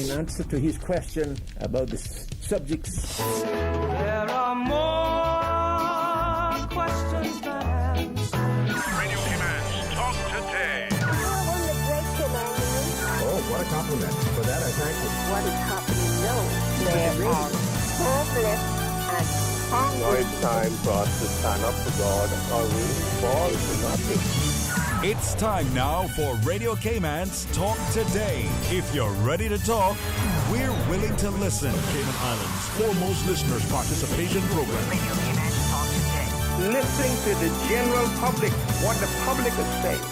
in answer to his question about the subjects. There are more questions than answers. Radio Commands, talk today. Oh, what a compliment. For that, I thank you. What is happening now? There are homeless and hungry. Now it's time for us to stand up for God or we fall to nothing. It's time now for Radio Cayman's Talk Today. If you're ready to talk, we're willing to listen. Cayman Islands' foremost listeners participation program. Radio Cayman's Talk Today. Listen to the general public, what the public is saying.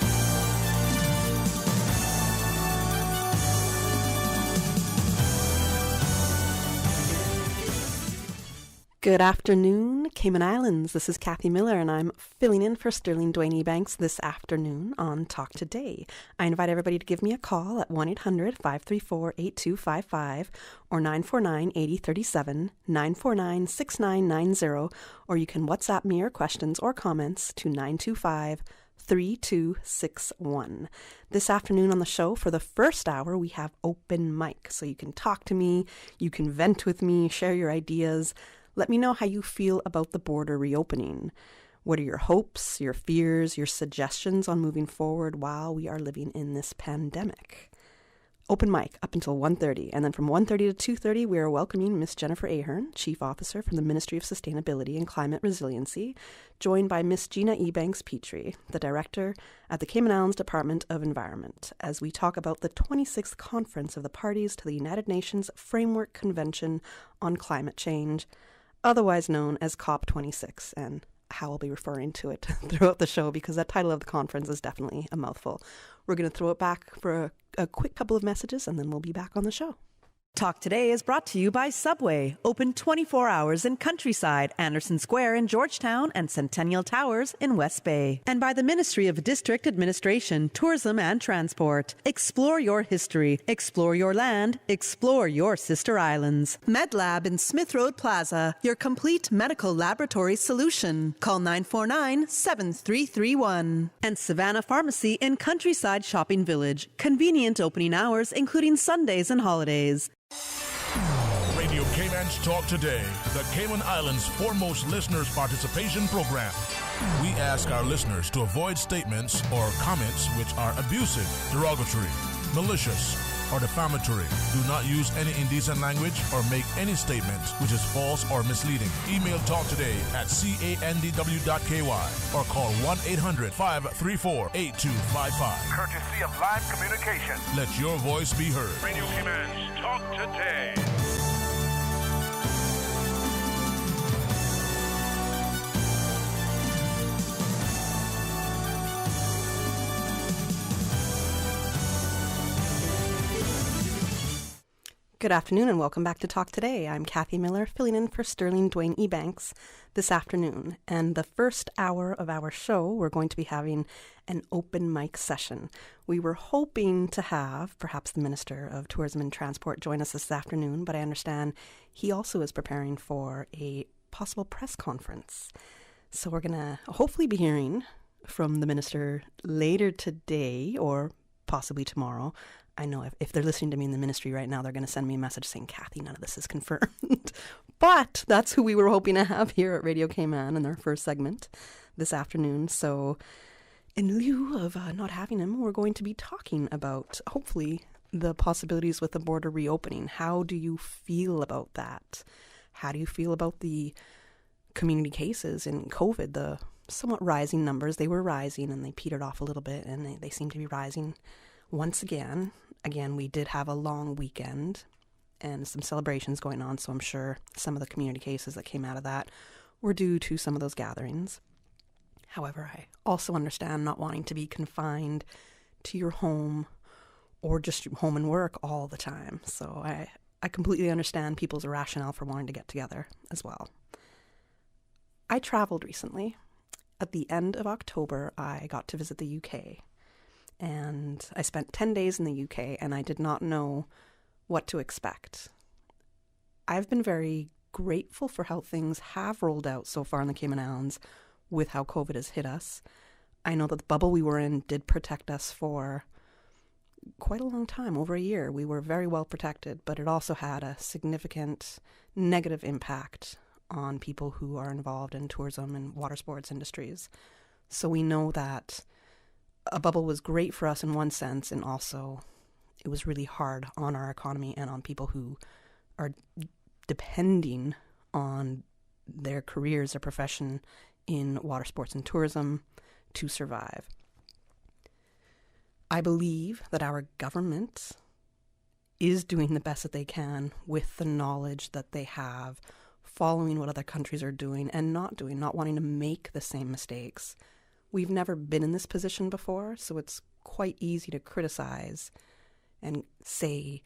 Good afternoon, Cayman Islands. This is Kathy Miller, and I'm filling in for Sterling Dwayne Ebanks this afternoon on Talk Today. I invite everybody to give me a call at 1-800-534-8255 or 949-8037, 949-6990, or you can WhatsApp me your questions or comments to 925-3261. This afternoon on the show, for the first hour, we have open mic. So you can talk to me, you can vent with me, share your ideas. Let me know how you feel about the border reopening. What are your hopes, your fears, your suggestions on moving forward while we are living in this pandemic? Open mic up until 1:30, and then from 1:30 to 2:30, we are welcoming Miss Jennifer Ahern, Chief Officer from the Ministry of Sustainability and Climate Resiliency, joined by Miss Gina Ebanks-Petrie, the Director at the Cayman Islands Department of Environment, as we talk about the 26th Conference of the Parties to the United Nations Framework Convention on Climate Change, otherwise known as COP26, and how I'll be referring to it throughout the show because that title of the conference is definitely a mouthful. We're going to throw it back for a quick couple of messages and then we'll be back on the show. Talk Today is brought to you by Subway, open 24 hours in Countryside, Anderson Square in Georgetown, and Centennial Towers in West Bay. And by the Ministry of District Administration, Tourism and Transport. Explore your history, explore your land, explore your sister islands. MedLab in Smith Road Plaza, your complete medical laboratory solution. Call 949-7331. And Savannah Pharmacy in Countryside Shopping Village, convenient opening hours including Sundays and holidays. Radio Cayman's Talk Today, the Cayman Islands' foremost listeners participation program. We ask our listeners to avoid statements or comments which are abusive, derogatory, malicious, or defamatory. Do not use any indecent language or make any statement which is false or misleading. Email talktoday@candw.ky or call 1-800-534-8255. Courtesy of Live Communication. Let your voice be heard. Radio Cayman's Talk Today. Good afternoon and welcome back to Talk Today. I'm Kathy Miller, filling in for Sterling Dwayne Ebanks this afternoon. And the first hour of our show, we're going to be having an open mic session. We were hoping to have perhaps the Minister of Tourism and Transport join us this afternoon, but I understand he also is preparing for a possible press conference. So we're going to hopefully be hearing from the Minister later today or possibly tomorrow. I know if they're listening to me in the ministry right now, they're going to send me a message saying, Kathy, none of this is confirmed. But that's who we were hoping to have here at Radio Cayman in their first segment this afternoon. So in lieu of not having him, we're going to be talking about, hopefully, the possibilities with the border reopening. How do you feel about that? How do you feel about the community cases in COVID, the somewhat rising numbers? They were rising and they petered off a little bit, and they seem to be rising once again. Again, we did have a long weekend and some celebrations going on, so I'm sure some of the community cases that came out of that were due to some of those gatherings. However, I also understand not wanting to be confined to your home or just home and work all the time. So I completely understand people's rationale for wanting to get together as well. I traveled recently. At the end of October, I got to visit the UK. And I spent 10 days in the UK, and I did not know what to expect. I've been very grateful for how things have rolled out so far in the Cayman Islands with how COVID has hit us. I know that the bubble we were in did protect us for quite a long time, over a year. We were very well protected, but it also had a significant negative impact on people who are involved in tourism and water sports industries. So we know that a bubble was great for us in one sense, and also it was really hard on our economy and on people who are depending on their careers, their profession in water sports and tourism to survive. I believe that our government is doing the best that they can with the knowledge that they have, following what other countries are doing and not doing, not wanting to make the same mistakes. We've never been in this position before, so it's quite easy to criticize and say,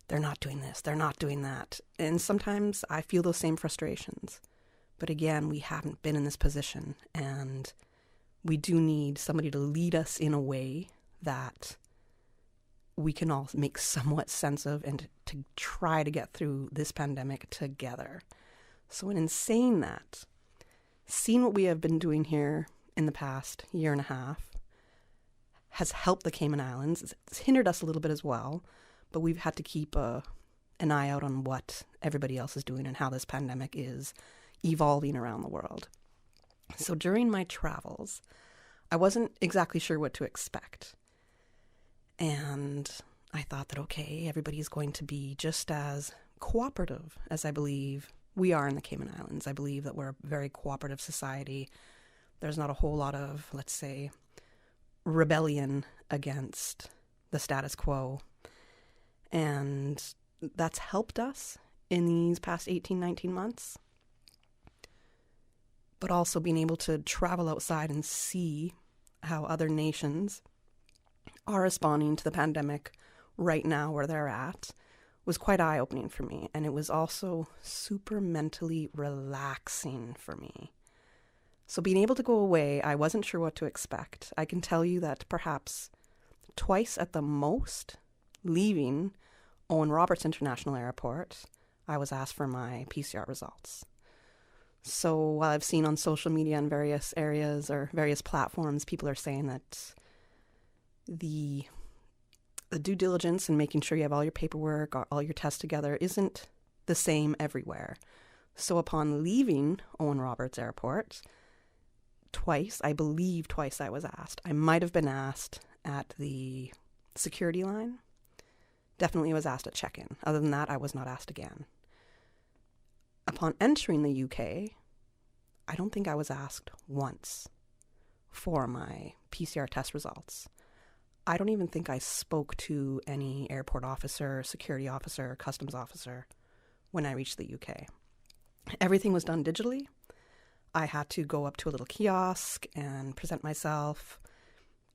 they're not doing this, they're not doing that. And sometimes I feel those same frustrations. But again, we haven't been in this position, and we do need somebody to lead us in a way that we can all make somewhat sense of, and to try to get through this pandemic together. So in saying that, seeing what we have been doing here in the past year and a half has helped the Cayman Islands. It's hindered us a little bit as well, but we've had to keep an eye out on what everybody else is doing and how this pandemic is evolving around the world. So during my travels, I wasn't exactly sure what to expect. And I thought that, okay, everybody's going to be just as cooperative as I believe we are in the Cayman Islands. I believe that we're a very cooperative society. There's not a whole lot of, let's say, rebellion against the status quo. And that's helped us in these past 18, 19 months. But also being able to travel outside and see how other nations are responding to the pandemic right now where they're at was quite eye-opening for me. And it was also super mentally relaxing for me. So being able to go away, I wasn't sure what to expect. I can tell you that perhaps twice at the most, leaving Owen Roberts International Airport, I was asked for my PCR results. So while I've seen on social media in various areas or various platforms, people are saying that the due diligence and making sure you have all your paperwork, all your tests together isn't the same everywhere. So upon leaving Owen Roberts Airport, I believe twice I was asked. I might have been asked at the security line. Definitely was asked at check-in. Other than that, I was not asked again. Upon entering the UK, I don't think I was asked once for my PCR test results. I don't even think I spoke to any airport officer, security officer, customs officer when I reached the UK. Everything was done digitally. I had to go up to a little kiosk and present myself,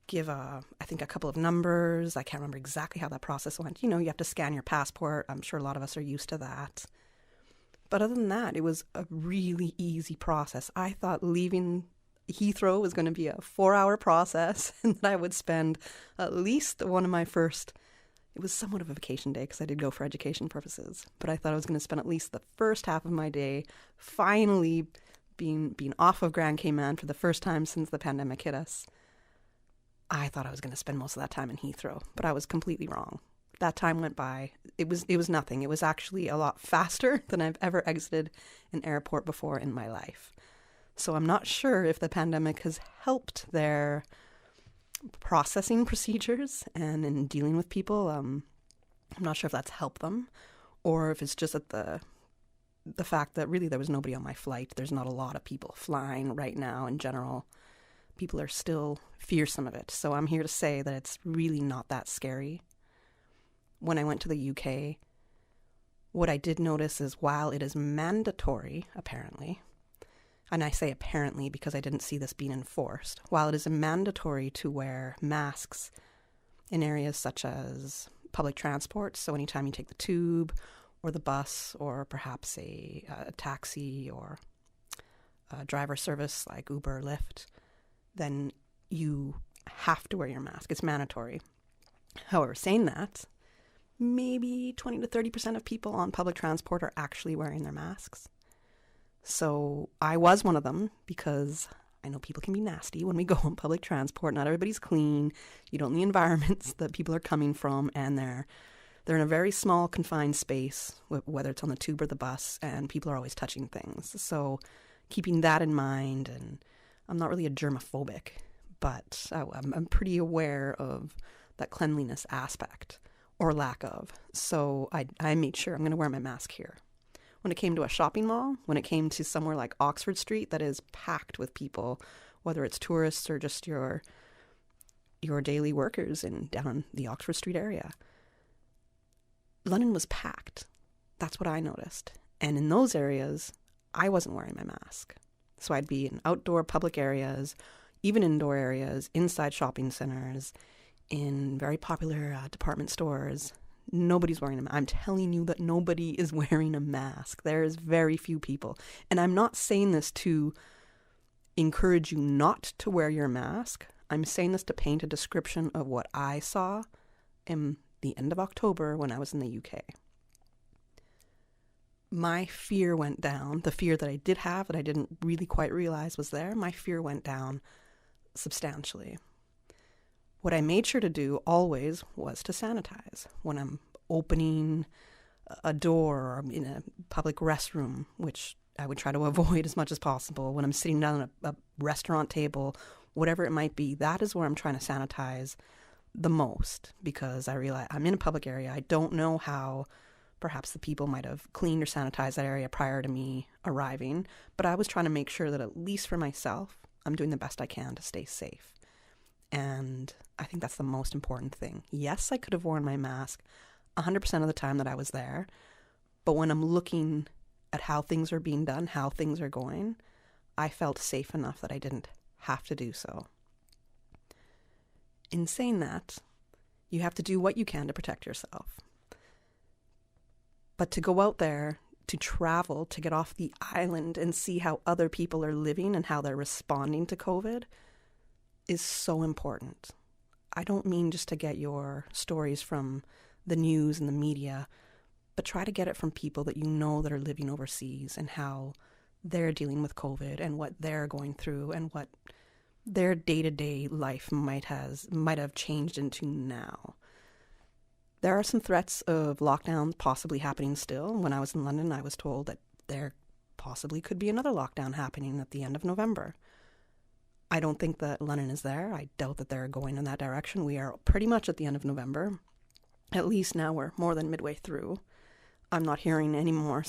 give I think a couple of numbers. I can't remember exactly how that process went. You know, you have to scan your passport. I'm sure a lot of us are used to that. But other than that, it was a really easy process. I thought leaving Heathrow was going to be a 4-hour process, and that I would spend at least one of my first, it was somewhat of a vacation day because I did go for education purposes, but I thought I was going to spend at least the first half of my day finally being off of Grand Cayman for the first time since the pandemic hit us. I thought I was going to spend most of that time in Heathrow, but I was completely wrong. That time went by. It was nothing. It was actually a lot faster than I've ever exited an airport before in my life. So I'm not sure if the pandemic has helped their processing procedures and in dealing with people. I'm not sure if that's helped them, or if it's just at the fact that really there was nobody on my flight. There's not a lot of people flying right now in general. People are still fearsome of it. So I'm here to say that it's really not that scary. When I went to the UK, what I did notice is while it is mandatory, apparently, and I say apparently because I didn't see this being enforced, while it is mandatory to wear masks in areas such as public transport, so anytime you take the tube or the bus or perhaps a taxi or a driver service like Uber or Lyft, then you have to wear your mask. It's mandatory. However, saying that, maybe 20 to 30% of people on public transport are actually wearing their masks. So I was one of them because I know people can be nasty when we go on public transport. Not everybody's clean. You don't know the environments that people are coming from, and they're in a very small, confined space, whether it's on the tube or the bus, and people are always touching things. So keeping that in mind, and I'm not really a germophobic, but I'm pretty aware of that cleanliness aspect, or lack of. So I made sure I'm going to wear my mask here. When it came to a shopping mall, when it came to somewhere like Oxford Street that is packed with people, whether it's tourists or just your daily workers down the Oxford Street area, London was packed. That's what I noticed. And in those areas, I wasn't wearing my mask. So I'd be in outdoor public areas, even indoor areas, inside shopping centers, in very popular department stores. Nobody's wearing a mask. I'm telling you that nobody is wearing a mask. There's very few people. And I'm not saying this to encourage you not to wear your mask. I'm saying this to paint a description of what I saw in the end of October when I was in the UK. My fear went down. The fear that I did have that I didn't really quite realize was there, my fear went down substantially. What I made sure to do always was to sanitize. When I'm opening a door or in a public restroom, which I would try to avoid as much as possible, when I'm sitting down at a restaurant table, whatever it might be, that is where I'm trying to sanitize the most, because I realize I'm in a public area. I don't know how perhaps the people might have cleaned or sanitized that area prior to me arriving, but I was trying to make sure that at least for myself, I'm doing the best I can to stay safe. And I think that's the most important thing. Yes, I could have worn my mask 100% of the time that I was there, but when I'm looking at how things are being done, how things are going, I felt safe enough that I didn't have to do so. In saying that, you have to do what you can to protect yourself. But to go out there, to travel, to get off the island and see how other people are living and how they're responding to COVID is so important. I don't mean just to get your stories from the news and the media, but try to get it from people that you know that are living overseas and how they're dealing with COVID and what they're going through and what their day-to-day life might have changed into now. There are some threats of lockdowns possibly happening still. When I was in London, I was told that there possibly could be another lockdown happening at the end of November. I don't think that London is there. I doubt that they're going in that direction. We are pretty much at the end of November. At least now we're more than midway through. I'm not hearing any more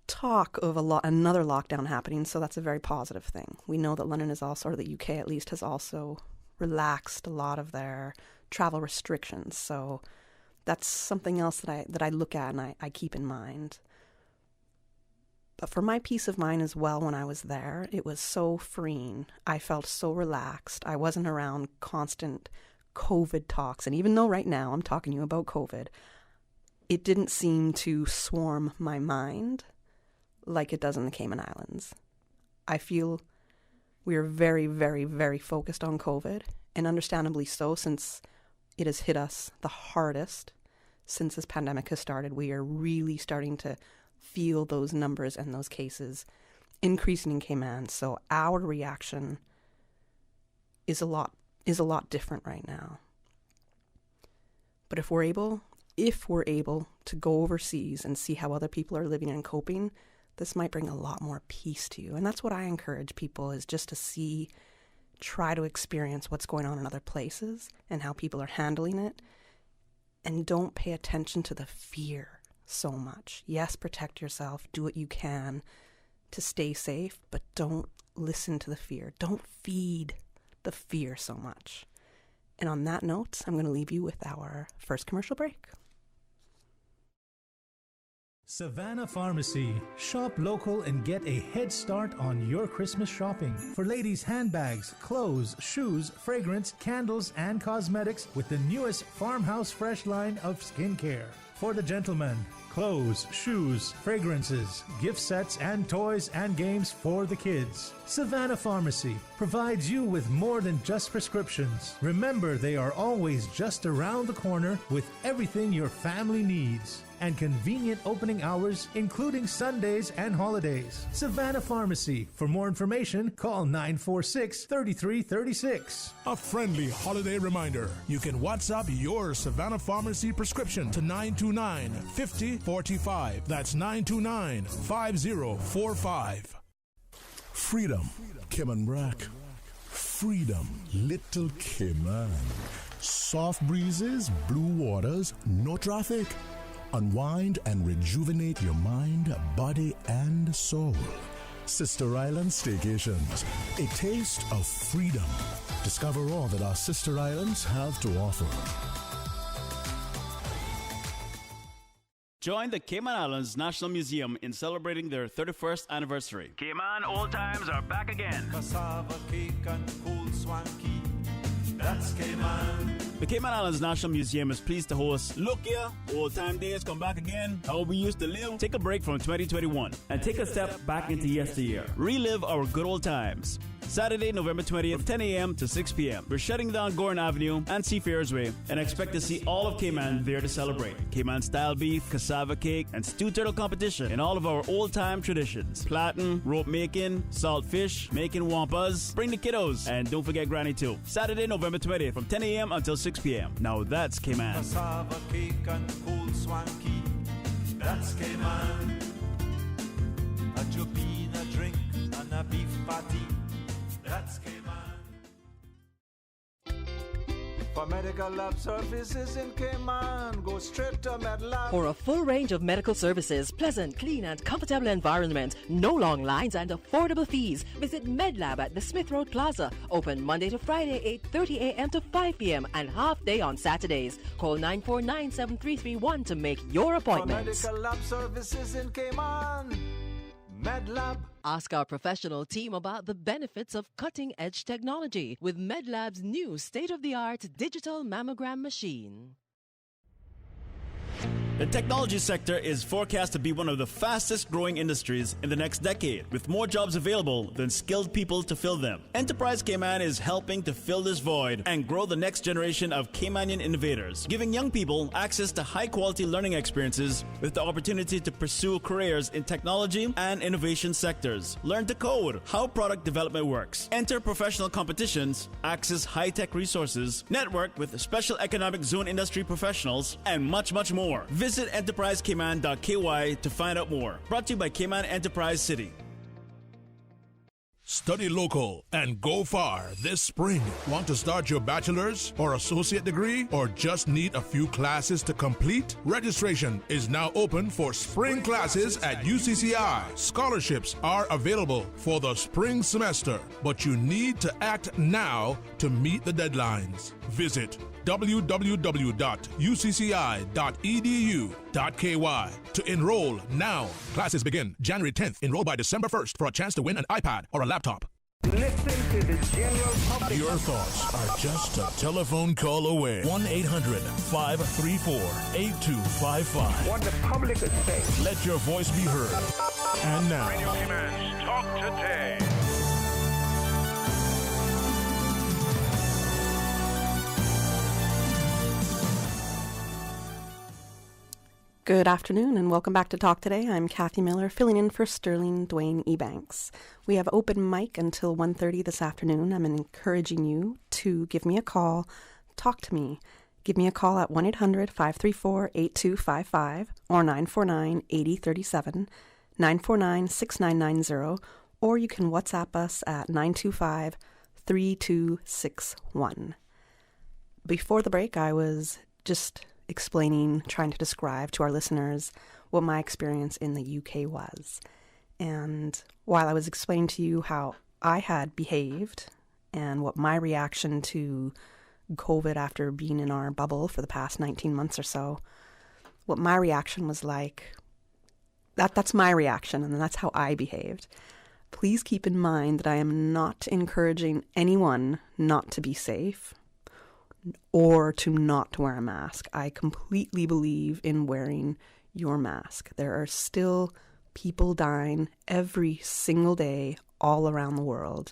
talk of another lockdown happening, so that's a very positive thing. We know that London is also, or the UK at least, has also relaxed a lot of their travel restrictions. So that's something else that I look at and I keep in mind. But for my peace of mind as well, when I was there, it was so freeing. I felt so relaxed. I wasn't around constant COVID talks. And even though right now I'm talking to you about COVID, it didn't seem to swarm my mind like it does in the Cayman Islands. I feel we are very, very, very focused on COVID, and understandably so, since it has hit us the hardest since this pandemic has started. We are really starting to feel those numbers and those cases increasing in Cayman. So our reaction is a lot different right now. But if we're able to go overseas and see how other people are living and coping, this might bring a lot more peace to you. And that's what I encourage people, is just to try to experience what's going on in other places and how people are handling it. And don't pay attention to the fear so much. Yes, protect yourself, do what you can to stay safe, but don't listen to the fear. Don't feed the fear so much. And on that note, I'm going to leave you with our first commercial break. Savannah Pharmacy. Shop local and get a head start on your Christmas shopping. For ladies' handbags, clothes, shoes, fragrance, candles, and cosmetics with the newest Farmhouse Fresh line of skincare. For the gentlemen, clothes, shoes, fragrances, gift sets, and toys and games for the kids. Savannah Pharmacy provides you with more than just prescriptions. Remember, they are always just around the corner with everything your family needs. And convenient opening hours, including Sundays and holidays. Savannah Pharmacy. For more information, call 946-3336. A friendly holiday reminder. You can WhatsApp your Savannah Pharmacy prescription to 929-5045. That's 929-5045. Freedom, Cayman Brack. Freedom, Little Cayman. Soft breezes, blue waters, no traffic. Unwind and rejuvenate your mind, body, and soul. Sister Island Staycations, a taste of freedom. Discover all that our sister islands have to offer. Join the Cayman Islands National Museum in celebrating their 31st anniversary. Cayman old times are back again. Cassava cake and cold swanky. That's Cayman. The Cayman Islands National Museum is pleased to host Look Here, Old Time Days Come Back Again, How We Used to Live. Take a break from 2021 and take a step back into yesteryear. Relive our good old times. Saturday, November 20th, from 10 a.m. to 6 p.m. We're shutting down Gorin Avenue and Seafarers Way and expect to see all of Cayman there to celebrate. Cayman style beef, cassava cake, and stew turtle competition in all of our old-time traditions. Platin, rope making, salt fish, making wampas. Bring the kiddos, and don't forget Granny too. Saturday, November 20th, from 10 a.m. until 6 p.m. Now that's Cayman. Cassava cake and cold swanky. That's Cayman. A jobina drink and a beef patty. That's Cayman. For medical lab services in Cayman, go straight to MedLab. For a full range of medical services, pleasant, clean and comfortable environment, no long lines and affordable fees, visit MedLab at the Smith Road Plaza. Open Monday to Friday, 8:30 a.m. to 5 p.m. and half day on Saturdays. Call 949-7331 to make your appointments. For medical lab services in Cayman, MedLab. Ask our professional team about the benefits of cutting-edge technology with MedLab's new state-of-the-art digital mammogram machine. The technology sector is forecast to be one of the fastest growing industries in the next decade, with more jobs available than skilled people to fill them. Enterprise Cayman is helping to fill this void and grow the next generation of Caymanian innovators, giving young people access to high-quality learning experiences with the opportunity to pursue careers in technology and innovation sectors. Learn to code, how product development works, enter professional competitions, access high-tech resources, network with special economic zone industry professionals, and much, much more. Visit enterprisecayman.ky to find out more. Brought to you by Cayman Enterprise City. Study local and go far this spring. Want to start your bachelor's or associate degree or just need a few classes to complete? Registration is now open for spring classes at UCCI. Scholarships are available for the spring semester, but you need to act now to meet the deadlines. Visit www.ucci.edu.ky to enroll now. Classes begin January 10th. Enroll by December 1st for a chance to win an iPad or a laptop. Listen to the general public. Your thoughts are just a telephone call away. 1-800-534-8255. What the public is saying. Let your voice be heard. And now, Radio Cayman's Talk Today. Good afternoon and welcome back to Talk Today. I'm Kathy Miller, filling in for Sterling Dwayne Ebanks. We have open mic until 1:30 this afternoon. I'm encouraging you to give me a call, talk to me. Give me a call at 1-800-534-8255 or 949-8037, 949-6990, or you can WhatsApp us at 925-3261. Before the break, I was just explaining, trying to describe to our listeners what my experience in the UK was. And while I was explaining to you how I had behaved and what my reaction to COVID after being in our bubble for the past 19 months or so, what my reaction was like, that's my reaction and that's how I behaved. Please keep in mind that I am not encouraging anyone not to be safe, or to not wear a mask. I completely believe in wearing your mask. There are still people dying every single day all around the world.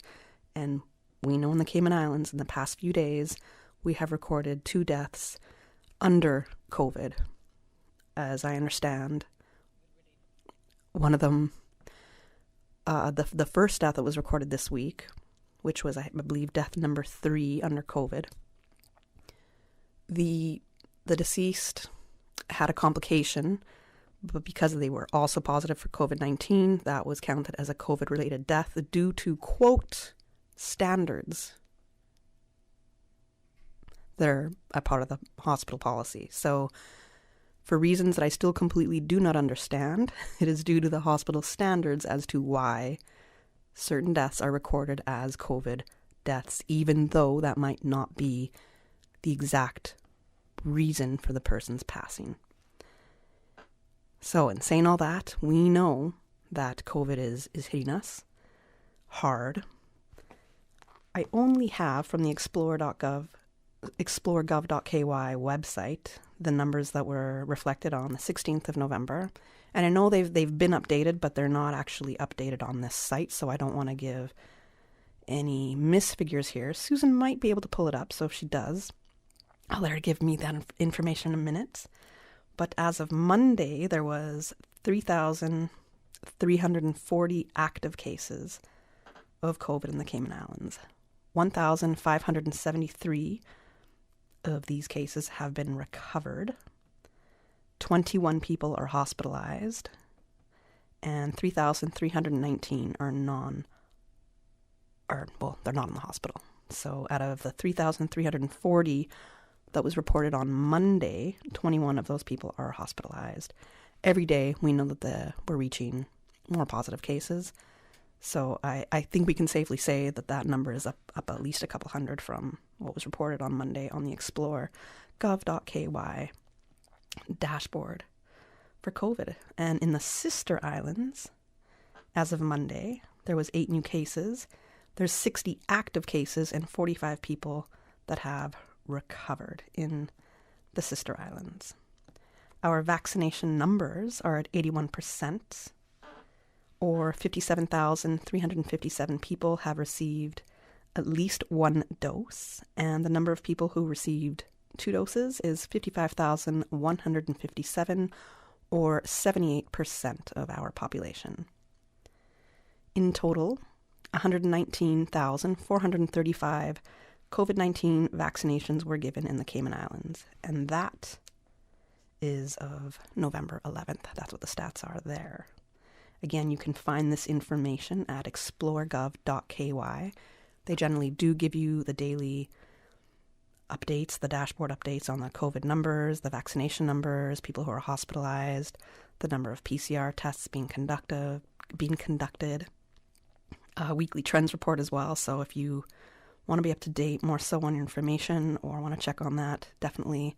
And we know in the Cayman Islands in the past few days, we have recorded 2 deaths under COVID. As I understand, one of them, the first death that was recorded this week, which was, I believe, death number 3 under COVID. The deceased had a complication, but because they were also positive for COVID-19, that was counted as a COVID-related death due to, quote, standards. They're a part of the hospital policy. So for reasons that I still completely do not understand, it is due to the hospital standards as to why certain deaths are recorded as COVID deaths, even though that might not be the exact reason for the person's passing. So in saying all that, we know that COVID is hitting us hard. I only have from the explore.gov.ky website the numbers that were reflected on the 16th of November. And I know they've been updated, but they're not actually updated on this site, so I don't want to give any misfigures here. Susan might be able to pull it up, so if she does, I'll let her give me that information in a minute. But as of Monday, there was 3,340 active cases of COVID in the Cayman Islands. 1,573 of these cases have been recovered. 21 people are hospitalized, and 3,319 they're not in the hospital. So out of the 3,340 that was reported on Monday, 21 of those people are hospitalized. Every day we know that we're reaching more positive cases. So I think we can safely say that number is up at least a couple hundred from what was reported on Monday on the explore.gov.ky dashboard for COVID. And in the sister islands, as of Monday, there was 8 new cases. There's 60 active cases and 45 people that have recovered in the sister islands. Our vaccination numbers are at 81%, or 57,357 people have received at least 1 dose, and the number of people who received 2 doses is 55,157, or 78% of our population. In total, 119,435 COVID-19 vaccinations were given in the Cayman Islands, and that is of November 11th. That's what the stats are there. Again, you can find this information at explore.gov.ky. They generally do give you the daily updates, the dashboard updates on the COVID numbers, the vaccination numbers, people who are hospitalized, the number of PCR tests being conducted, a weekly trends report as well. So if you want to be up to date more so on your information or want to check on that, definitely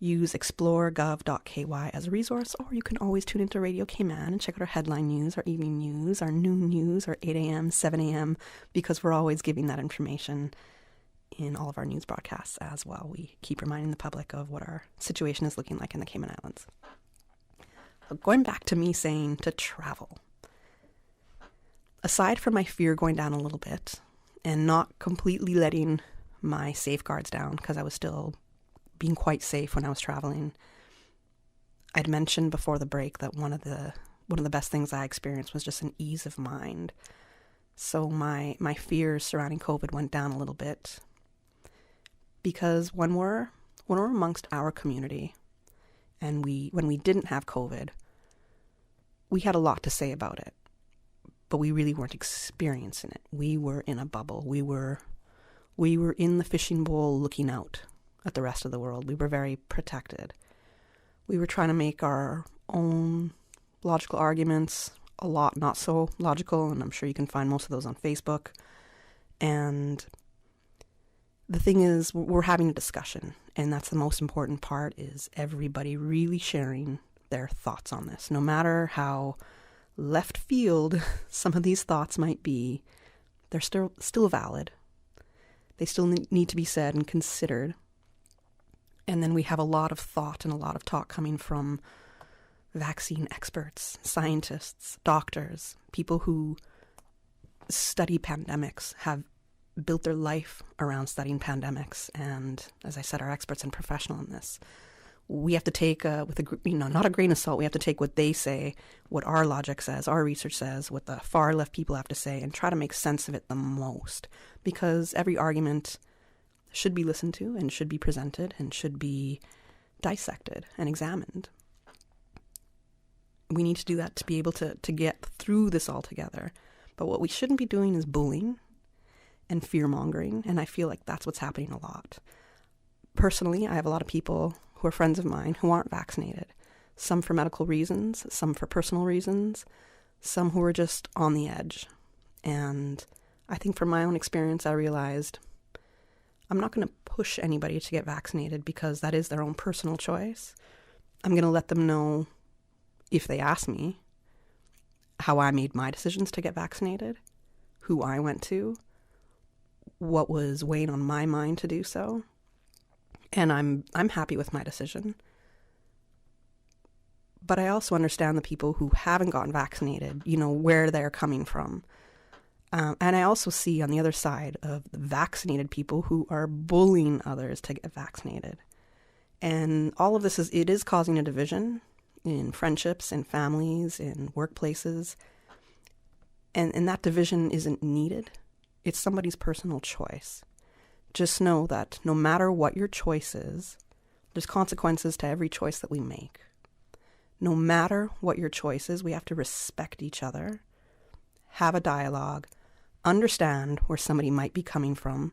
use explore.gov.ky as a resource, or you can always tune into Radio Cayman and check out our headline news, our evening news, our noon news, our 8 a.m., 7 a.m., because we're always giving that information in all of our news broadcasts as well. We keep reminding the public of what our situation is looking like in the Cayman Islands. Going back to me saying to travel, aside from my fear going down a little bit and not completely letting my safeguards down, because I was still being quite safe when I was traveling, I'd mentioned before the break that one of the best things I experienced was just an ease of mind. So my fears surrounding COVID went down a little bit, because when we're amongst our community, and when we didn't have COVID, we had a lot to say about it, but we really weren't experiencing it. We were in a bubble. We were in the fishing bowl looking out at the rest of the world. We were very protected. We were trying to make our own logical arguments, a lot not so logical, and I'm sure you can find most of those on Facebook. And the thing is, we're having a discussion, and that's the most important part, is everybody really sharing their thoughts on this. No matter how left field some of these thoughts might be, they're still valid. They still need to be said and considered. And then we have a lot of thought and a lot of talk coming from vaccine experts, scientists, doctors, people who study pandemics, have built their life around studying pandemics, and as I said, are experts and professional in this. We have to take not a grain of salt. We have to take what they say, what our logic says, our research says, what the far left people have to say, and try to make sense of it the most. Because every argument should be listened to and should be presented and should be dissected and examined. We need to do that to be able to get through this all together. But what we shouldn't be doing is bullying and fear-mongering, and I feel like that's what's happening a lot. Personally, I have a lot of people who are friends of mine who aren't vaccinated. Some for medical reasons, some for personal reasons, some who are just on the edge. And I think from my own experience, I realized I'm not going to push anybody to get vaccinated because that is their own personal choice. I'm going to let them know, if they ask me, how I made my decisions to get vaccinated, who I went to, what was weighing on my mind to do so. And I'm happy with my decision. But I also understand the people who haven't gotten vaccinated, where they're coming from. And I also see on the other side of the vaccinated people who are bullying others to get vaccinated. And all of this is causing a division in friendships, in families, in workplaces. And that division isn't needed. It's somebody's personal choice. Just know that no matter what your choice is, there's consequences to every choice that we make. No matter what your choice is, we have to respect each other, have a dialogue, understand where somebody might be coming from,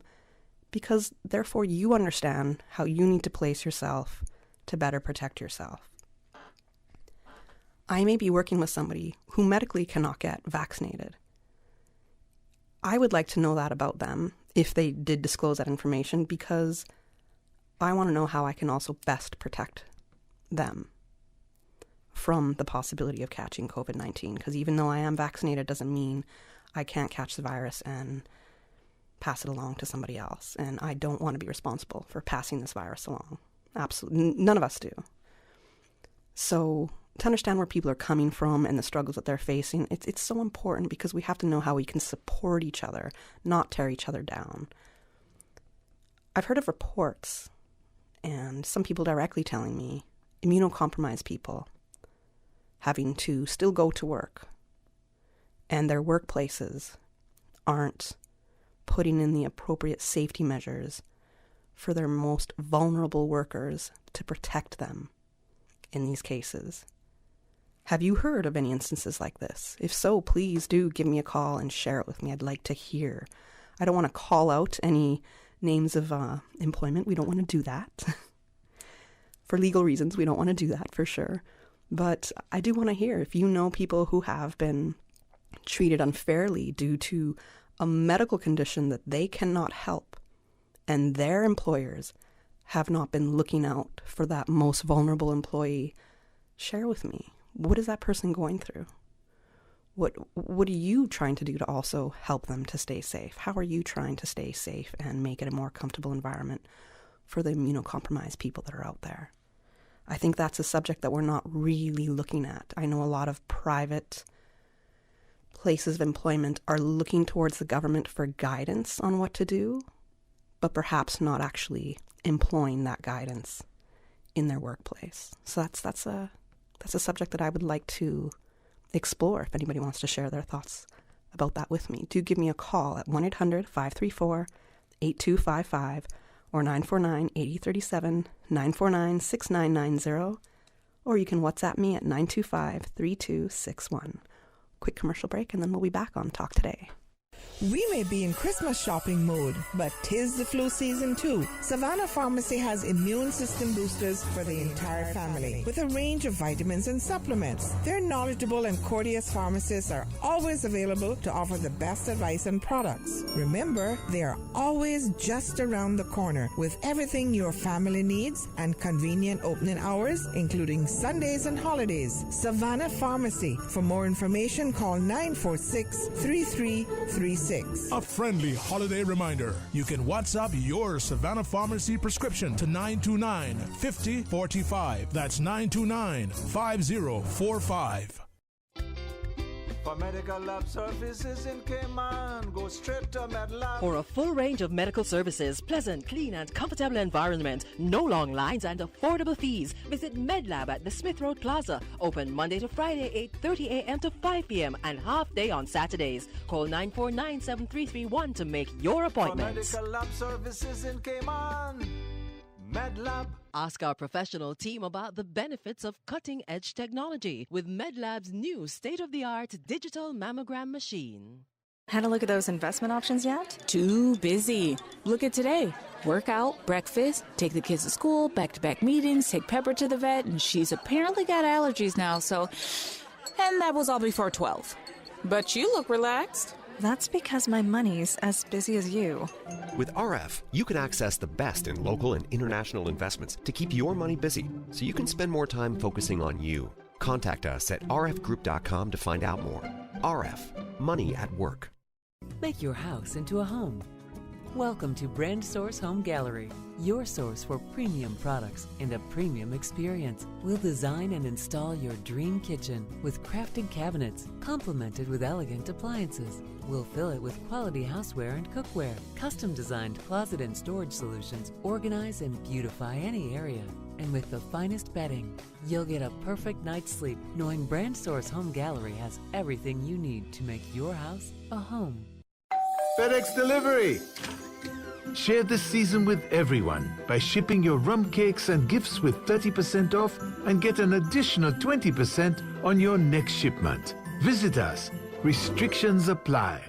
because therefore you understand how you need to place yourself to better protect yourself. I may be working with somebody who medically cannot get vaccinated. I would like to know that about them if they did disclose that information, because I want to know how I can also best protect them from the possibility of catching COVID-19. Because even though I am vaccinated doesn't mean I can't catch the virus and pass it along to somebody else. And I don't want to be responsible for passing this virus along. Absolutely. None of us do. So to understand where people are coming from and the struggles that they're facing, it's so important, because we have to know how we can support each other, not tear each other down. I've heard of reports, and some people directly telling me, immunocompromised people having to still go to work, and their workplaces aren't putting in the appropriate safety measures for their most vulnerable workers to protect them in these cases. Have you heard of any instances like this? If so, please do give me a call and share it with me. I'd like to hear. I don't want to call out any names of employment. We don't want to do that. For legal reasons, we don't want to do that for sure. But I do want to hear if you know people who have been treated unfairly due to a medical condition that they cannot help, and their employers have not been looking out for that most vulnerable employee. Share with me. What is that person going through? What are you trying to do to also help them to stay safe? How are you trying to stay safe and make it a more comfortable environment for the immunocompromised people that are out there? I think that's a subject that we're not really looking at. I know a lot of private places of employment are looking towards the government for guidance on what to do, but perhaps not actually employing that guidance in their workplace. So that's a subject that I would like to explore if anybody wants to share their thoughts about that with me. Do give me a call at 1-800-534-8255 or 949-8037, 949-6990, or you can WhatsApp me at 925-3261. Quick commercial break, and then we'll be back on Talk Today. We may be in Christmas shopping mode, but 'tis the flu season too. Savannah Pharmacy has immune system boosters for the entire family with a range of vitamins and supplements. Their knowledgeable and courteous pharmacists are always available to offer the best advice and products. Remember, they are always just around the corner with everything your family needs and convenient opening hours, including Sundays and holidays. Savannah Pharmacy. For more information, call 946-3337. 888-878-3646. A friendly holiday reminder. You can WhatsApp your Savannah Pharmacy prescription to 929-5045. That's 929-5045. For medical lab services in Cayman, go straight to MedLab. For a full range of medical services, pleasant, clean and comfortable environment, no long lines and affordable fees, visit MedLab at the Smith Road Plaza. Open Monday to Friday, 8:30 a.m. to 5 p.m. and half day on Saturdays. Call 949-7331 to make your appointments. For medical lab services in Cayman, MedLab. Ask our professional team about the benefits of cutting-edge technology with MedLab's new state-of-the-art digital mammogram machine. Had a look at those investment options yet? Too busy. Look at today. Workout, breakfast, take the kids to school, back-to-back meetings, take Pepper to the vet, and she's apparently got allergies now, so... And that was all before 12. But you look relaxed. That's because my money's as busy as you. With RF, you can access the best in local and international investments to keep your money busy, so you can spend more time focusing on you. Contact us at rfgroup.com to find out more. RF, money at work. Make your house into a home. Welcome to Brand Source Home Gallery, your source for premium products and a premium experience. We'll design and install your dream kitchen with crafted cabinets, complemented with elegant appliances. We'll fill it with quality houseware and cookware. Custom-designed closet and storage solutions organize and beautify any area. And with the finest bedding, you'll get a perfect night's sleep knowing Brand Source Home Gallery has everything you need to make your house a home. FedEx Delivery! Share this season with everyone by shipping your rum cakes and gifts with 30% off and get an additional 20% on your next shipment. Visit us. Restrictions apply.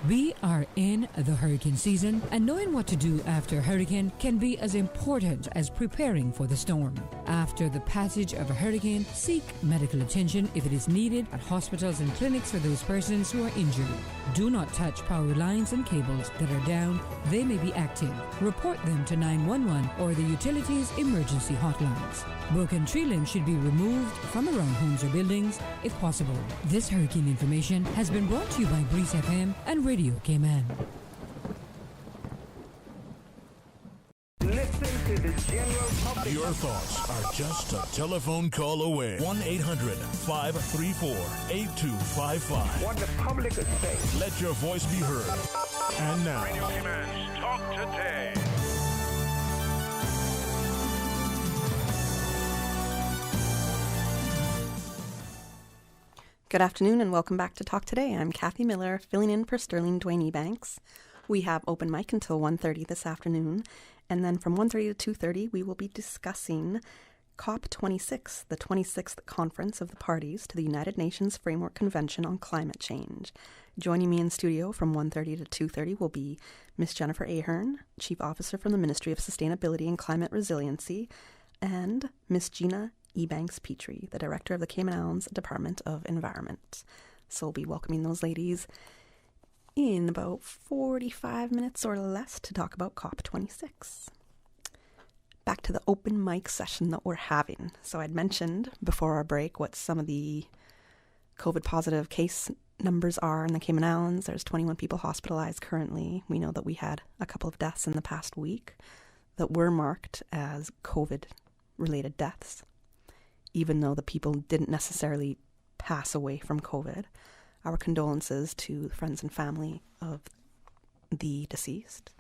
We are in the hurricane season, and knowing what to do after a hurricane can be as important as preparing for the storm. After the passage of a hurricane, seek medical attention if it is needed at hospitals and clinics for those persons who are injured. Do not touch power lines and cables that are down. They may be active. Report them to 911 or the utilities emergency hotlines. Broken tree limbs should be removed from around homes or buildings if possible. This hurricane information has been brought to you by Breeze FM and Radio Cayman. Listen to the general public. Your thoughts are just a telephone call away. 1-800-534-8255. What the public is saying. Let your voice be heard. And now, Radio Cayman's Talk Today. Good afternoon and welcome back to Talk Today. I'm Kathy Miller, filling in for Sterling Dwayne Ebanks. We have open mic until 1:30 this afternoon, and then from 1:30 to 2:30 we will be discussing COP26, the 26th conference of the parties to the United Nations Framework Convention on Climate Change. Joining me in studio from 1:30 to 2:30 will be Ms. Jennifer Ahern, Chief Officer from the Ministry of Sustainability and Climate Resiliency, and Ms. Gina Ebanks Petrie, the Director of the Cayman Islands Department of Environment. So we'll be welcoming those ladies in about 45 minutes or less to talk about COP26. Back to the open mic session that we're having. So I'd mentioned before our break what some of the COVID positive case numbers are in the Cayman Islands. There's 21 people hospitalized currently. We know that we had a couple of deaths in the past week that were marked as COVID-related deaths, even though the people didn't necessarily pass away from COVID. Our condolences to friends and family of the deceased.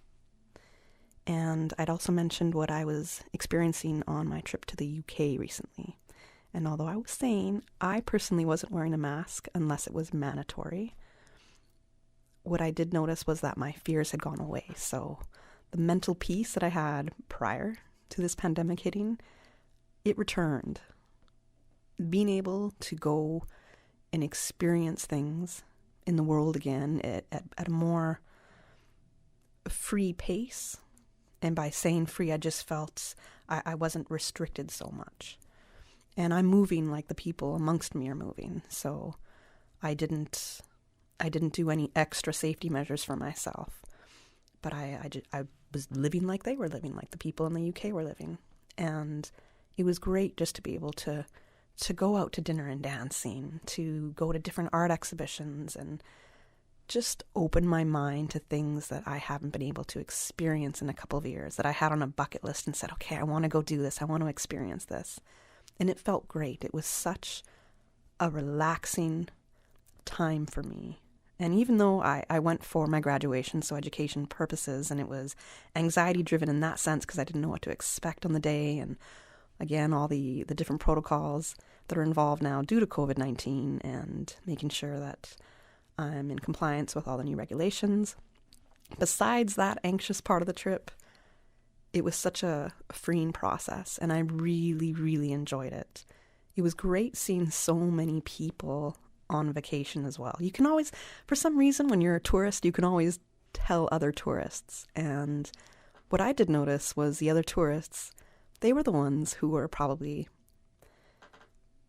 And I'd also mentioned what I was experiencing on my trip to the UK recently. And although I was sane, I personally wasn't wearing a mask unless it was mandatory. What I did notice was that my fears had gone away. So the mental peace that I had prior to this pandemic hitting, it returned. Being able to go and experience things in the world again at a more free pace. And by saying free, I just felt I wasn't restricted so much. And I'm moving like the people amongst me are moving. So I didn't do any extra safety measures for myself. But I was living like they were living, like the people in the UK were living. And it was great just to be able to go out to dinner and dancing, to go to different art exhibitions and just opened my mind to things that I haven't been able to experience in a couple of years, that I had on a bucket list and said, okay, I want to go do this. I want to experience this. And it felt great. It was such a relaxing time for me. And even though I went for my graduation, so education purposes, and it was anxiety driven in that sense because I didn't know what to expect on the day, and again, all the different protocols that are involved now due to COVID-19 and making sure that I'm in compliance with all the new regulations. Besides that anxious part of the trip, it was such a freeing process, and I really, really enjoyed it. It was great seeing so many people on vacation as well. You can always, for some reason, when you're a tourist, you can always tell other tourists. And what I did notice was the other tourists, they were the ones who were probably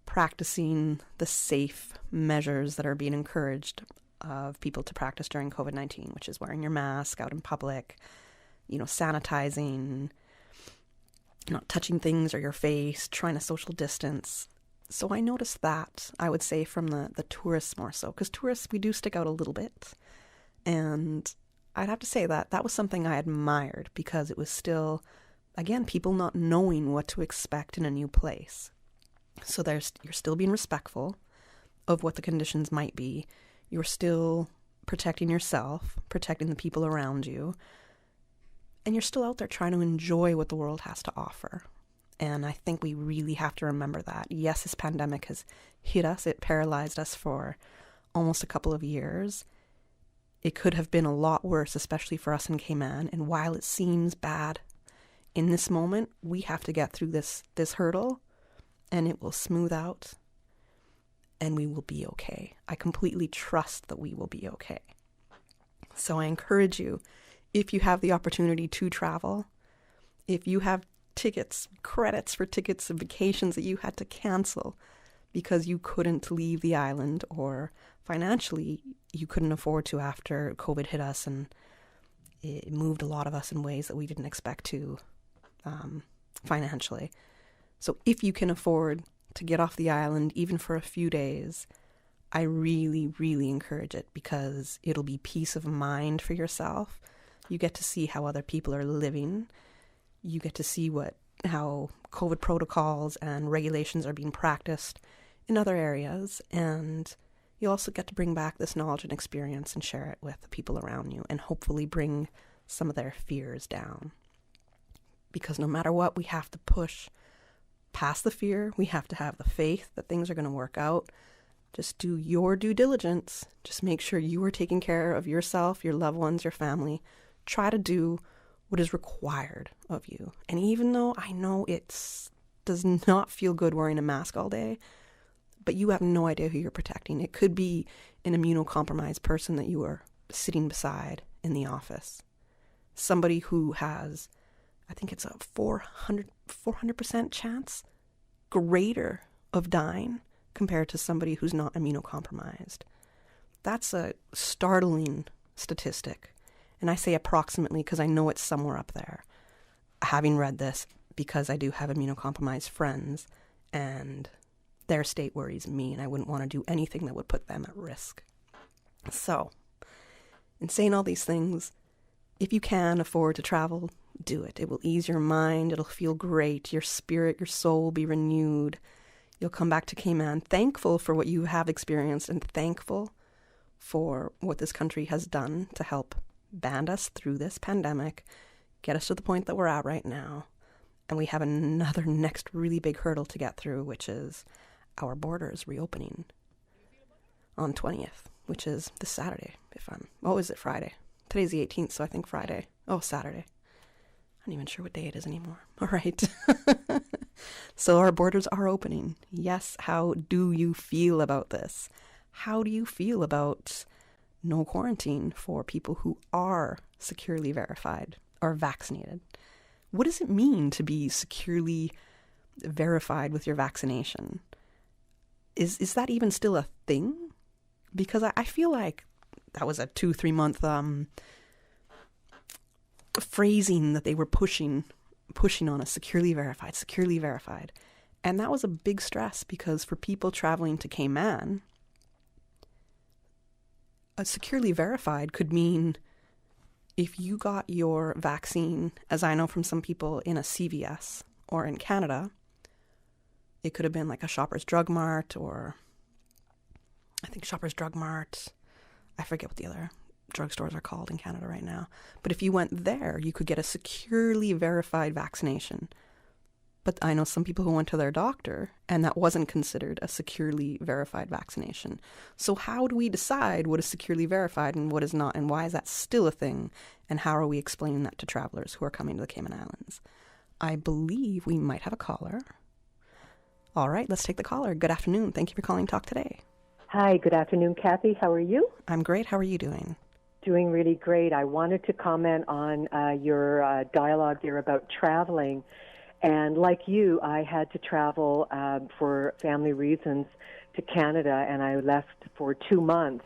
practicing the safe measures that are being encouraged of people to practice during COVID-19, which is wearing your mask out in public, sanitizing, not touching things or your face, trying to social distance. So I noticed that, I would say, from the tourists more so, because tourists, we do stick out a little bit. And I'd have to say that was something I admired, because it was still, again, people not knowing what to expect in a new place. So you're still being respectful of what the conditions might be. You're still protecting yourself, protecting the people around you. And you're still out there trying to enjoy what the world has to offer. And I think we really have to remember that. Yes, this pandemic has hit us. It paralyzed us for almost a couple of years. It could have been a lot worse, especially for us in Cayman. And while it seems bad in this moment, we have to get through this hurdle, and it will smooth out, and we will be okay. I completely trust that we will be okay. So I encourage you, if you have the opportunity to travel, if you have tickets, credits for tickets and vacations that you had to cancel because you couldn't leave the island, or financially you couldn't afford to after COVID hit us and it moved a lot of us in ways that we didn't expect to financially. So if you can afford to get off the island even for a few days, I really, really encourage it, because it'll be peace of mind for yourself. You get to see how other people are living. You get to see how COVID protocols and regulations are being practiced in other areas. And you also get to bring back this knowledge and experience and share it with the people around you, and hopefully bring some of their fears down. Because no matter what, we have to push past the fear. We have to have the faith that things are going to work out. Just do your due diligence. Just make sure you are taking care of yourself, your loved ones, your family. Try to do what is required of you. And even though I know it does not feel good wearing a mask all day, but you have no idea who you're protecting. It could be an immunocompromised person that you are sitting beside in the office. Somebody who has, I think it's a 400% chance greater of dying compared to somebody who's not immunocompromised. That's a startling statistic. And I say approximately because I know it's somewhere up there. Having read this, because I do have immunocompromised friends, and their state worries me, and I wouldn't want to do anything that would put them at risk. So, in saying all these things, if you can afford to travel, do it. It will ease your mind. It'll feel great. Your spirit, your soul will be renewed. You'll come back to Cayman thankful for what you have experienced, and thankful for what this country has done to help band us through this pandemic, get us to the point that we're at right now. And we have another next really big hurdle to get through, which is our borders reopening on 20th, which is this Saturday. Is it Friday? Today's the 18th, so I think Friday. Oh, Saturday. I'm not even sure what day it is anymore. All right. So our borders are opening. Yes, how do you feel about this? How do you feel about no quarantine for people who are securely verified or vaccinated? What does it mean to be securely verified with your vaccination? Is that even still a thing? Because I feel like that was a 2-3 month phrasing that they were pushing on us, securely verified. And that was a big stress, because for people traveling to Cayman, securely verified could mean if you got your vaccine, as I know from some people, in a CVS or in Canada, it could have been like a Shoppers Drug Mart, or I think Shoppers Drug Mart. I forget what the other drugstores are called in Canada right now. But if you went there, you could get a securely verified vaccination. But I know some people who went to their doctor and that wasn't considered a securely verified vaccination. So how do we decide what is securely verified and what is not? And why is that still a thing? And how are we explaining that to travelers who are coming to the Cayman Islands? I believe we might have a caller. All right, let's take the caller. Good afternoon. Thank you for calling Talk Today. Hi, good afternoon, Kathy. How are you? I'm great. How are you doing? Doing really great. I wanted to comment on your dialogue there about traveling. And like you, I had to travel for family reasons to Canada, and I left for 2 months.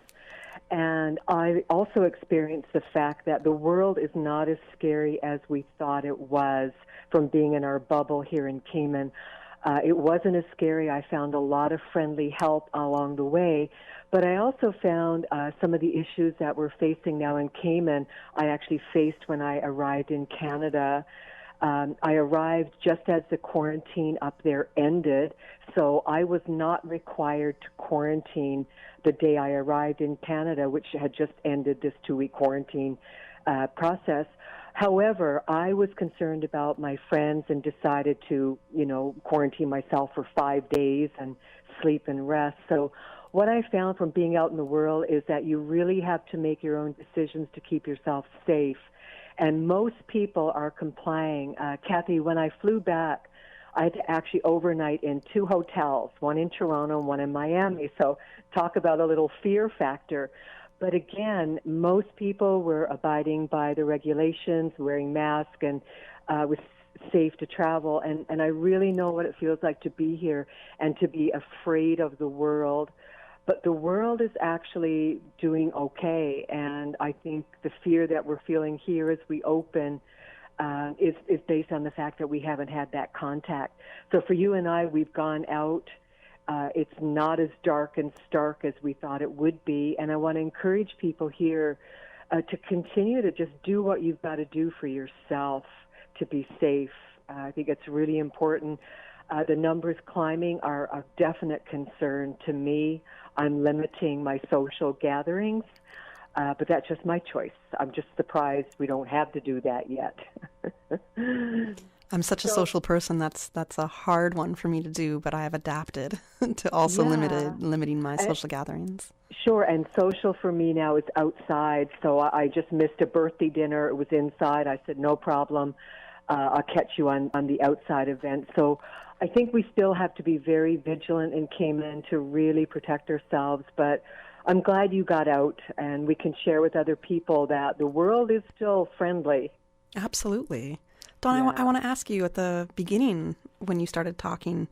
And I also experienced the fact that the world is not as scary as we thought it was from being in our bubble here in Cayman. It wasn't as scary. I found a lot of friendly help along the way. But I also found some of the issues that we're facing now in Cayman, I actually faced when I arrived in Canada. I arrived just as the quarantine up there ended, so I was not required to quarantine the day I arrived in Canada, which had just ended this 2-week quarantine process. However, I was concerned about my friends and decided to, quarantine myself for 5 days and sleep and rest. So what I found from being out in the world is that you really have to make your own decisions to keep yourself safe. And most people are complying. Kathy, when I flew back, I had to actually overnight in 2 hotels, one in Toronto and one in Miami. So talk about a little fear factor. But again, most people were abiding by the regulations, wearing masks, and was safe to travel. And I really know what it feels like to be here and to be afraid of the world. But the world is actually doing okay, and I think the fear that we're feeling here as we open is based on the fact that we haven't had that contact. So for you and I, we've gone out. It's not as dark and stark as we thought it would be, and I want to encourage people here to continue to just do what you've got to do for yourself to be safe. I think it's really important. The numbers climbing are a definite concern to me. I'm limiting my social gatherings, but that's just my choice. I'm just surprised we don't have to do that yet. I'm such a social person. That's a hard one for me to do, but I have adapted to also limiting my social gatherings. Sure, and social for me now is outside. So I just missed a birthday dinner. It was inside. I said, no problem. I'll catch you on the outside event. So I think we still have to be very vigilant in Cayman to really protect ourselves. But I'm glad you got out and we can share with other people that the world is still friendly. Absolutely. Dawn, I want to ask you at the beginning when you started talking,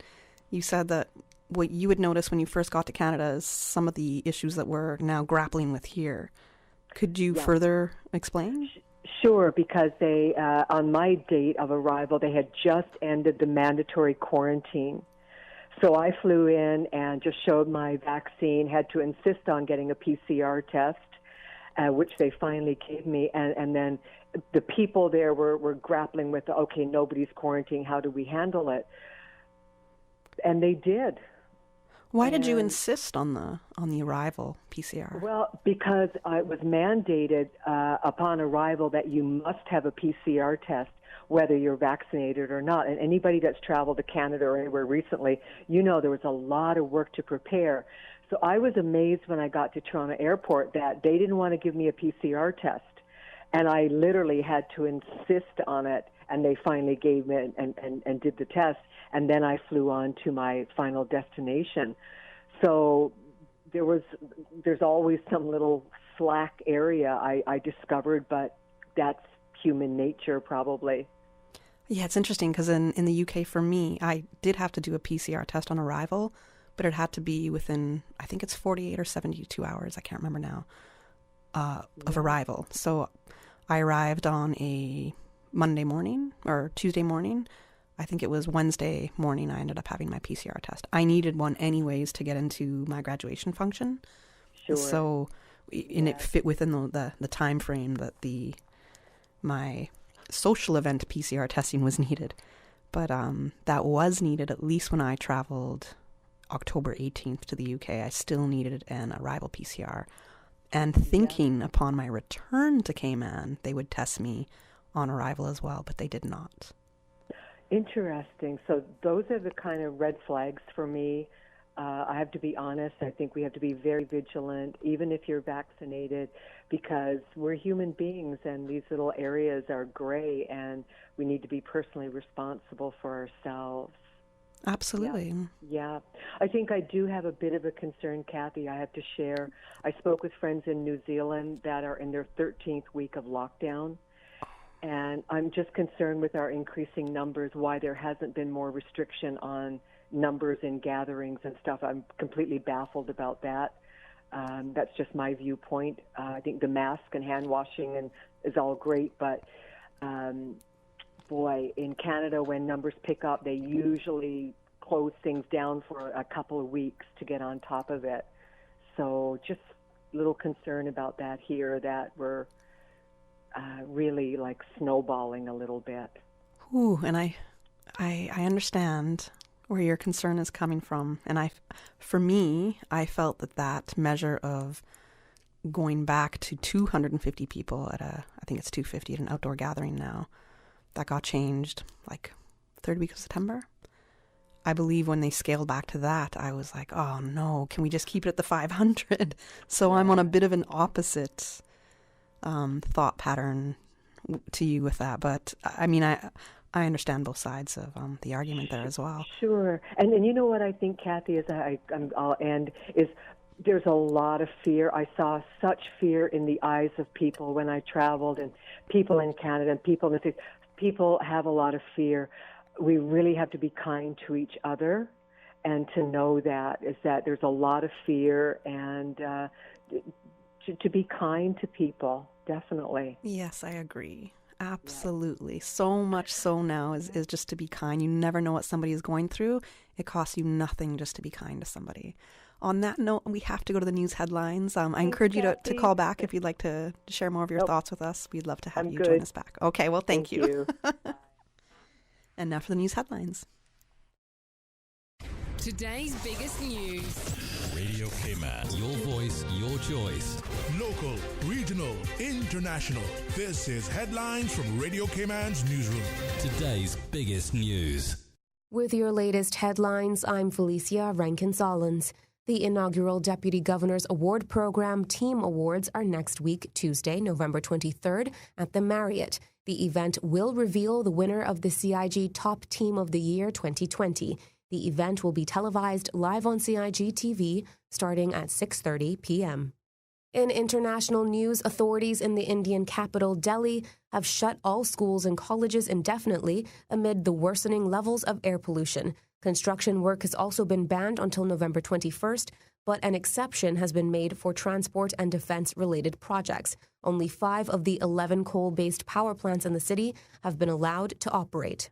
you said that what you would notice when you first got to Canada is some of the issues that we're now grappling with here. Could you further explain? Sure, because they, on my date of arrival, they had just ended the mandatory quarantine. So I flew in and just showed my vaccine, had to insist on getting a PCR test, which they finally gave me. And then the people there were grappling with, okay, nobody's quarantining, how do we handle it? And they did. Why did you insist on the arrival PCR? Well, because it was mandated upon arrival that you must have a PCR test, whether you're vaccinated or not. And anybody that's traveled to Canada or anywhere recently, there was a lot of work to prepare. So I was amazed when I got to Toronto Airport that they didn't want to give me a PCR test. And I literally had to insist on it, and they finally gave me and did the test. And then I flew on to my final destination. So there's always some little slack area I discovered, but that's human nature probably. Yeah, it's interesting because in the UK for me, I did have to do a PCR test on arrival, but it had to be within, I think it's 48 or 72 hours, I can't remember now, of arrival. So I arrived on a Monday morning or Tuesday morning. I think it was Wednesday morning I ended up having my PCR test. I needed one anyways to get into my graduation function. Sure. So and it fit within the time frame that my social event PCR testing was needed. But that was needed at least when I traveled October 18th to the UK. I still needed an arrival PCR. And thinking upon my return to Cayman, they would test me on arrival as well, but they did not. Interesting. So those are the kind of red flags for me. I have to be honest. I think we have to be very vigilant, even if you're vaccinated, because we're human beings and these little areas are gray and we need to be personally responsible for ourselves. Absolutely. Yeah. I think I do have a bit of a concern, Kathy, I have to share. I spoke with friends in New Zealand that are in their 13th week of lockdown, and I'm just concerned with our increasing numbers, why there hasn't been more restriction on numbers in gatherings and stuff. I'm completely baffled about that. That's just my viewpoint. I think the mask and hand washing is all great, but boy, in Canada, when numbers pick up, they usually close things down for a couple of weeks to get on top of it. So just a little concern about that here, that we're really like snowballing a little bit. Ooh, and I understand where your concern is coming from. And for me, I felt that measure of going back to 250 people at I think it's 250 at an outdoor gathering now, that got changed like third week of September. I believe when they scaled back to that, I was like, oh no, can we just keep it at the 500? So I'm on a bit of an opposite thought pattern to you with that. But I mean, I understand both sides of the argument there as well. Sure. And you know what I think, Kathy, is I'll end, is there's a lot of fear. I saw such fear in the eyes of people when I traveled, and people in Canada and people in the States. People have a lot of fear. We really have to be kind to each other, and to know that there's a lot of fear, and to be kind to people, definitely. Yes, I agree. Absolutely. Right. So much so now is just to be kind. You never know what somebody is going through. It costs you nothing just to be kind to somebody. On that note, we have to go to the news headlines. I encourage you to call back if you'd like to share more of your thoughts with us. We'd love to have you join us back. Okay, well, thank you. And now for the news headlines. Today's biggest news. Radio Cayman. Your voice, your choice. Local, regional, international. This is Headlines from Radio Cayman's newsroom. Today's biggest news. With your latest headlines, I'm Felicia Rankin-Solins. The inaugural Deputy Governor's Award Program Team Awards are next week, Tuesday, November 23rd, at the Marriott. The event will reveal the winner of the CIG Top Team of the Year 2020. The event will be televised live on CIG TV starting at 6:30 p.m. In international news, authorities in the Indian capital, Delhi, have shut all schools and colleges indefinitely amid the worsening levels of air pollution. Construction work has also been banned until November 21st, but an exception has been made for transport and defense-related projects. Only 5 of the 11 coal-based power plants in the city have been allowed to operate.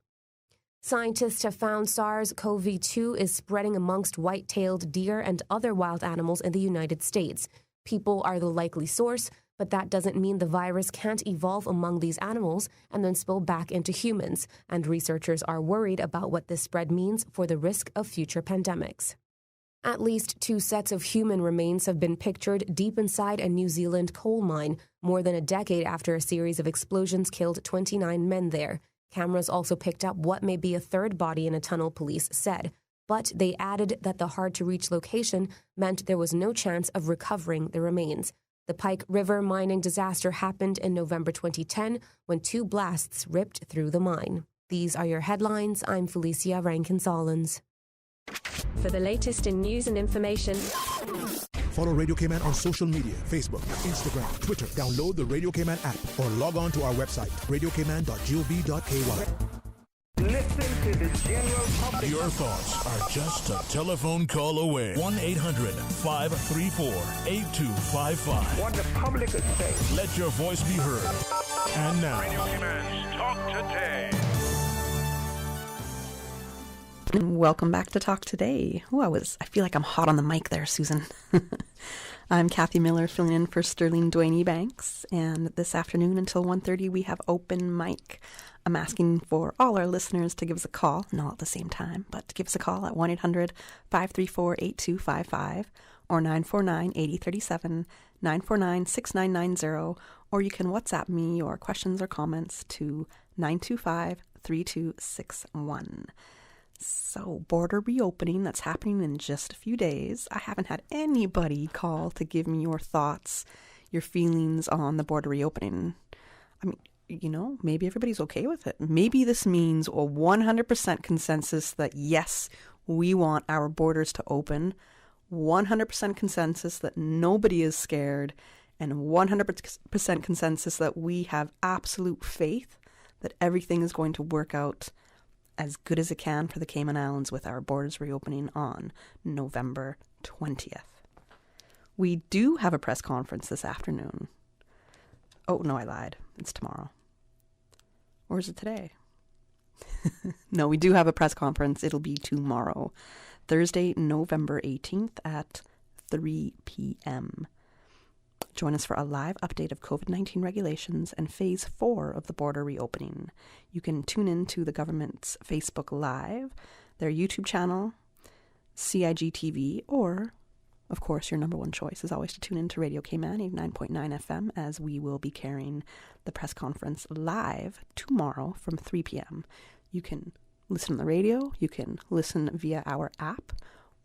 Scientists have found SARS-CoV-2 is spreading amongst white-tailed deer and other wild animals in the United States. People are the likely source, but that doesn't mean the virus can't evolve among these animals and then spill back into humans, and researchers are worried about what this spread means for the risk of future pandemics. At least 2 sets of human remains have been pictured deep inside a New Zealand coal mine, more than a decade after a series of explosions killed 29 men there. Cameras also picked up what may be a third body in a tunnel, police said. But they added that the hard-to-reach location meant there was no chance of recovering the remains. The Pike River mining disaster happened in November 2010 when 2 blasts ripped through the mine. These are your headlines. I'm Felicia Rankin-Solins. For the latest in news and information, follow Radio Cayman on social media, Facebook, Instagram, Twitter. Download the Radio Cayman app or log on to our website, radiocayman.gov.ky. Listen to the general public. Your thoughts are just a telephone call away. 1-800-534-8255. What the public is saying. Let your voice be heard. And now, Radio Cayman's Talk Today. And welcome back to Talk Today. I feel like I'm hot on the mic there, Susan. I'm Kathy Miller, filling in for Sterling Dwayne Ebanks, and this afternoon until 1:30 we have open mic. I'm asking for all our listeners to give us a call, not at the same time, but to give us a call at 1-800-534-8255 or 949-8037, 949-6990, or you can WhatsApp me your questions or comments to 925-3261. So, border reopening, that's happening in just a few days. I haven't had anybody call to give me your thoughts, your feelings on the border reopening. I mean, maybe everybody's okay with it. Maybe this means a 100% consensus that, yes, we want our borders to open, 100% consensus that nobody is scared, and 100% consensus that we have absolute faith that everything is going to work out as good as it can for the Cayman Islands with our borders reopening on November 20th. We do have a press conference this afternoon. Oh, no, I lied. It's tomorrow. Or is it today? No, we do have a press conference. It'll be tomorrow, Thursday, November 18th at 3 p.m. Join us for a live update of COVID-19 regulations and Phase 4 of the border reopening. You can tune in to the government's Facebook Live, their YouTube channel, CIG TV, or, of course, your number one choice is always to tune in to Radio Cayman 89.9 FM, as we will be carrying the press conference live tomorrow from 3 p.m. You can listen on the radio, you can listen via our app,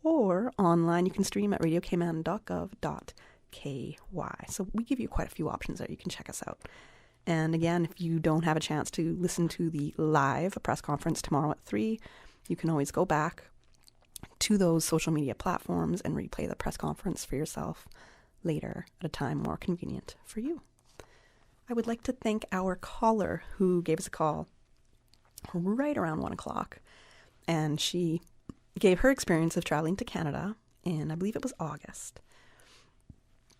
or online you can stream at radiocayman.gov.ky. So we give you quite a few options there. You can check us out. And again, if you don't have a chance to listen to the live press conference tomorrow at 3, you can always go back to those social media platforms and replay the press conference for yourself later at a time more convenient for you. I would like to thank our caller who gave us a call right around 1 o'clock, and she gave her experience of traveling to Canada in, I believe it was August.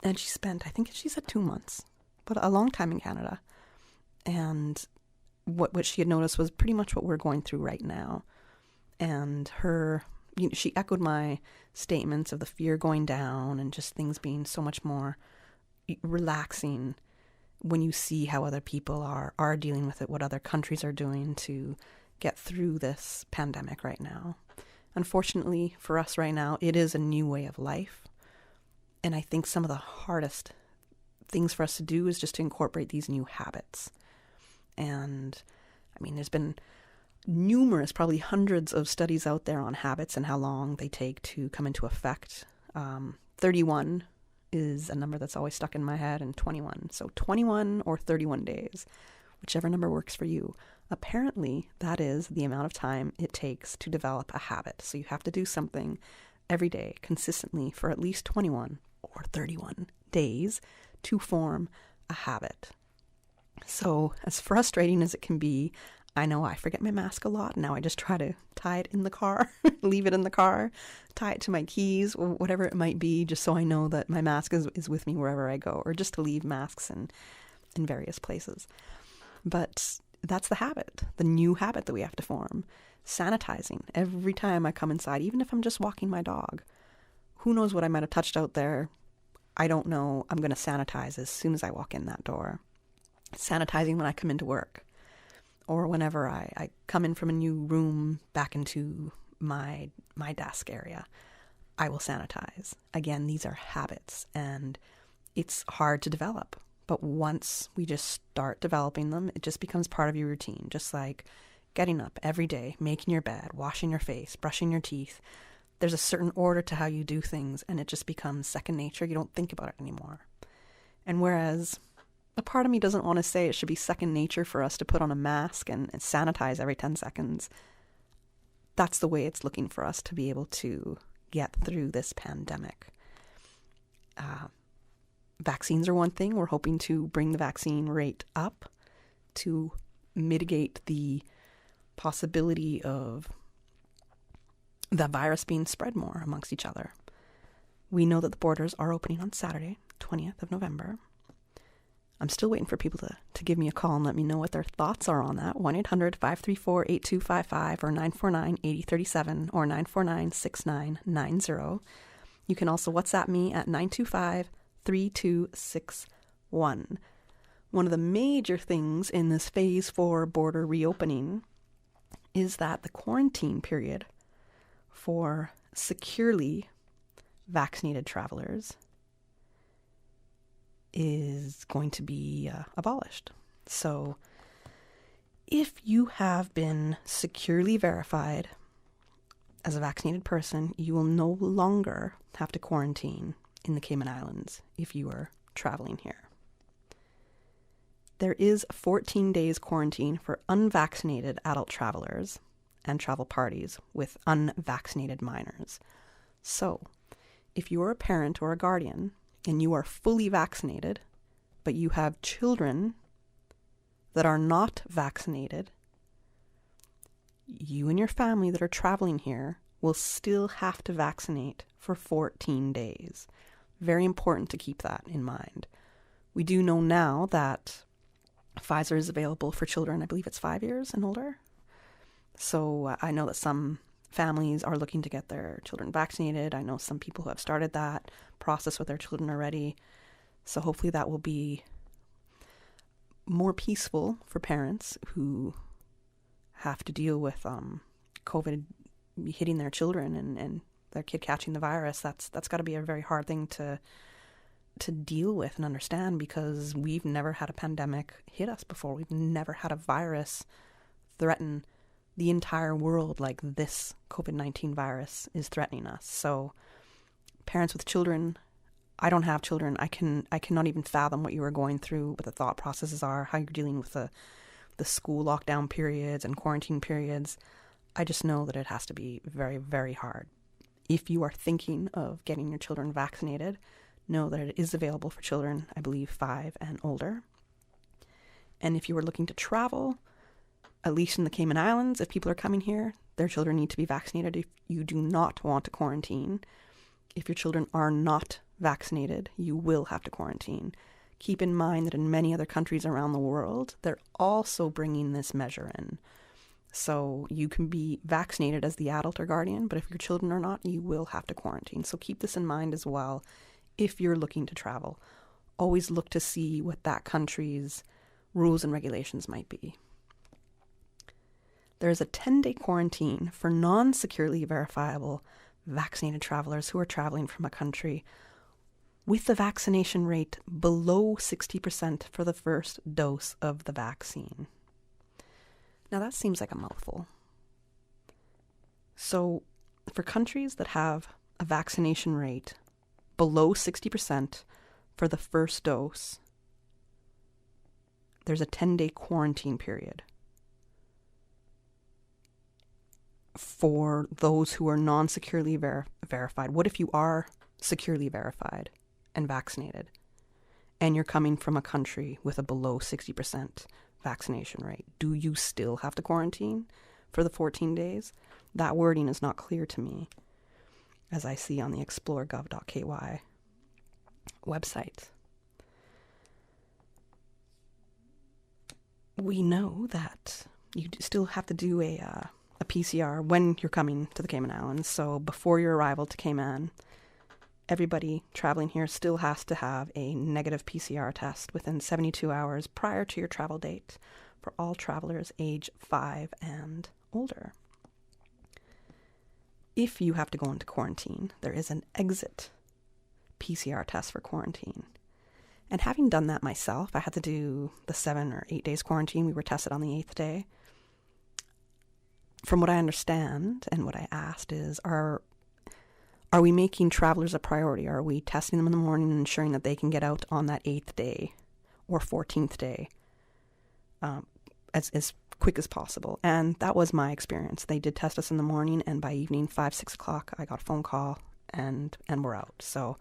And she spent, I think she said 2 months, but a long time in Canada. And what she had noticed was pretty much what we're going through right now. And she echoed my statements of the fear going down and just things being so much more relaxing when you see how other people are dealing with it, what other countries are doing to get through this pandemic right now. Unfortunately for us right now, it is a new way of life. And I think some of the hardest things for us to do is just to incorporate these new habits. And I mean, there's been numerous, probably hundreds of studies out there on habits and how long they take to come into effect. 31 is a number that's always stuck in my head, and 21. So 21 or 31 days, whichever number works for you. Apparently, that is the amount of time it takes to develop a habit. So you have to do something every day, consistently, for at least 21 or 31 days to form a habit. So as frustrating as it can be, I know I forget my mask a lot. Now I just try to tie it in the car, leave it in the car, tie it to my keys, or whatever it might be, just so I know that my mask is with me wherever I go, or just to leave masks in various places. But that's the habit, the new habit that we have to form. Sanitizing every time I come inside, even if I'm just walking my dog. Who knows what I might have touched out there? I don't know. I'm going to sanitize as soon as I walk in that door. Sanitizing when I come into work. Or whenever I come in from a new room back into my desk area, I will sanitize. Again, these are habits, and it's hard to develop. But once we just start developing them, it just becomes part of your routine. Just like getting up every day, making your bed, washing your face, brushing your teeth. There's a certain order to how you do things, and it just becomes second nature. You don't think about it anymore. And whereas a part of me doesn't want to say it should be second nature for us to put on a mask and sanitize every 10 seconds. That's the way it's looking for us to be able to get through this pandemic. Vaccines are one thing. We're hoping to bring the vaccine rate up to mitigate the possibility of the virus being spread more amongst each other. We know that the borders are opening on Saturday, 20th of November. I'm still waiting for people to give me a call and let me know what their thoughts are on that. 1-800-534-8255 or 949-8037 or 949-6990. You can also WhatsApp me at 925-3261. One of the major things in this phase 4 border reopening is that the quarantine period for securely vaccinated travelers is going to be abolished. So if you have been securely verified as a vaccinated person, you will no longer have to quarantine in the Cayman Islands if you are traveling here. There is a 14 days quarantine for unvaccinated adult travelers and travel parties with unvaccinated minors. So, if you are a parent or a guardian and you are fully vaccinated, but you have children that are not vaccinated, you and your family that are traveling here will still have to vaccinate for 14 days. Very important to keep that in mind. We do know now that Pfizer is available for children, I believe it's 5 years and older. So I know that some families are looking to get their children vaccinated. I know some people who have started that process with their children already. So hopefully that will be more peaceful for parents who have to deal with COVID hitting their children and their kid catching the virus. That's got to be a very hard thing to deal with and understand, because we've never had a pandemic hit us before. We've never had a virus threaten the entire world like this COVID-19 virus is threatening us. So parents with children, I don't have children. I cannot even fathom what you are going through, what the thought processes are, how you're dealing with the school lockdown periods and quarantine periods. I just know that it has to be very, very hard. If you are thinking of getting your children vaccinated, know that it is available for children, I believe 5 and older. And if you are looking to travel, at least in the Cayman Islands, if people are coming here, their children need to be vaccinated if you do not want to quarantine. If your children are not vaccinated, you will have to quarantine. Keep in mind that in many other countries around the world, they're also bringing this measure in. So you can be vaccinated as the adult or guardian, but if your children are not, you will have to quarantine. So keep this in mind as well if you're looking to travel. Always look to see what that country's rules and regulations might be. There is a 10-day quarantine for non-securely verifiable vaccinated travelers who are traveling from a country with the vaccination rate below 60% for the first dose of the vaccine. Now that seems like a mouthful. So for countries that have a vaccination rate below 60% for the first dose, there's a 10-day quarantine period for those who are non-securely verified. What if you are securely verified and vaccinated and you're coming from a country with a below 60% vaccination rate? Do you still have to quarantine for the 14 days? That wording is not clear to me, as I see on the exploregov.ky website. We know that you still have to do a PCR when you're coming to the Cayman Islands. So before your arrival to Cayman, everybody traveling here still has to have a negative PCR test within 72 hours prior to your travel date for all travelers age 5 and older. If you have to go into quarantine, there is an exit PCR test for quarantine. And having done that myself, I had to do the 7 or 8 days quarantine. We were tested on the 8th day. From what I understand and what I asked is, are we making travelers a priority? Are we testing them in the morning and ensuring that they can get out on that 8th day or 14th day as quick as possible? And that was my experience. They did test us in the morning, and by evening, 5, 6 o'clock, I got a phone call and we're out. So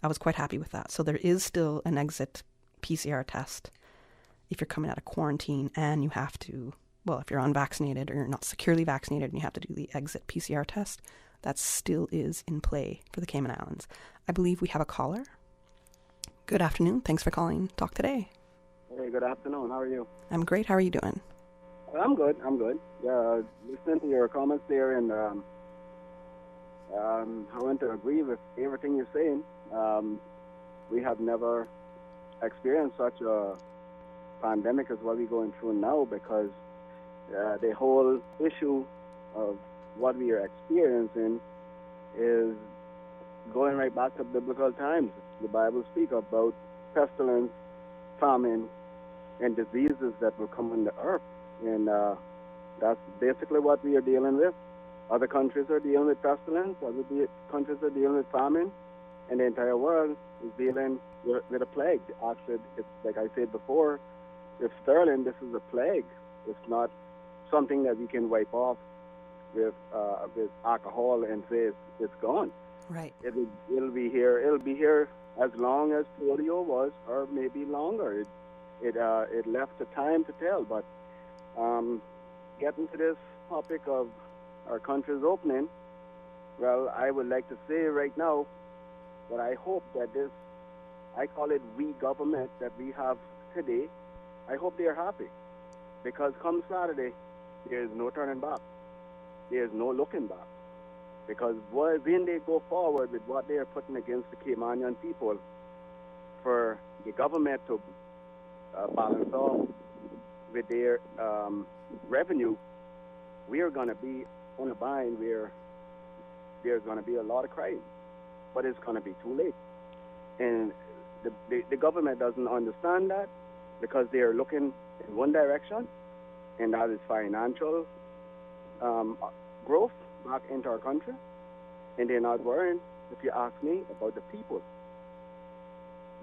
I was quite happy with that. So there is still an exit PCR test if you're coming out of quarantine and you have to, well, if you're unvaccinated or you're not securely vaccinated and you have to do the exit PCR test, that still is in play for the Cayman Islands. I believe we have a caller. Good afternoon. Thanks for calling Talk Today. Hey, good afternoon. How are you? I'm great. How are you doing? I'm good. Listening to your comments there, and I want to agree with everything you're saying. We have never experienced such a pandemic as what we're going through now, because the whole issue of what we are experiencing is going right back to biblical times. The Bible speaks about pestilence, famine, and diseases that will come on the earth. And that's basically what we are dealing with. Other countries are dealing with pestilence, countries are dealing with famine, and the entire world is dealing with a plague. Actually, it's like I said before, with Sterling, this is a plague. It's not something that we can wipe off with alcohol and say it's gone. Right. It'll be here. It'll be here as long as polio was, or maybe longer. It left the time to tell. But getting to this topic of our country's opening, well, I would like to say right now that I hope that this, I call it we government that we have today, I hope they are happy, because come Saturday, there is no turning back. There is no looking back. Because when they go forward with what they are putting against the Caymanian people, for the government to balance off with their revenue, we are going to be on a bind where there's going to be a lot of crime. But it's going to be too late. And the government doesn't understand that, because they are looking in one direction, and that is financial growth back into our country, and they're not worrying, if you ask me, about the people.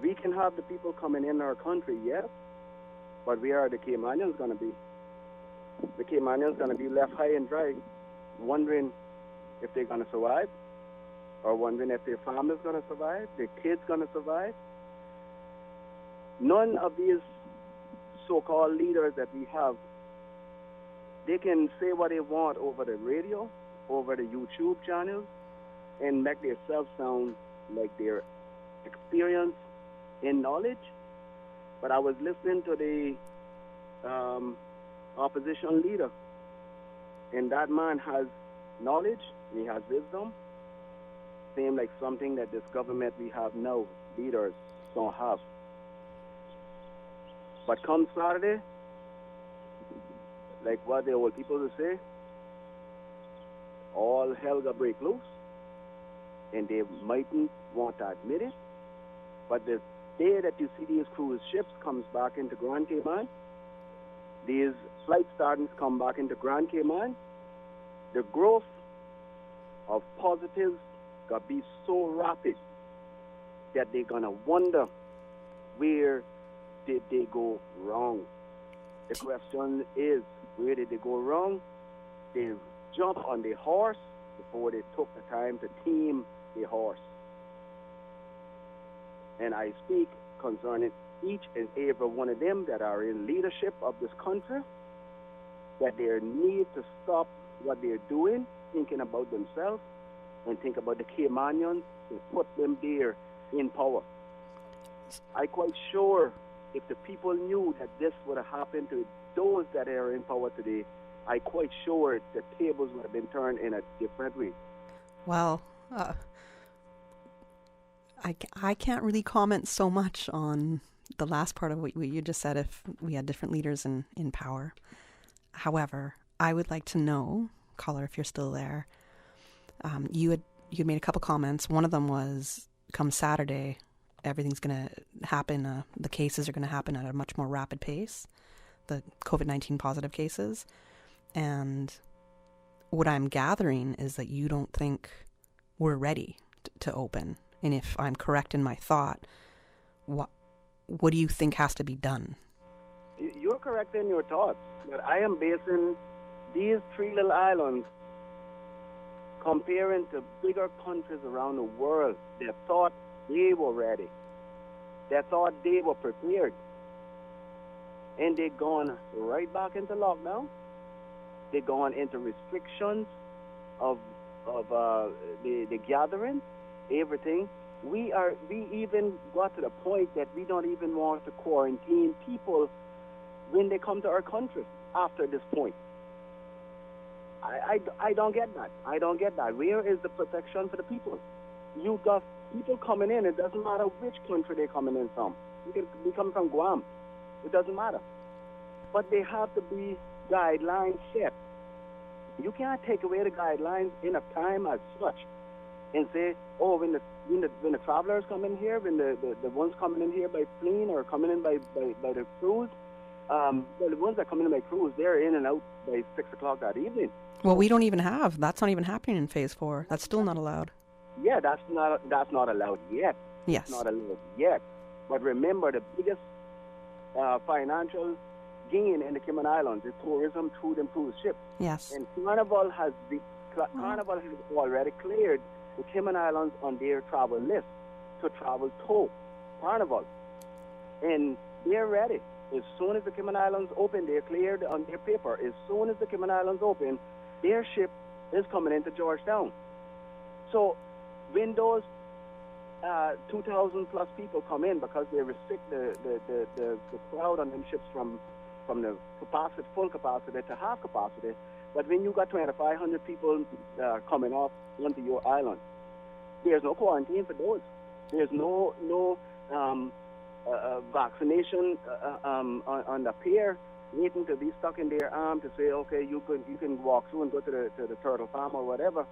We can have the people coming in our country, yes, but where are the Caymanians going to be? The Caymanians going to be left high and dry, wondering if they're going to survive, or wondering if their family's going to survive, their kids going to survive. None of these so-called leaders that we have, they can say what they want over the radio, over the YouTube channels, and make themselves sound like they're experienced in knowledge. But I was listening to the opposition leader, and that man has knowledge, he has wisdom, same like something that this government we have now, leaders, don't have. But come Saturday, like what the old people will say, all hell will break loose, and they mightn't want to admit it. But the day that you see these cruise ships comes back into Grand Cayman, these flight startings come back into Grand Cayman, the growth of positives gonna be so rapid that they're gonna wonder, where did they go wrong? The question is, where did they go wrong? They jumped on the horse before they took the time to tame the horse. And I speak concerning each and every one of them that are in leadership of this country, that they need to stop what they're doing, thinking about themselves, and think about the Caymanians and put them there in power. I'm quite sure if the people knew that this would have happened to those that are in power today, I'm quite sure the tables would have been turned in a different way. Well, I can't really comment so much on the last part of what you just said, if we had different leaders in power. However, I would like to know, caller, if you're still there, you had made a couple comments. One of them was, come Saturday, everything's going to happen, the cases are going to happen at a much more rapid pace, the COVID-19 positive cases. And what I'm gathering is that you don't think we're ready to open. And if I'm correct in my thought, what do you think has to be done? You're correct in your thoughts, but I am basing these three little islands comparing to bigger countries around the world that thought they were ready, that thought they were prepared, and they've gone right back into lockdown. They've gone into restrictions of the gathering, everything, We even got to the point that we don't even want to quarantine people when they come to our country after this point. I don't get that. I don't get that. Where is the protection for the people? You got people coming in. It doesn't matter which country they're coming in from. You can be coming from Guam. It doesn't matter. But they have to be guidelines set. You can't take away the guidelines in a time as such and say, oh, when the travelers come in here, when the ones coming in here by plane or coming in by the cruise, well, the ones that come in by cruise, they're in and out by 6 o'clock that evening. Well, we don't even have. That's not even happening in Phase 4. That's still not allowed. Yeah, that's not allowed yet. Yes. It's not allowed yet. But remember, the biggest financial gain in the Cayman Islands is tourism through them cruise ships. Yes. And Carnival has already cleared the Cayman Islands on their travel list to travel to Carnival. And they're ready. As soon as the Cayman Islands open, they're cleared on their paper. As soon as the Cayman Islands open, their ship is coming into Georgetown. So when those 2,000 plus people come in, because they restrict the crowd on them ships from the capacity, full capacity to half capacity, but when you got 2,500 people coming off onto your island, there's no quarantine for those. There's no vaccination on the pier waiting to be stuck in their arm to say, okay, you can walk through and go to the turtle farm or whatever.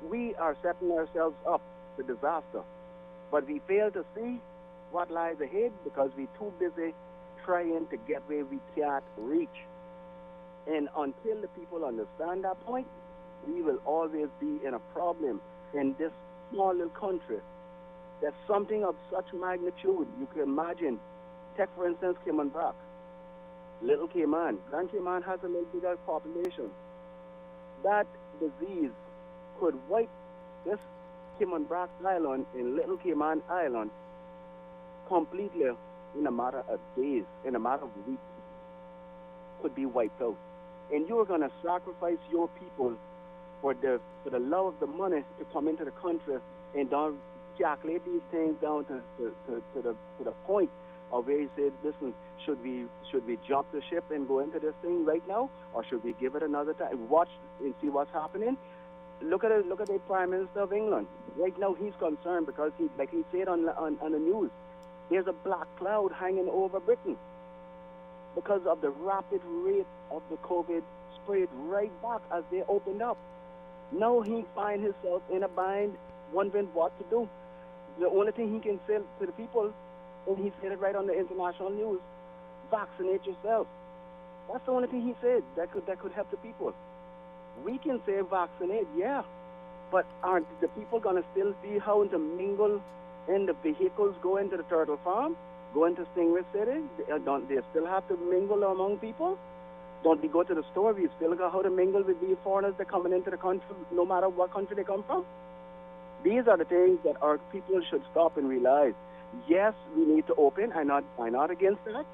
We are setting ourselves up for disaster. But we fail to see what lies ahead because we're too busy trying to get where we can't reach. And until the people understand that point, we will always be in a problem in this small little country. That's something of such magnitude. You can imagine. Take, for instance, Cayman Brac. Little Cayman. Grand Cayman has a little bigger population. That disease could wipe this Cayman Brac Island and Little Cayman Island completely in a matter of days, in a matter of weeks. Could be wiped out. And you're going to sacrifice your people for the love of the money to come into the country and don't calculate these things down to the point of where you said, listen, should we jump the ship and go into this thing right now, or should we give it another time? Watch and see what's happening. Look at the Prime Minister of England. Right now he's concerned because he said on the news, there's a black cloud hanging over Britain because of the rapid rate of the COVID spread right back as they opened up. Now he finds himself in a bind, wondering what to do. The only thing he can say to the people, and he said it right on the international news, vaccinate yourself. That's the only thing he said that could help the people. We can say vaccinate, yeah, but aren't the people going to still see how to mingle in the vehicles, go into the turtle farm, go into Stingray City? Don't they still have to mingle among people? Don't we go to the store? We still got how to mingle with these foreigners that are coming into the country, no matter what country they come from? These are the things that our people should stop and realize. Yes, we need to open. I'm not against that,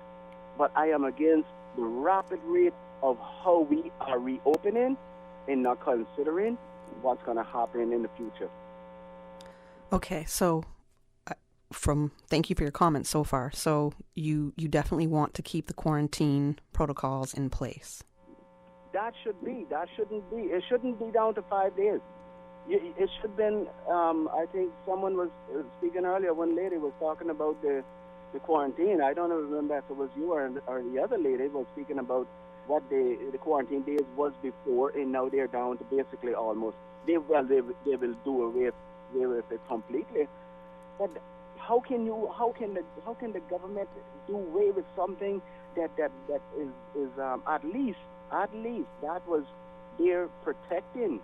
but I am against the rapid rate of how we are reopening and not considering what's going to happen in the future. Okay, so thank you for your comments so far. So you definitely want to keep the quarantine protocols in place. That shouldn't be. It shouldn't be down to 5 days. It should have been, I think someone was speaking earlier, one lady was talking about the quarantine. I don't remember if it was you or the other lady was speaking about what the quarantine days was before, and now they're down to basically almost, they will do away with it completely. But how can the government do away with something that is at least that was there protecting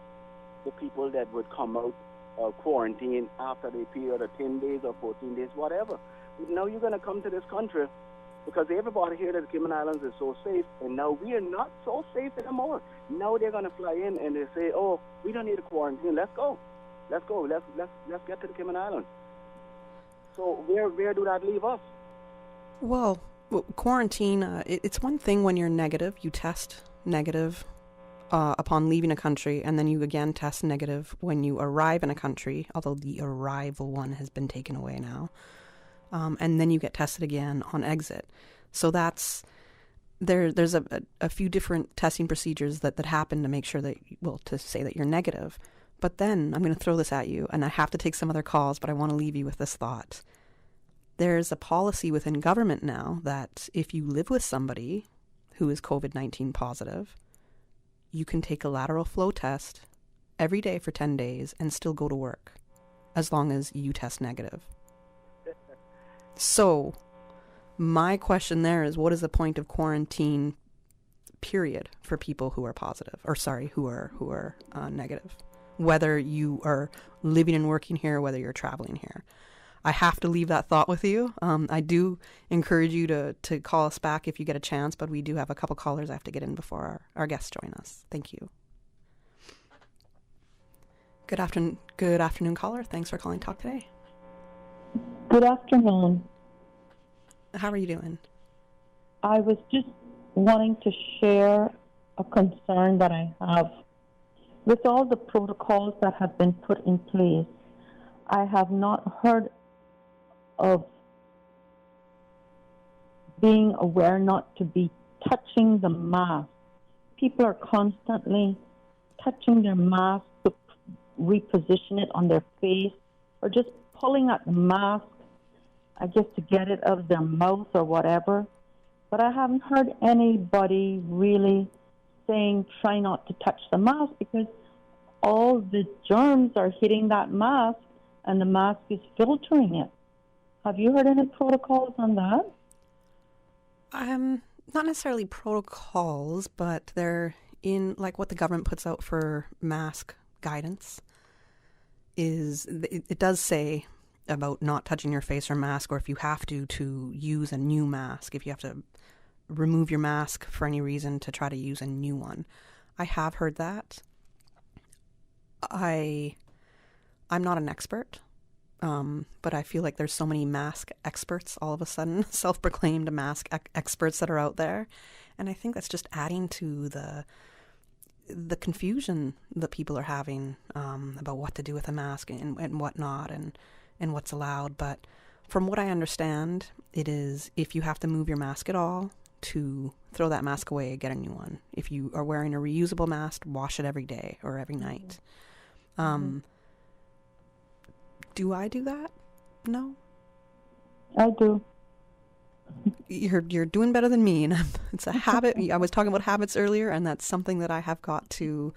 the people that would come out of quarantine after the period of 10 days or 14 days, whatever. Now you're going to come to this country because everybody here at the Cayman Islands is so safe, and now we are not so safe anymore. Now they're going to fly in and they say, oh, we don't need a quarantine. Let's go. Let's get to the Cayman Islands. So where do that leave us? Well, quarantine, it's one thing when you're negative, you test negative upon leaving a country, and then you again test negative when you arrive in a country, although the arrival one has been taken away now. And then you get tested again on exit. So there's a few different testing procedures that happen to make sure that, to say that you're negative. But then I'm going to throw this at you, and I have to take some other calls, but I want to leave you with this thought. There's a policy within government now that if you live with somebody who is COVID-19 positive, you can take a lateral flow test every day for 10 days and still go to work as long as you test negative. So my question there is, what is the point of quarantine period for people who are positive, who are negative, whether you are living and working here, whether you're traveling here? I have to leave that thought with you. I do encourage you to call us back if you get a chance, but we do have a couple callers I have to get in before our guests join us. Thank you. Good afternoon, caller. Thanks for calling Talk Today. Good afternoon. How are you doing? I was just wanting to share a concern that I have. With all the protocols that have been put in place, I have not heard of being aware not to be touching the mask. People are constantly touching their mask to reposition it on their face, or just pulling at the mask, I guess, to get it out of their mouth or whatever. But I haven't heard anybody really saying try not to touch the mask, because all the germs are hitting that mask and the mask is filtering it. Have you heard any protocols on that? Not necessarily protocols, but they're in, like, what the government puts out for mask guidance is, it does say about not touching your face or mask, or if you have to use a new mask, if you have to remove your mask for any reason to try to use a new one. I have heard that. I'm not an expert, but I feel like there's so many mask experts all of a sudden, self-proclaimed mask experts that are out there. And I think that's just adding to the confusion that people are having about what to do with a mask and whatnot and what's allowed. But from what I understand, it is if you have to move your mask at all, to throw that mask away, get a new one. If you are wearing a reusable mask, wash it every day or every night. Do I do that? No. I do. You're doing better than me, and it's a habit. I was talking about habits earlier, and that's something that I have got to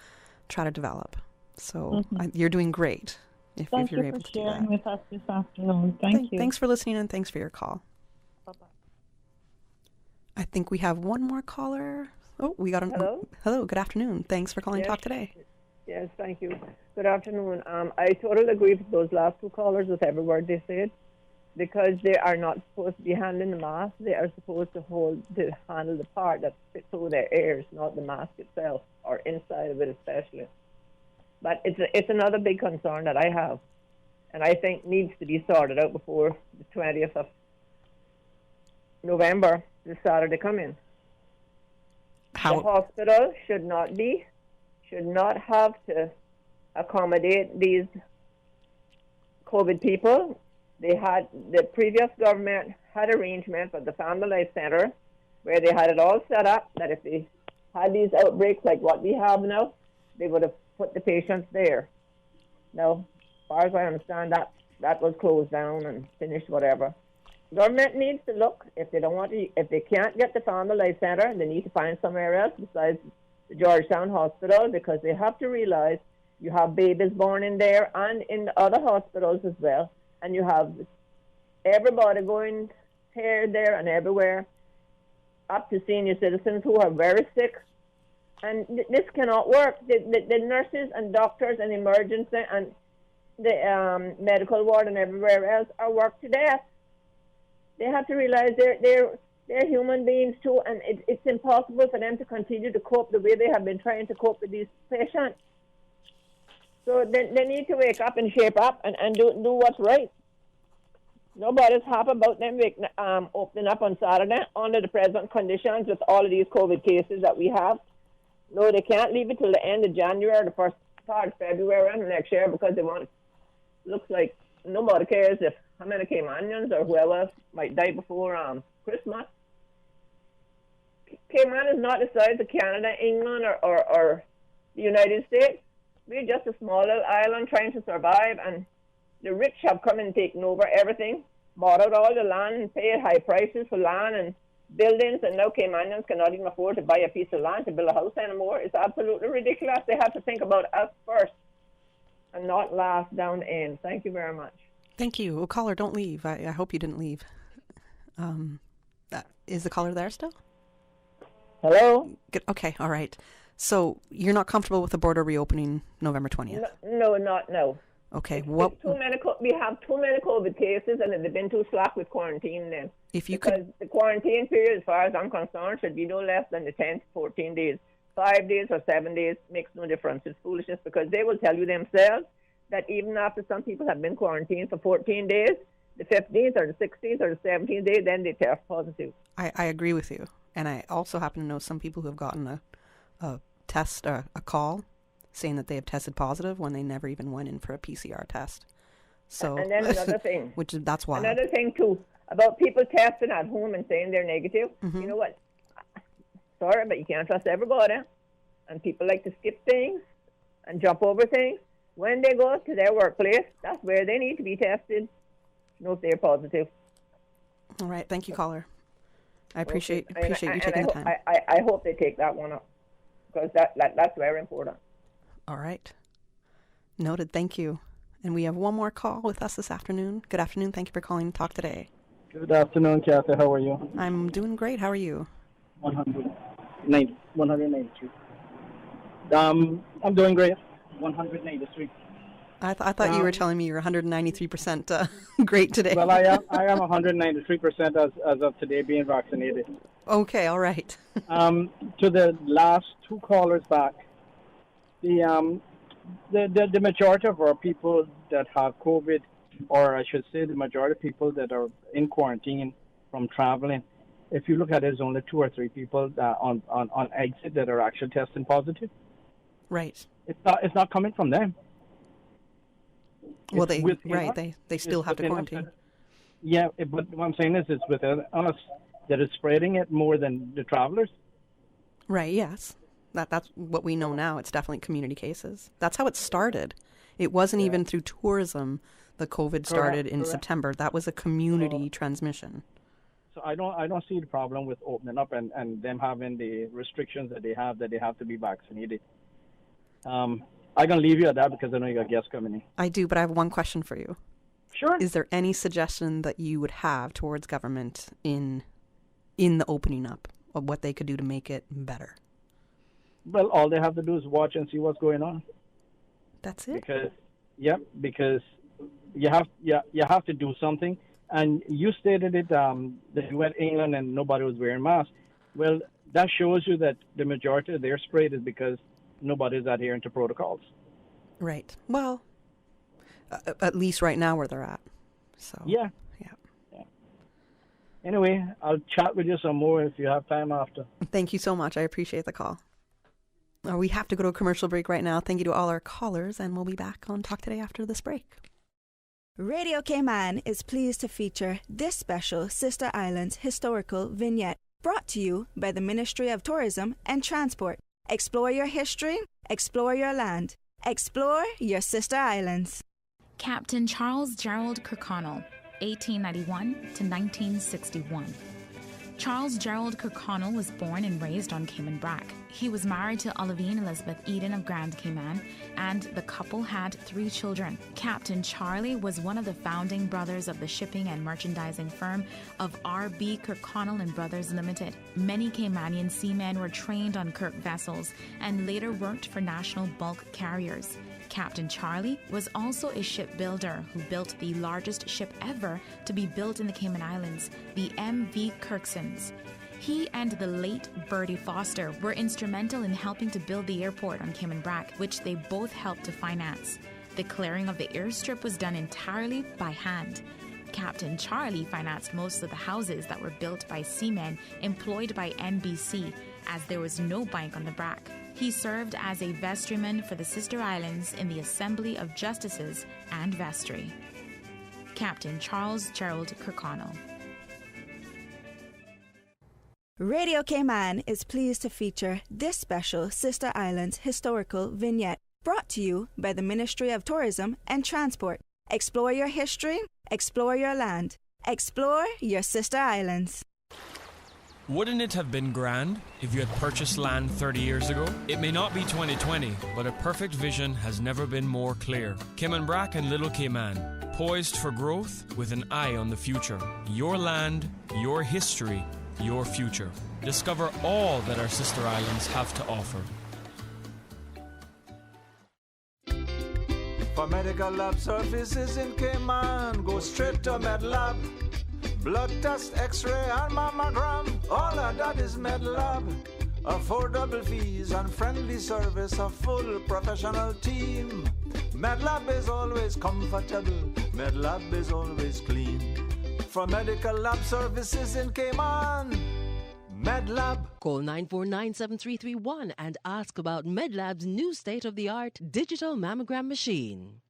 try to develop. So you're doing great if you're able to do that. Thank you for sharing with us this afternoon. Thank you. Thanks for listening, and thanks for your call. Bye-bye. I think we have one more caller. Oh, we got Hello, good afternoon. Thanks for calling Talk Today. Yes, thank you. Good afternoon. I totally agree with those last two callers with every word they said, because they are not supposed to be handling the mask. They are supposed to handle the part that fits through their ears, not the mask itself, or inside of it especially. But it's another big concern that I have, and I think needs to be sorted out before the 20th of November, this Saturday coming. The hospital should not have to accommodate these COVID people. The previous government had arrangements at the Family Life Center where they had it all set up that if they had these outbreaks like what we have now, they would have put the patients there. Now, as far as I understand, that was closed down and finished, whatever. Government needs to look, if they can't get the Family Life Center, they need to find somewhere else besides the Georgetown Hospital, because they have to realize you have babies born in there and in other hospitals as well, and you have everybody going here, there, and everywhere, up to senior citizens who are very sick, and this cannot work. The nurses and doctors and emergency and the medical ward and everywhere else are worked to death. They have to realize they're human beings too, and it's impossible for them to continue to cope the way they have been trying to cope with these patients. So they need to wake up and shape up and do what's right. Nobody's happy about them opening up on Saturday under the present conditions with all of these COVID cases that we have. No, they can't leave it till the end of January, the first part of February and next year because they want. Looks like nobody cares if how many Caymanians or whoever else might die before Christmas. Cayman is not the size of Canada, England, or the United States. We're just a small little island trying to survive, and the rich have come and taken over everything, bought out all the land and paid high prices for land and buildings, and now Caymanians cannot even afford to buy a piece of land to build a house anymore. It's absolutely ridiculous. They have to think about us first and not last down the end. Thank you very much. Thank you. Well, caller, don't leave. I hope you didn't leave. Is the caller there still? Hello? Good. Okay, all right. So you're not comfortable with the border reopening November 20th? No. Okay. We have too many COVID cases, and they've been too slack with quarantine then. Because the quarantine period, as far as I'm concerned, should be no less than the 10 to 14 days. 5 days or 7 days makes no difference. It's foolishness because they will tell you themselves that even after some people have been quarantined for 14 days, the 15th or the 16th or the 17th day, then they test positive. I agree with you. And I also happen to know some people who have gotten a test, a call, saying that they have tested positive when they never even went in for a PCR test. So, and then another thing. That's why. Another thing, too, about people testing at home and saying they're negative. Mm-hmm. You know what? Sorry, but you can't trust everybody. And people like to skip things and jump over things. When they go to their workplace, that's where they need to be tested. Know if they're positive. All right. Thank you, caller. I appreciate you taking the time. I hope they take that one up because that's very important. All right. Noted. Thank you. And we have one more call with us this afternoon. Good afternoon. Thank you for calling Talk Today. Good afternoon, Kathy. How are you? I'm doing great. How are you? 193. I'm doing great. 193. I thought you were telling me you're 193% great today. Well, I am 193% as of today being vaccinated. Okay, all right. To the last two callers back, the majority of our people that have COVID, or I should say the majority of people that are in quarantine from traveling, if you look at it, there's only 2 or 3 people on exit that are actually testing positive. Right. It's not coming from them. Well, they still have to quarantine. Yeah, but what I'm saying is it's within us that is spreading it more than the travelers. Right, yes. That's what we know now. It's definitely community cases. That's how it started. It wasn't even through tourism the COVID started in September. That was a community transmission. So I don't see the problem with opening up and them having the restrictions that they have to be vaccinated. I can leave you at that because I know you got guests coming in. I do, but I have one question for you. Sure. Is there any suggestion that you would have towards government in the opening up of what they could do to make it better? Well, all they have to do is watch and see what's going on. That's it. Because you have to do something. And you stated it that you went to England and nobody was wearing masks. Well, that shows you that the majority of their spread is because nobody's adhering to protocols. Right. Well, at least right now where they're at. So. Yeah. Anyway, I'll chat with you some more if you have time after. Thank you so much. I appreciate the call. We have to go to a commercial break right now. Thank you to all our callers, and we'll be back on Talk Today after this break. Radio Cayman is pleased to feature this special Sister Islands historical vignette brought to you by the Ministry of Tourism and Transport. Explore your history, explore your land, explore your Sister Islands. Captain Charles Gerald Kirkconnell, 1891 to 1961. Charles Gerald Kirkconnell was born and raised on Cayman Brac. He was married to Olivine Elizabeth Eden of Grand Cayman, and the couple had 3 children. Captain Charlie was one of the founding brothers of the shipping and merchandising firm of R.B. Kirkconnell and Brothers Limited. Many Caymanian seamen were trained on Kirk vessels and later worked for national bulk carriers. Captain Charlie was also a shipbuilder who built the largest ship ever to be built in the Cayman Islands, the M.V. Kirksons. He and the late Bertie Foster were instrumental in helping to build the airport on Cayman Brac, which they both helped to finance. The clearing of the airstrip was done entirely by hand. Captain Charlie financed most of the houses that were built by seamen employed by NBC, as there was no bank on the Brac. He served as a vestryman for the Sister Islands in the Assembly of Justices and Vestry. Captain Charles Gerald Kirkconnell. Radio Cayman is pleased to feature this special Sister Islands historical vignette brought to you by the Ministry of Tourism and Transport. Explore your history, explore your land, explore your Sister Islands. Wouldn't it have been grand if you had purchased land 30 years ago? It may not be 2020, but a perfect vision has never been more clear. Cayman Brac and Little Cayman, poised for growth with an eye on the future. Your land, your history, your future. Discover all that our sister islands have to offer. For medical lab services in Cayman, go straight to MedLab. Blood test, x-ray and mammogram, all of that is MedLab. Affordable fees and friendly service, a full professional team. MedLab is always comfortable, MedLab is always clean. For medical lab services in Cayman, MedLab. Call 949-7331 and ask about MedLab's new state-of-the-art digital mammogram machine.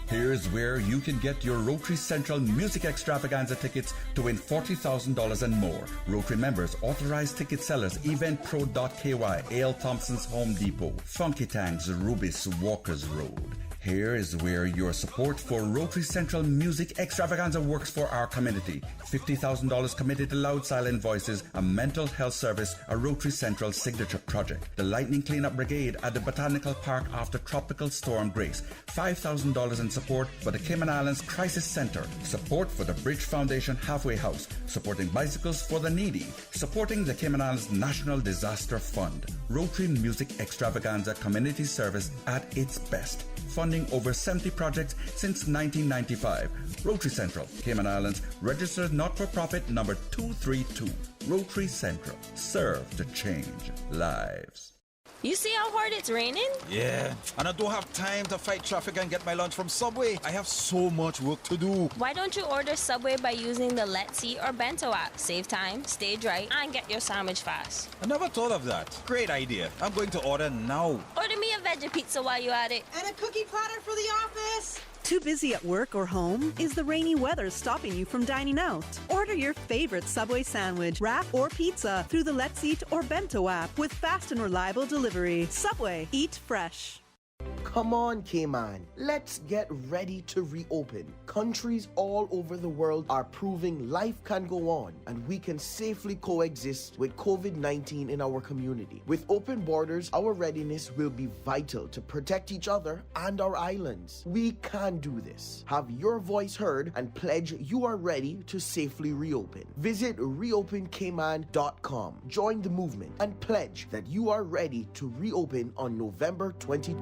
Here's where you can get your Rotary Central Music Extravaganza tickets to win $40,000 and more. Rotary members, authorized ticket sellers, eventpro.ky, A.L. Thompson's Home Depot, Funky Tanks, Rubis, Walker's Road. Here is where your support for Rotary Central Music Extravaganza works for our community. $50,000 committed to Loud Silent Voices, a mental health service, a Rotary Central signature project. The Lightning Cleanup Brigade at the Botanical Park after Tropical Storm Grace. $5,000 in support for the Cayman Islands Crisis Center. Support for the Bridge Foundation Halfway House. Supporting bicycles for the needy. Supporting the Cayman Islands National Disaster Fund. Rotary Music Extravaganza community service at its best. Funding over 70 projects since 1995. Rotary Central, Cayman Islands, registered not-for-profit number 232. Rotary Central, serve to change lives. You see how hard it's raining? Yeah, and I don't have time to fight traffic and get my lunch from Subway. I have so much work to do. Why don't you order Subway by using the Let's Eat or Bento app? Save time, stay dry, and get your sandwich fast. I never thought of that. Great idea. I'm going to order now. Order me a veggie pizza while you're at it. And a cookie platter for the office. Too busy at work or home? Is the rainy weather stopping you from dining out? Order your favorite Subway sandwich, wrap, or pizza through the Let's Eat or Bento app with fast and reliable delivery. Subway, eat fresh. Come on, Cayman. Let's get ready to reopen. Countries all over the world are proving life can go on and we can safely coexist with COVID-19 in our community. With open borders, our readiness will be vital to protect each other and our islands. We can do this. Have your voice heard and pledge you are ready to safely reopen. Visit reopencayman.com. Join the movement and pledge that you are ready to reopen on November 20th.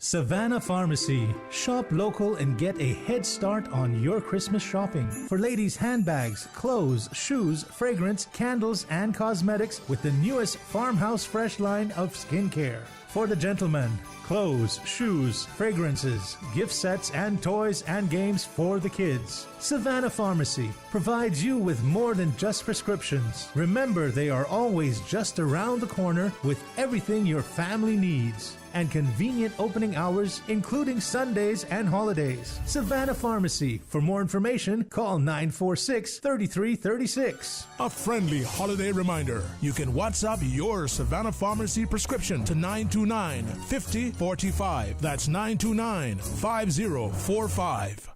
Savannah Pharmacy. Shop local and get a head start on your Christmas shopping. For ladies' handbags, clothes, shoes, fragrance, candles, and cosmetics with the newest Farmhouse Fresh line of skincare. For the gentlemen, clothes, shoes, fragrances, gift sets, and toys and games for the kids. Savannah Pharmacy provides you with more than just prescriptions. Remember, they are always just around the corner with everything your family needs. And convenient opening hours, including Sundays and holidays. Savannah Pharmacy. For more information, call 946-3336. A friendly holiday reminder. You can WhatsApp your Savannah Pharmacy prescription to 929-5045. That's 929-5045.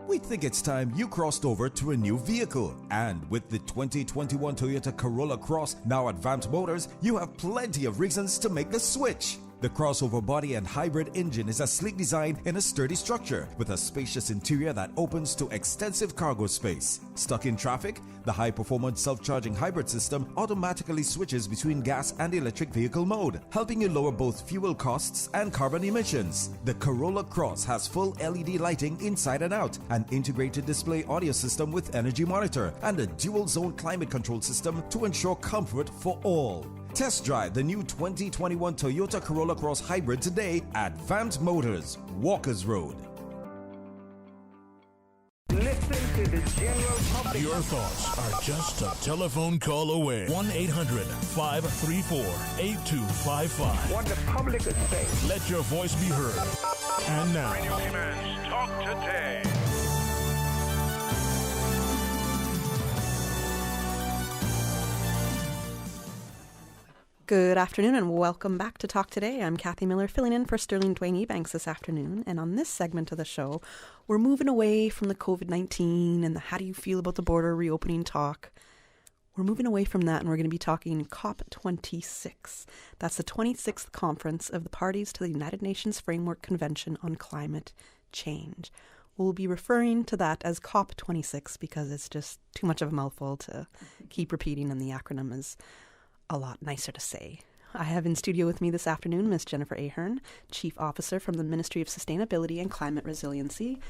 We think it's time you crossed over to a new vehicle. And with the 2021 Toyota Corolla Cross now at Vamt Motors, you have plenty of reasons to make the switch. The crossover body and hybrid engine is a sleek design in a sturdy structure with a spacious interior that opens to extensive cargo space. Stuck in traffic? The high-performance self-charging hybrid system automatically switches between gas and electric vehicle mode, helping you lower both fuel costs and carbon emissions. The Corolla Cross has full LED lighting inside and out, an integrated display audio system with energy monitor, and a dual-zone climate control system to ensure comfort for all. Test drive the new 2021 Toyota Corolla Cross Hybrid today at Vamt Motors, Walker's Road. Listen to to the general public. Your thoughts are just a telephone call away. 1-800-534-8255. What the public is saying. Let your voice be heard. And now, Radio Cayman's Talk Today. Good afternoon and welcome back to Talk Today. I'm Kathy Miller, filling in for Sterling Dwayne Ebanks this afternoon. And on this segment of the show, we're moving away from the COVID-19 and the how do you feel about the border reopening talk. We're moving away from that and we're going to be talking COP26. That's the 26th conference of the parties to the United Nations Framework Convention on Climate Change. We'll be referring to that as COP26 because it's just too much of a mouthful to keep repeating, and the acronym is a lot nicer to say. I have in studio with me this afternoon Ms. Jennifer Ahern, Chief Officer from the Ministry of Sustainability and Climate Resiliency.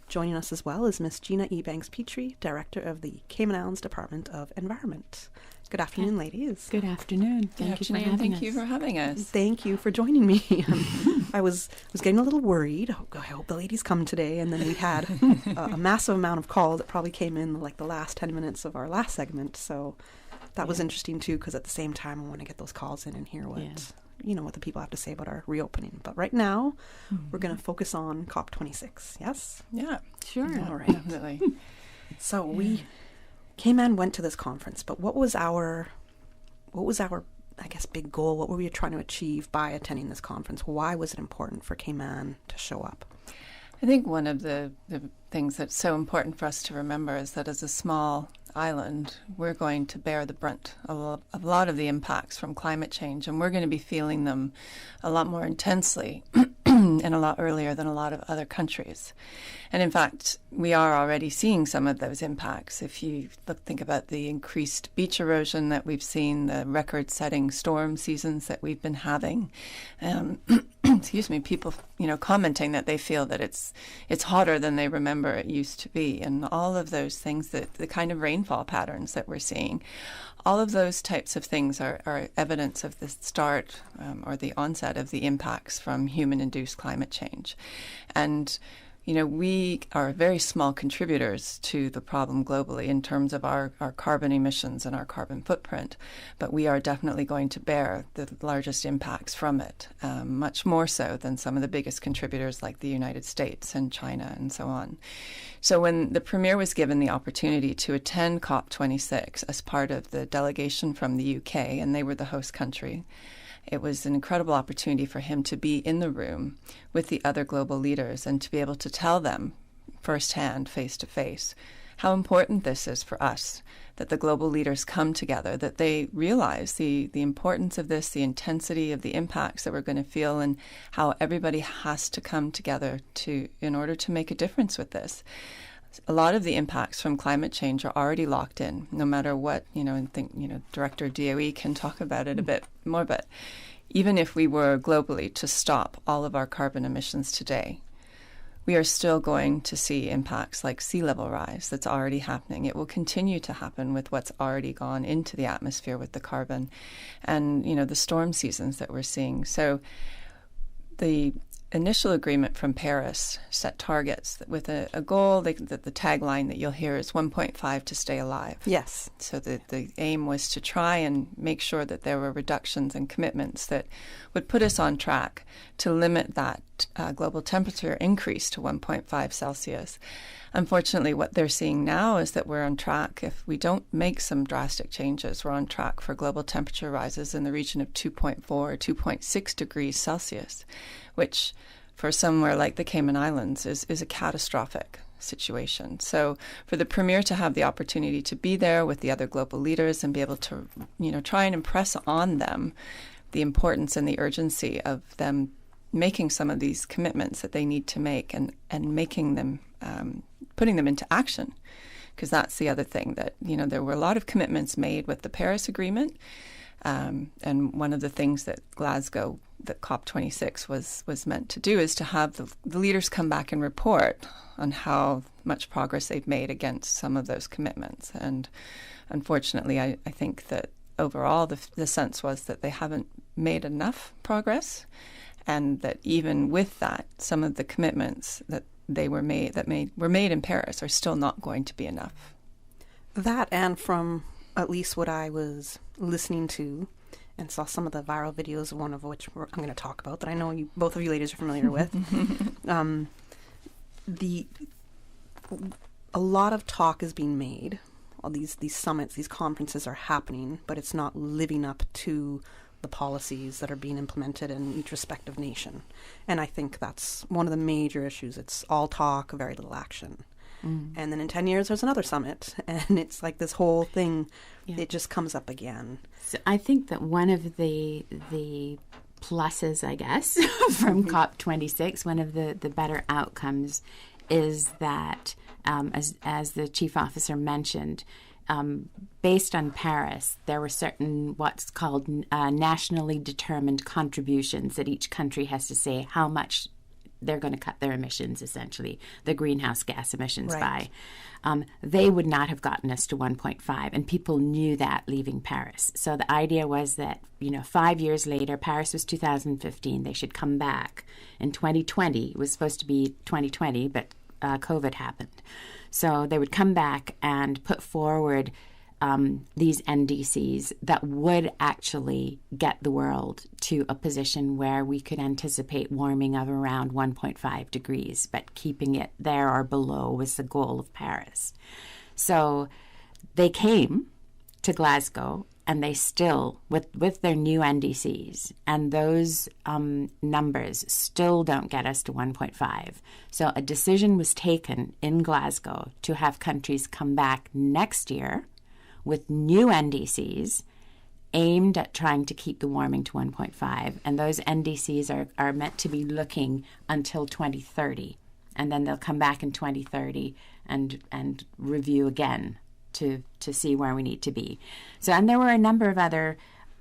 Joining us as well is Ms. Gina Ebanks-Petrie, Director of the Cayman Islands Department of Environment. Good afternoon, ladies. Good afternoon. Thank you for having us. Thank you for having us. Thank you for joining me. I was getting a little worried. Oh, I hope the ladies come today. And then we had a massive amount of calls that probably came in like the last 10 minutes of our last segment. So that was interesting too, because at the same time I want to get those calls in and hear what what the people have to say about our reopening. But right now, we're going to focus on COP26. Yes? Yeah, sure. All right. Definitely. So Cayman went to this conference, but what was our I guess big goal? What were we trying to achieve by attending this conference? Why was it important for Cayman to show up? I think one of the things that's so important for us to remember is that as a small island, we're going to bear the brunt of a lot of the impacts from climate change, and we're going to be feeling them a lot more intensely and a lot earlier than a lot of other countries. And in fact, we are already seeing some of those impacts. If you think about the increased beach erosion that we've seen, the record-setting storm seasons that we've been having, people, commenting that they feel that it's hotter than they remember it used to be, and all of those things, that the kind of rainfall patterns that we're seeing, all of those types of things are evidence of the start or the onset of the impacts from human-induced climate change. And we are very small contributors to the problem globally in terms of our carbon emissions and our carbon footprint, but we are definitely going to bear the largest impacts from it, much more so than some of the biggest contributors like the United States and China and so on. So when the Premier was given the opportunity to attend COP26 as part of the delegation from the UK, and they were the host country, it was an incredible opportunity for him to be in the room with the other global leaders and to be able to tell them firsthand, face to face, how important this is for us, that the global leaders come together, that they realize the importance of this, the intensity of the impacts that we're going to feel, and how everybody has to come together in order to make a difference with this. A lot of the impacts from climate change are already locked in, no matter what, Director DOE can talk about it a bit more, but even if we were globally to stop all of our carbon emissions today, we are still going to see impacts like sea level rise that's already happening. It will continue to happen with what's already gone into the atmosphere with the carbon and, the storm seasons that we're seeing. So the initial agreement from Paris set targets with a goal that the tagline that you'll hear is 1.5 to stay alive. Yes. So the aim was to try and make sure that there were reductions and commitments that would put us on track to limit that global temperature increase to 1.5 Celsius. Unfortunately, what they're seeing now is that we're on track. If we don't make some drastic changes, we're on track for global temperature rises in the region of 2.4 or 2.6 degrees Celsius, which for somewhere like the Cayman Islands is a catastrophic situation. So for the Premier to have the opportunity to be there with the other global leaders and be able to, try and impress on them the importance and the urgency of them making some of these commitments that they need to make and making them, putting them into action. Because that's the other thing that, there were a lot of commitments made with the Paris Agreement. And one of the things that that COP26 was meant to do is to have the leaders come back and report on how much progress they've made against some of those commitments. And unfortunately, I think that overall the sense was that they haven't made enough progress. and that even with that, some of the commitments that were made in Paris are still not going to be enough. That, and from at least what I was listening to and saw some of the viral videos, one of which I'm going to talk about, that I know both of you ladies are familiar with. A lot of talk is being made. All these summits, these conferences are happening, but it's not living up to the policies that are being implemented in each respective nation. And I think that's one of the major issues. It's all talk, very little action. And then in 10 years, there's another summit. And it's like this whole thing, it just comes up again. So I think that one of the pluses, I guess, from COP26, one of the better outcomes is that, as the chief officer mentioned, based on Paris, there were certain what's called nationally determined contributions that each country has to say how much they're going to cut their emissions, essentially, the greenhouse gas emissions by. They would not have gotten us to 1.5, and people knew that leaving Paris. So the idea was that, 5 years later, Paris was 2015, they should come back. In 2020, it was supposed to be 2020, but COVID happened. So they would come back and put forward these NDCs that would actually get the world to a position where we could anticipate warming of around 1.5 degrees, but keeping it there or below was the goal of Paris. So they came to Glasgow, and they still, with their new NDCs, and those numbers still don't get us to 1.5. So a decision was taken in Glasgow to have countries come back next year with new NDCs aimed at trying to keep the warming to 1.5. And those NDCs are meant to be looking until 2030. And then they'll come back in 2030 and review again to see where we need to be. So, and there were a number of other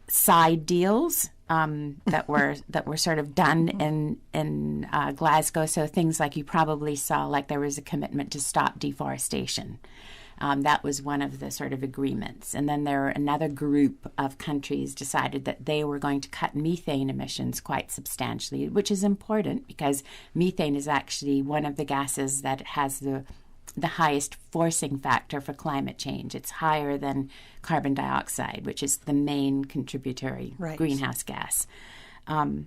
side deals that were sort of done in Glasgow. So things like you probably saw, like there was a commitment to stop deforestation. That was one of the sort of agreements. And then there were another group of countries decided that they were going to cut methane emissions quite substantially, which is important because methane is actually one of the gases that has the highest forcing factor for climate change. It's higher than carbon dioxide, which is the main contributory greenhouse gas. And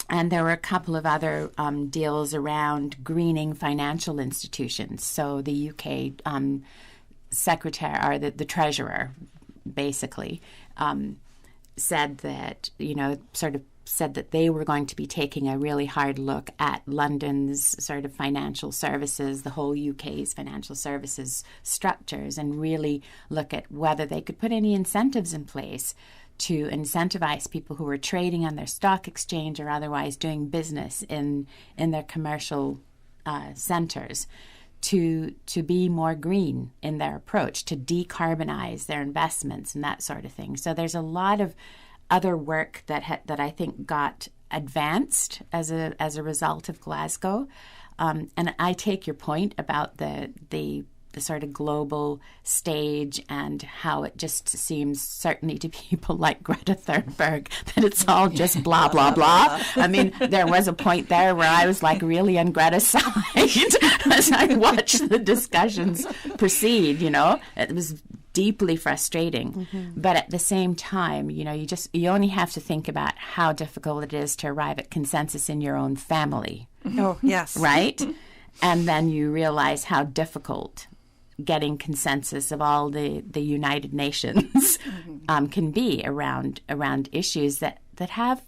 there were a couple of other deals around greening financial institutions. So the UK secretary, or the treasurer, basically, said that, said that they were going to be taking a really hard look at London's sort of financial services, the whole UK's financial services structures, and really look at whether they could put any incentives in place to incentivize people who are trading on their stock exchange or otherwise doing business in their commercial centres to be more green in their approach, to decarbonize their investments and that sort of thing. So there's a lot of other work that I think got advanced as a result of Glasgow. And I take your point about the sort of global stage and how it just seems, certainly to people like Greta Thunberg, that it's all just blah, blah, blah. I mean, there was a point there where I was like really on Greta's side as I watched the discussions proceed, It was deeply frustrating. Mm-hmm. But at the same time, you only have to think about how difficult it is to arrive at consensus in your own family. Oh, yes. Right? And then you realize how difficult getting consensus of all the United Nations can be around issues that have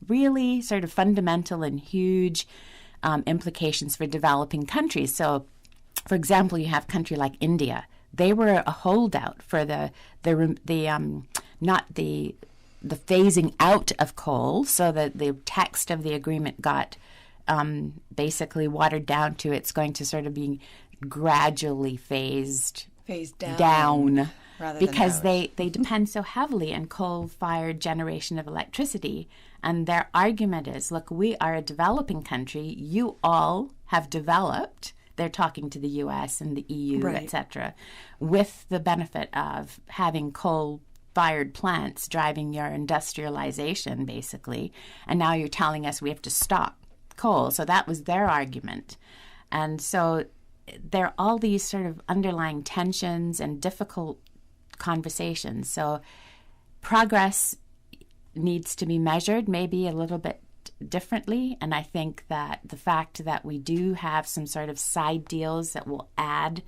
really sort of fundamental and huge implications for developing countries. So, for example, you have a country like India. They were a holdout for the phasing out of coal, so that the text of the agreement got basically watered down to it's going to sort of be gradually phased down because they depend so heavily on coal-fired generation of electricity. And their argument is, look, we are a developing country. You all have developed. They're talking to the U.S. and the EU, etc., with the benefit of having coal coal-fired plants driving your industrialization, basically, and now you're telling us we have to stop coal. So that was their argument. And so there are all these sort of underlying tensions and difficult conversations. So progress needs to be measured maybe a little bit differently. And I think that the fact that we do have some sort of side deals that will add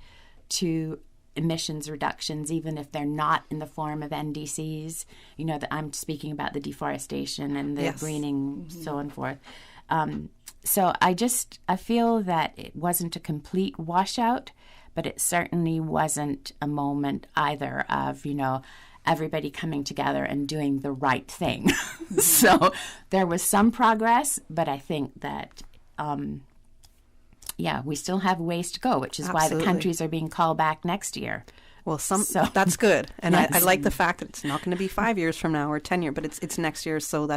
to emissions reductions, even if they're not in the form of NDCs, that I'm speaking about the deforestation and the greening, so on forth. So I feel that it wasn't a complete washout, but it certainly wasn't a moment either of, everybody coming together and doing the right thing. So there was some progress, but I think that, we still have ways to go, which is why the countries are being called back next year. Well, that's good. And yes. I like the fact that it's not going to be 5 years from now or 10 years, but it's next year. So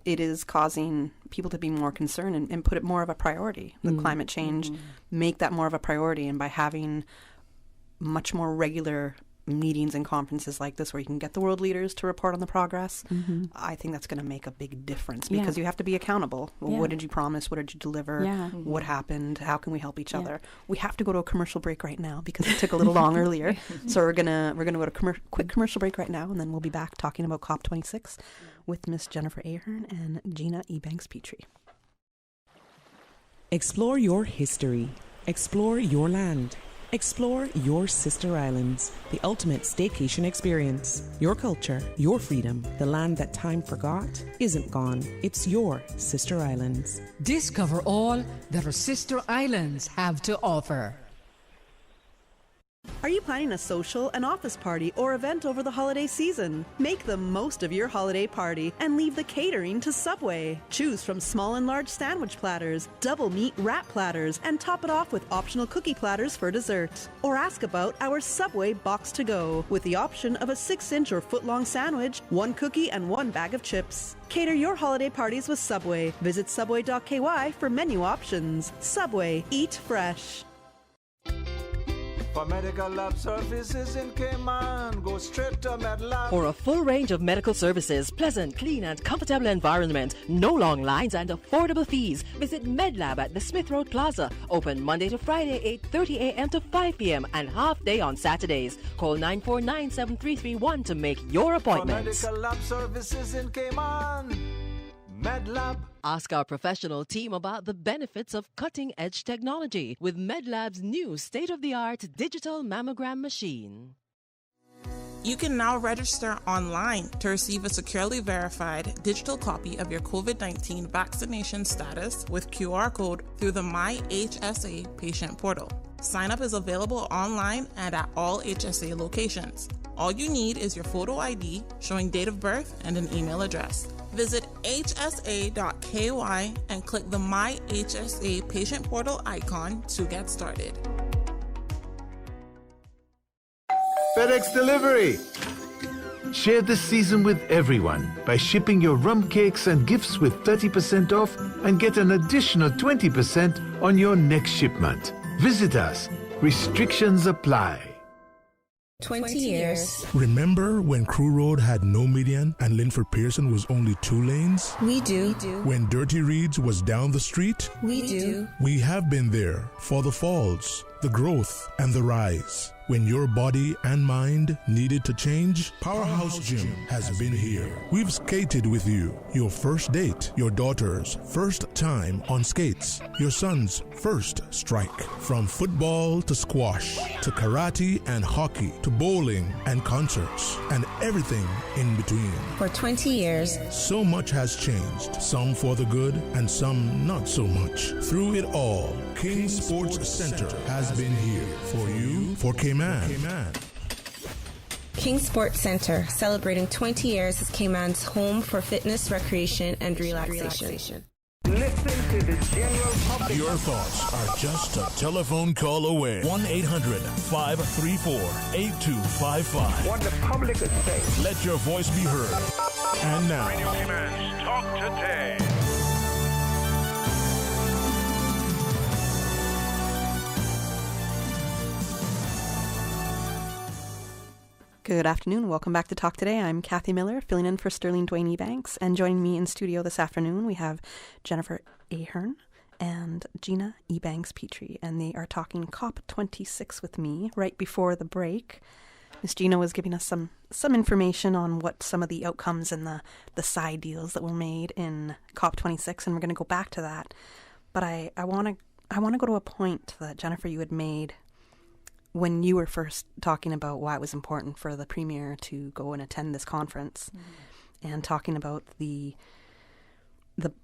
it is causing people to be more concerned and put it more of a priority, the climate change, make that more of a priority. And by having much more regular meetings and conferences like this where you can get the world leaders to report on the progress, I think that's going to make a big difference because you have to be accountable. Well, what did you promise? What did you deliver? What happened? How can we help each other? We have to go to a commercial break right now because it took a little long earlier. So we're gonna go to quick commercial break right now, and then we'll be back talking about COP26 with Miss Jennifer Ahern and Gina Ebanks-Petrie. Explore your history. Explore your land. Explore your sister islands, the ultimate staycation experience. Your culture, your freedom, the land that time forgot isn't gone. It's your sister islands. Discover all that our sister islands have to offer. Are you planning a social, an office party, or event over the holiday season? Make the most of your holiday party and leave the catering to Subway. Choose from small and large sandwich platters, double meat wrap platters, and top it off with optional cookie platters for dessert. Or ask about our Subway Box to Go with the option of a 6-inch or foot-long sandwich, 1 cookie, and 1 bag of chips. Cater your holiday parties with Subway. Visit subway.ky for menu options. Subway, eat fresh. For medical lab services in Cayman, go straight to MedLab. For a full range of medical services, pleasant, clean and comfortable environment, no long lines and affordable fees, visit MedLab at the Smith Road Plaza. Open Monday to Friday, 8:30 a.m. to 5 p.m. and half day on Saturdays. Call 949-7331 to make your appointment. For medical lab services in Cayman, MedLab. Ask our professional team about the benefits of cutting-edge technology with MedLab's new state-of-the-art digital mammogram machine. You can now register online to receive a securely verified digital copy of your COVID-19 vaccination status with QR code through the MyHSA patient portal. Sign up is available online and at all HSA locations. All you need is your photo ID showing date of birth and an email address. Visit hsa.ky and click the My HSA patient portal icon to get started. FedEx Delivery. Share this season with everyone by shipping your rum cakes and gifts with 30% off and get an additional 20% on your next shipment. Visit us. Restrictions apply. 20 years. Remember when Crew Road had no median and Linford Pearson was only 2 lanes? We do. When Dirty Reeds was down the street? We do. We have been there for the falls, the growth, and the rise. When your body and mind needed to change, Powerhouse Gym has been here. We've skated with you. Your first date, your daughter's first time on skates, your son's first strike. From football to squash, to karate and hockey, to bowling and concerts, and everything in between. For 20 years, so much has changed, some for the good and some not so much. Through it all, King Sports Center has been here for you, for Cayman. King Sports Center, celebrating 20 years as Cayman's home for fitness, recreation, and relaxation. Listen to the general public. Your thoughts are just a telephone call away. 1-800-534-8255. What the public is saying. Let your voice be heard. And now, Radio Cayman's Talk Today. Good afternoon. Welcome back to Talk Today. I'm Kathy Miller, filling in for Sterling Dwayne Ebanks. And joining me in studio this afternoon, we have Jennifer Ahern and Gina Ebanks-Petrie. And they are talking COP26 with me right before the break. Miss Gina was giving us some information on what some of the outcomes and the side deals that were made in COP26, and we're going to go back to that. But I want to go to a point that, Jennifer, you had made when you were first talking about why it was important for the Premier to go and attend this conference, and talking about the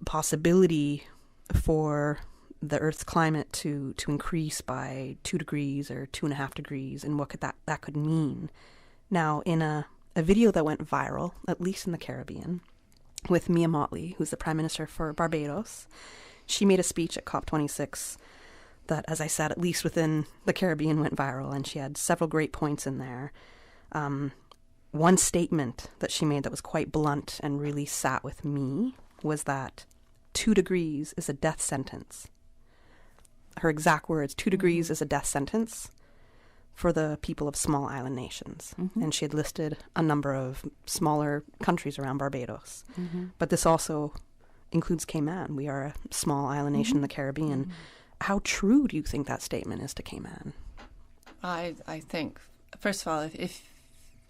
possibility for the Earth's climate to increase by 2 degrees or 2.5 degrees, and what could that could mean. Now, in a video that went viral, at least in the Caribbean, with Mia Mottley, who's the Prime Minister for Barbados, she made a speech at COP26 that, as I said, at least within the Caribbean went viral, and she had several great points in there. One statement that she made that was quite blunt and really sat with me was that 2 degrees is a death sentence. Her exact words, 2 degrees is a death sentence for the people of small island nations. And she had listed a number of smaller countries around Barbados. But this also includes Cayman. We are a small island nation in the Caribbean. How true do you think that statement is to Cayman? I think, first of all, if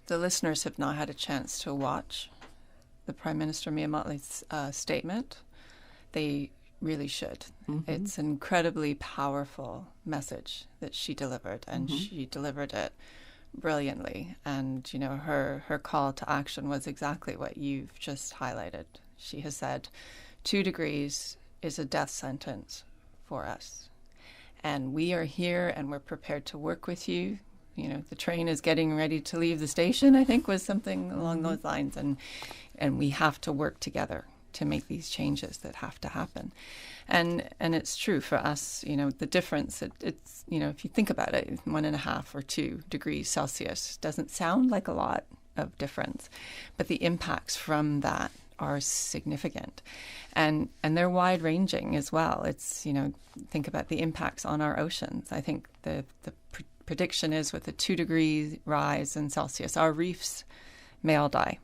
the listeners have not had a chance to watch the Prime Minister Mia Mottley's statement, they really should. It's an incredibly powerful message that she delivered, and she delivered it brilliantly. And, you know, her call to action was exactly what you've just highlighted. She has said 2 degrees is a death sentence for us. And we are here and we're prepared to work with you. You know, the train is getting ready to leave the station, I think was something along those lines. And we have to work together to make these changes that have to happen. And it's true for us, you know, the difference, it's, you know, if you think about it, 1.5 or 2 degrees Celsius doesn't sound like a lot of difference, but the impacts from that are significant, and they're wide-ranging as well. It's, you know, think about the impacts on our oceans. I think the prediction is with a 2 degree rise in Celsius, our reefs may all die,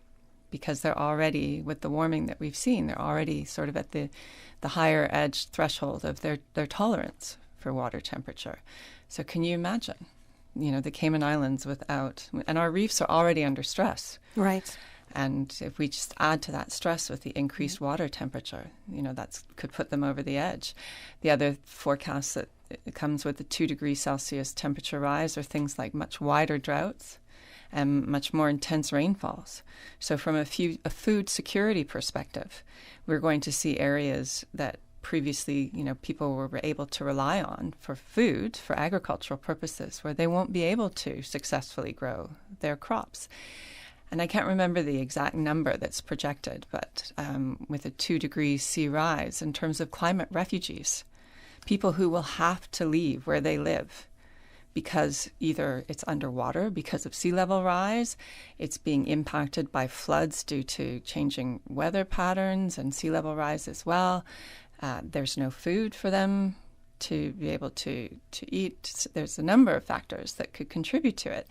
because they're already, with the warming that we've seen, they're already sort of at the higher edge threshold of their tolerance for water temperature. So can you imagine, you know, the Cayman Islands without, and our reefs are already under stress. Right. And if we just add to that stress with the increased water temperature, you know, that could put them over the edge. The other forecast that it comes with the 2 degrees Celsius temperature rise are things like much wider droughts and much more intense rainfalls. So from a food security perspective, we're going to see areas that previously, you know, people were able to rely on for food, for agricultural purposes, where they won't be able to successfully grow their crops. And I can't remember the exact number that's projected, but with a 2 degrees sea rise in terms of climate refugees, people who will have to leave where they live because either it's underwater because of sea level rise, it's being impacted by floods due to changing weather patterns and sea level rise as well. There's no food for them to be able to eat. There's a number of factors that could contribute to it.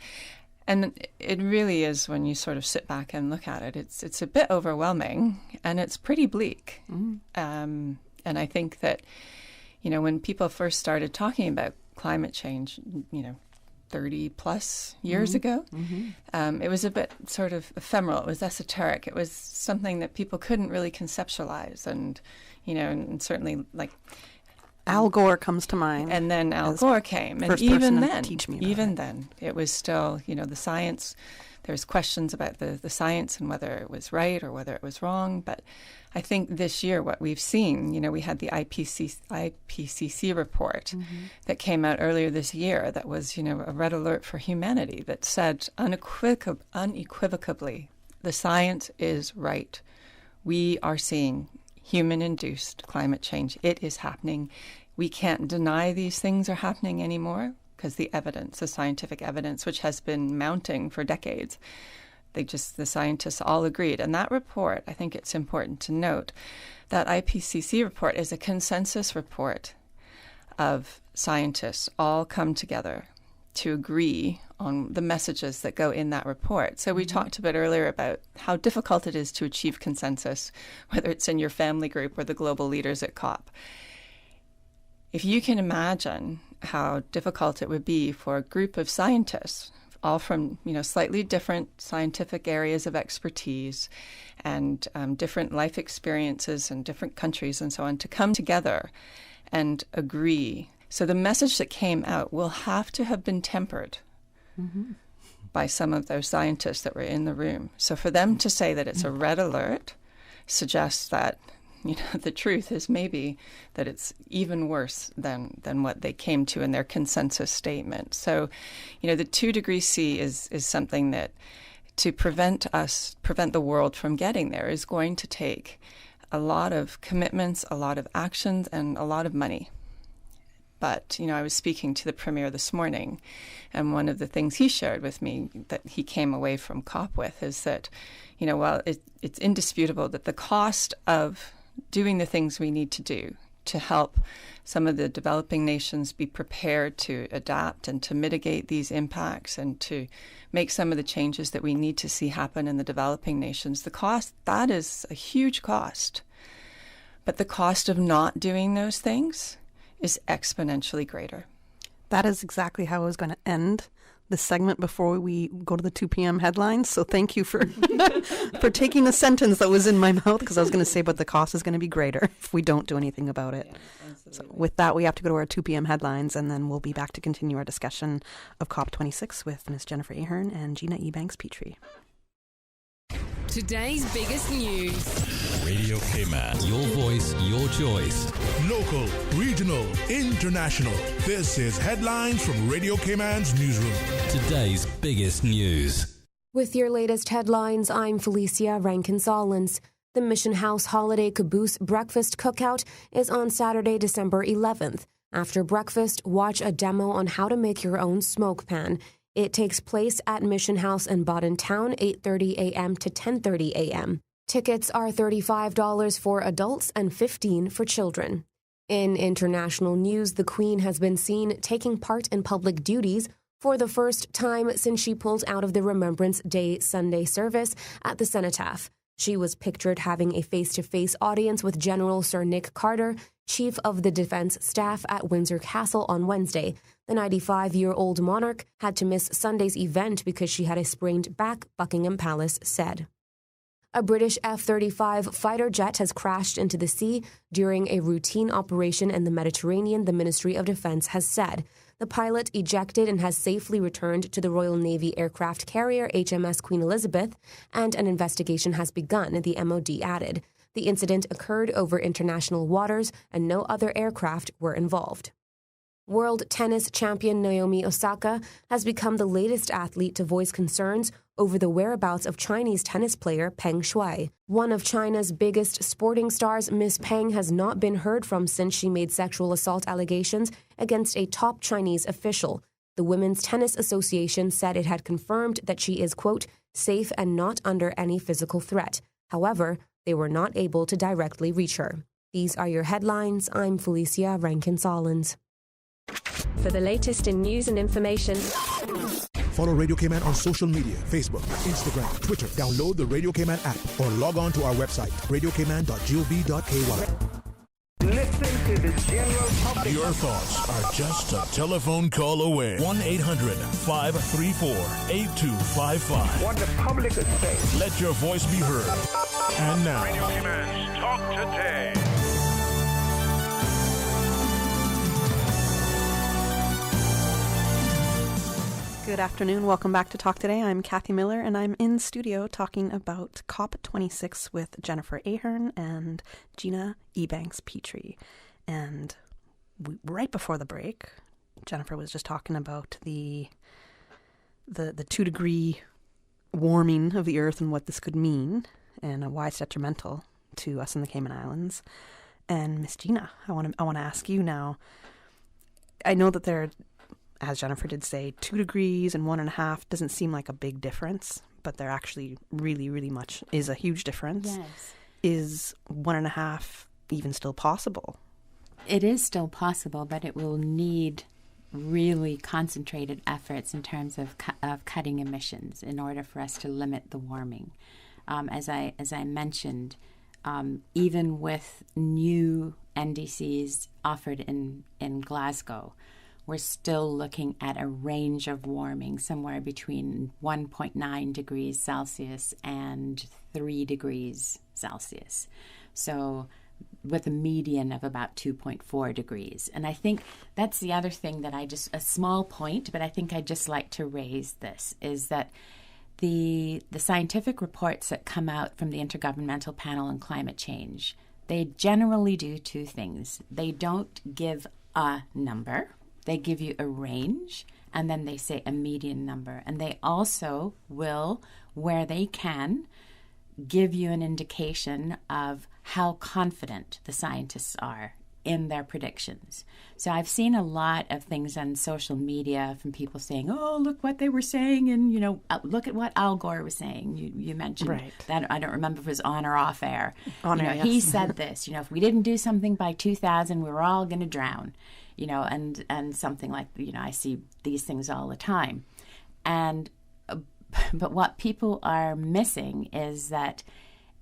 And it really is, when you sort of sit back and look at it, it's a bit overwhelming and it's pretty bleak. And I think that, you know, when people first started talking about climate change, you know, 30 plus years ago, it was a bit sort of ephemeral. It was esoteric. It was something that people couldn't really conceptualize. And, you know, and certainly like Al Gore comes to mind. And then Al Gore came. And even then, it was still, you know, the science. There's questions about the science and whether it was right or whether it was wrong. But I think this year what we've seen, you know, we had the IPCC report that came out earlier this year that was, you know, a red alert for humanity that said unequivocally, the science is right. We are seeing human-induced climate change. It is happening. We can't deny these things are happening anymore because the evidence, the scientific evidence, which has been mounting for decades, the scientists all agreed. And that report, I think it's important to note, that IPCC report is a consensus report of scientists all come together agree on the messages that go in that report. So we talked a bit earlier about how difficult it is to achieve consensus, whether it's in your family group or the global leaders at COP. If you can imagine how difficult it would be for a group of scientists, all from slightly different scientific areas of expertise and different life experiences in different countries and so on, to come together and agree. So the message that came out will have to have been tempered by some of those scientists that were in the room. So for them to say that it's a red alert suggests that the truth is maybe that it's even worse than what they came to in their consensus statement. So, the 2 degrees C is something that, to prevent the world from getting there, is going to take a lot of commitments, a lot of actions, and a lot of money. But, I was speaking to the Premier this morning, and one of the things he shared with me that he came away from COP with is that, while it's indisputable that the cost of doing the things we need to do to help some of the developing nations be prepared to adapt and to mitigate these impacts and to make some of the changes that we need to see happen in the developing nations, the cost, that is a huge cost. But the cost of not doing those things is exponentially greater. That is exactly how I was going to end the segment before we go to the 2 p.m. headlines. So thank you for for taking the sentence that was in my mouth, because I was going to say, but the cost is going to be greater if we don't do anything about it. Yeah, so with that, we have to go to our 2 p.m. headlines, and then we'll be back to continue our discussion of COP26 with Ms. Jennifer Ahern and Gina Ebanks-Petrie. Today's biggest news. Radio Cayman. Your voice, your choice. Local, regional, international. This is Headlines from Radio Cayman's newsroom. Today's biggest news. With your latest headlines, I'm Felicia Rankin-Solins. The Mission House Holiday Caboose Breakfast Cookout is on Saturday, December 11th. After breakfast, watch a demo on how to make your own smoke pan. It takes place at Mission House in Bodden Town, 8:30 a.m. to 10:30 a.m. Tickets are $35 for adults and $15 for children. In international news, the Queen has been seen taking part in public duties for the first time since she pulled out of the Remembrance Day Sunday service at the Cenotaph. She was pictured having a face-to-face audience with General Sir Nick Carter, Chief of the Defense Staff at Windsor Castle on Wednesday. The 95-year-old monarch had to miss Sunday's event because she had a sprained back, Buckingham Palace said. A British F-35 fighter jet has crashed into the sea during a routine operation in the Mediterranean, the Ministry of Defense has said. The pilot ejected and has safely returned to the Royal Navy aircraft carrier HMS Queen Elizabeth, and an investigation has begun, the MOD added. The incident occurred over international waters, and no other aircraft were involved. World tennis champion Naomi Osaka has become the latest athlete to voice concerns over the whereabouts of Chinese tennis player Peng Shuai. One of China's biggest sporting stars, Miss Peng, has not been heard from since she made sexual assault allegations against a top Chinese official. The Women's Tennis Association said it had confirmed that she is, quote, safe and not under any physical threat. However, they were not able to directly reach her. These are your headlines. I'm Felicia Rankin-Solins. For the latest in news and information, follow Radio Cayman on social media, Facebook, Instagram, Twitter. Download the Radio Cayman app or log on to our website, radiocayman.gov.ky. Listen to the general public. Your thoughts are just a telephone call away. 1-800-534-8255. What the public is saying. Let your voice be heard. And now, Radio Cayman's Talk Today. Good afternoon. Welcome back to Talk Today. I'm Kathy Miller, and I'm in studio talking about COP26 with Jennifer Ahern and Gina Ebanks-Petrie. And right before the break, Jennifer was just talking about the 2-degree warming of the Earth and what this could mean and why it's detrimental to us in the Cayman Islands. And Miss Gina, I want to ask you now. I know that there, as Jennifer did say, 2 degrees and 1.5 doesn't seem like a big difference, but there actually really, really much is a huge difference. Yes. Is 1.5 even still possible? It is still possible, but it will need really concentrated efforts in terms of cutting emissions in order for us to limit the warming. As I mentioned, even with new NDCs offered in Glasgow, we're still looking at a range of warming somewhere between 1.9 degrees Celsius and 3 degrees Celsius. So with a median of about 2.4 degrees. And I think that's the other thing that a small point, but I think I'd just like to raise this, is that the scientific reports that come out from the Intergovernmental Panel on Climate Change, they generally do two things. They don't give a number. They give you a range, and then they say a median number. And they also will, where they can, give you an indication of how confident the scientists are in their predictions. So I've seen a lot of things on social media from people saying, oh, look what they were saying, and, look at what Al Gore was saying. You mentioned that, I don't remember if it was on or off air. Yes. He said this, if we didn't do something by 2000, we were all going to drown, and something like, I see these things all the time. But what people are missing is that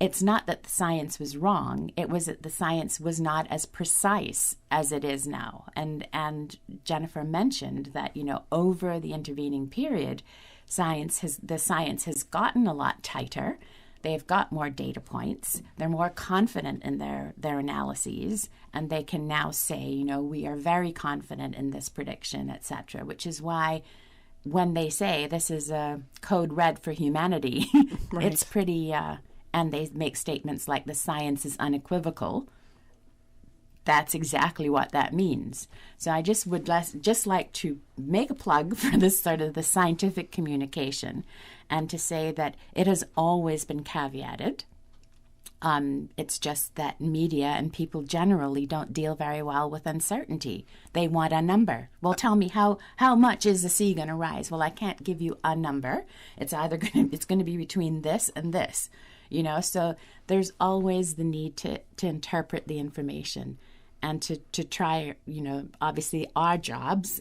it's not that the science was wrong. It was that the science was not as precise as it is now. And Jennifer mentioned that, over the intervening period, the science has gotten a lot tighter. They've got more data points. They're more confident in their analyses, and they can now say, we are very confident in this prediction, etc., which is why when they say this is a code red for humanity, it's pretty, and they make statements like the science is unequivocal. That's exactly what that means. So I just would just like to make a plug for this sort of the scientific communication, and to say that it has always been caveated. It's just that media and people generally don't deal very well with uncertainty. They want a number. Well, tell me how much is the sea going to rise? Well, I can't give you a number. It's going to be between this and this, So there's always the need to interpret the information, and to try, obviously our jobs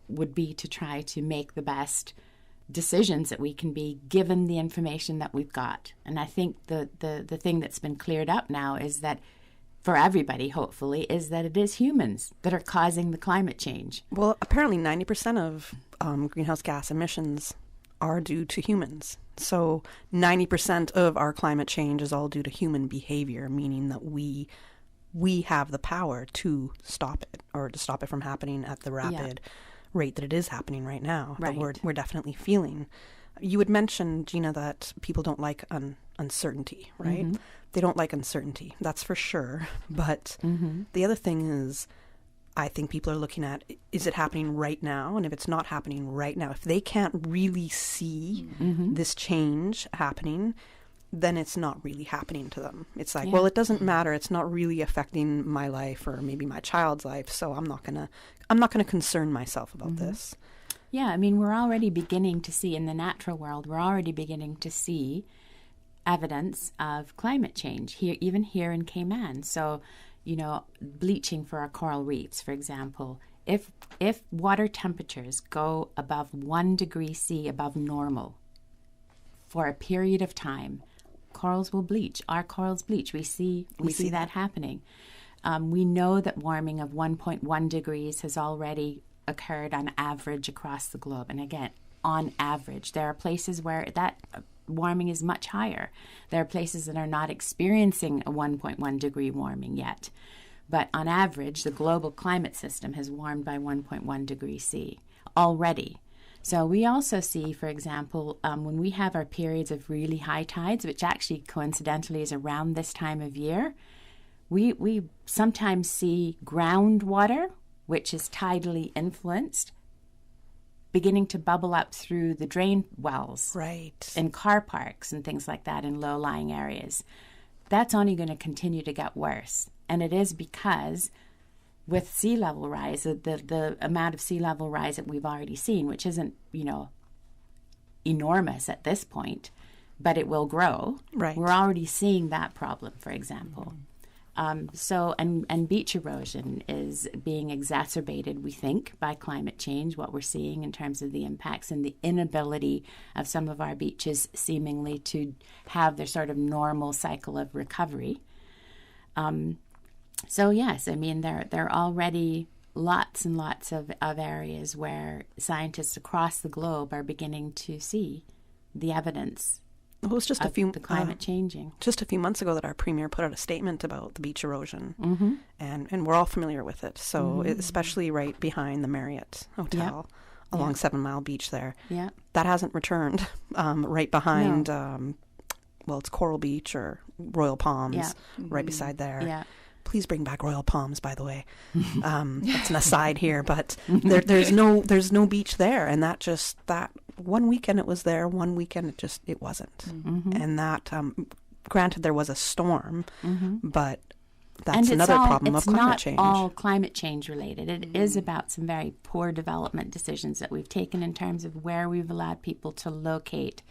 would be to try to make the best decisions that we can be given the information that we've got. And I think the thing that's been cleared up now is that for everybody, hopefully, is that it is humans that are causing the climate change. Well, apparently 90% of greenhouse gas emissions are due to humans. So 90% of our climate change is all due to human behavior, meaning that we have the power to stop it, or to stop it from happening at the rapid rate that it is happening right now, that we're definitely feeling. You had mentioned, Gina, that people don't like uncertainty, right? Mm-hmm. They don't like uncertainty, that's for sure. But the other thing is, I think people are looking at, is it happening right now? And if it's not happening right now, if they can't really see this change happening, then it's not really happening to them. It's like, well, it doesn't matter. It's not really affecting my life or maybe my child's life, so I'm not gonna concern myself about this. Yeah, I mean, we're already beginning to see in the natural world, we're already beginning to see evidence of climate change here, even here in Cayman. So, bleaching for our coral reefs, for example, if water temperatures go above 1 degree C above normal for a period of time, corals will bleach. Our corals bleach. We see that happening. We know that warming of 1.1 degrees has already occurred on average across the globe. And again, on average, there are places where that warming is much higher. There are places that are not experiencing a 1.1 degree warming yet. But on average, the global climate system has warmed by 1.1 degrees C already. So we also see, for example, when we have our periods of really high tides, which actually coincidentally is around this time of year, we sometimes see groundwater, which is tidally influenced, beginning to bubble up through the drain wells in car parks and things like that in low-lying areas. That's only going to continue to get worse. And it is because with sea level rise, the amount of sea level rise that we've already seen, which isn't, enormous at this point, but it will grow. Right. We're already seeing that problem, for example. And beach erosion is being exacerbated, we think, by climate change, what we're seeing in terms of the impacts and the inability of some of our beaches seemingly to have their sort of normal cycle of recovery. So yes, I mean, there are already lots and lots of areas where scientists across the globe are beginning to see the evidence. It was just the climate changing. Just a few months ago that our premier put out a statement about the beach erosion, mm-hmm. and we're all familiar with it. So mm-hmm. especially right behind the Marriott Hotel along 7 Mile Beach there. Yeah, that hasn't returned. Right behind, it's Coral Beach or Royal Palms, right beside there. Yeah. Please bring back Royal Palms, by the way. That's an aside here, but there's no beach there, and that one weekend it was there, one weekend it wasn't, mm-hmm. and that granted there was a storm, mm-hmm. but that's another problem of climate change. It's not all climate change related. It is about some very poor development decisions that we've taken in terms of where we've allowed people to locate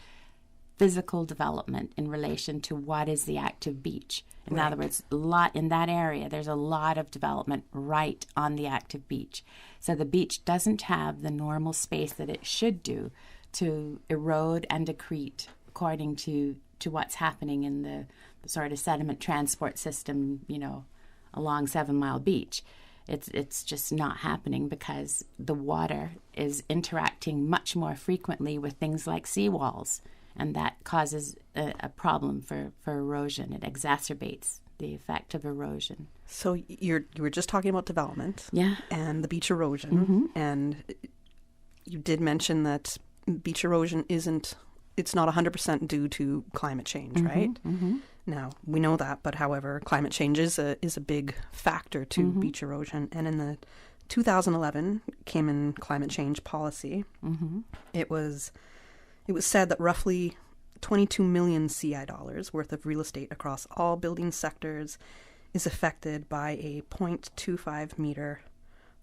physical development in relation to what is the active beach. In other words, in that area, there's a lot of development right on the active beach. So the beach doesn't have the normal space that it should do to erode and accrete according to what's happening in the sort of sediment transport system, along 7 Mile Beach. It's just not happening because the water is interacting much more frequently with things like seawalls. And that causes a problem for erosion. It exacerbates the effect of erosion. So you were just talking about development, and the beach erosion, mm-hmm. and you did mention that beach erosion it's not 100% due to climate change, mm-hmm. right? Mm-hmm. Now we know that, but however, climate change is a big factor to mm-hmm. beach erosion, and in the 2011 Cayman climate change policy, mm-hmm. It was said that roughly $22 million CI dollars worth of real estate across all building sectors is affected by a 0.25 meter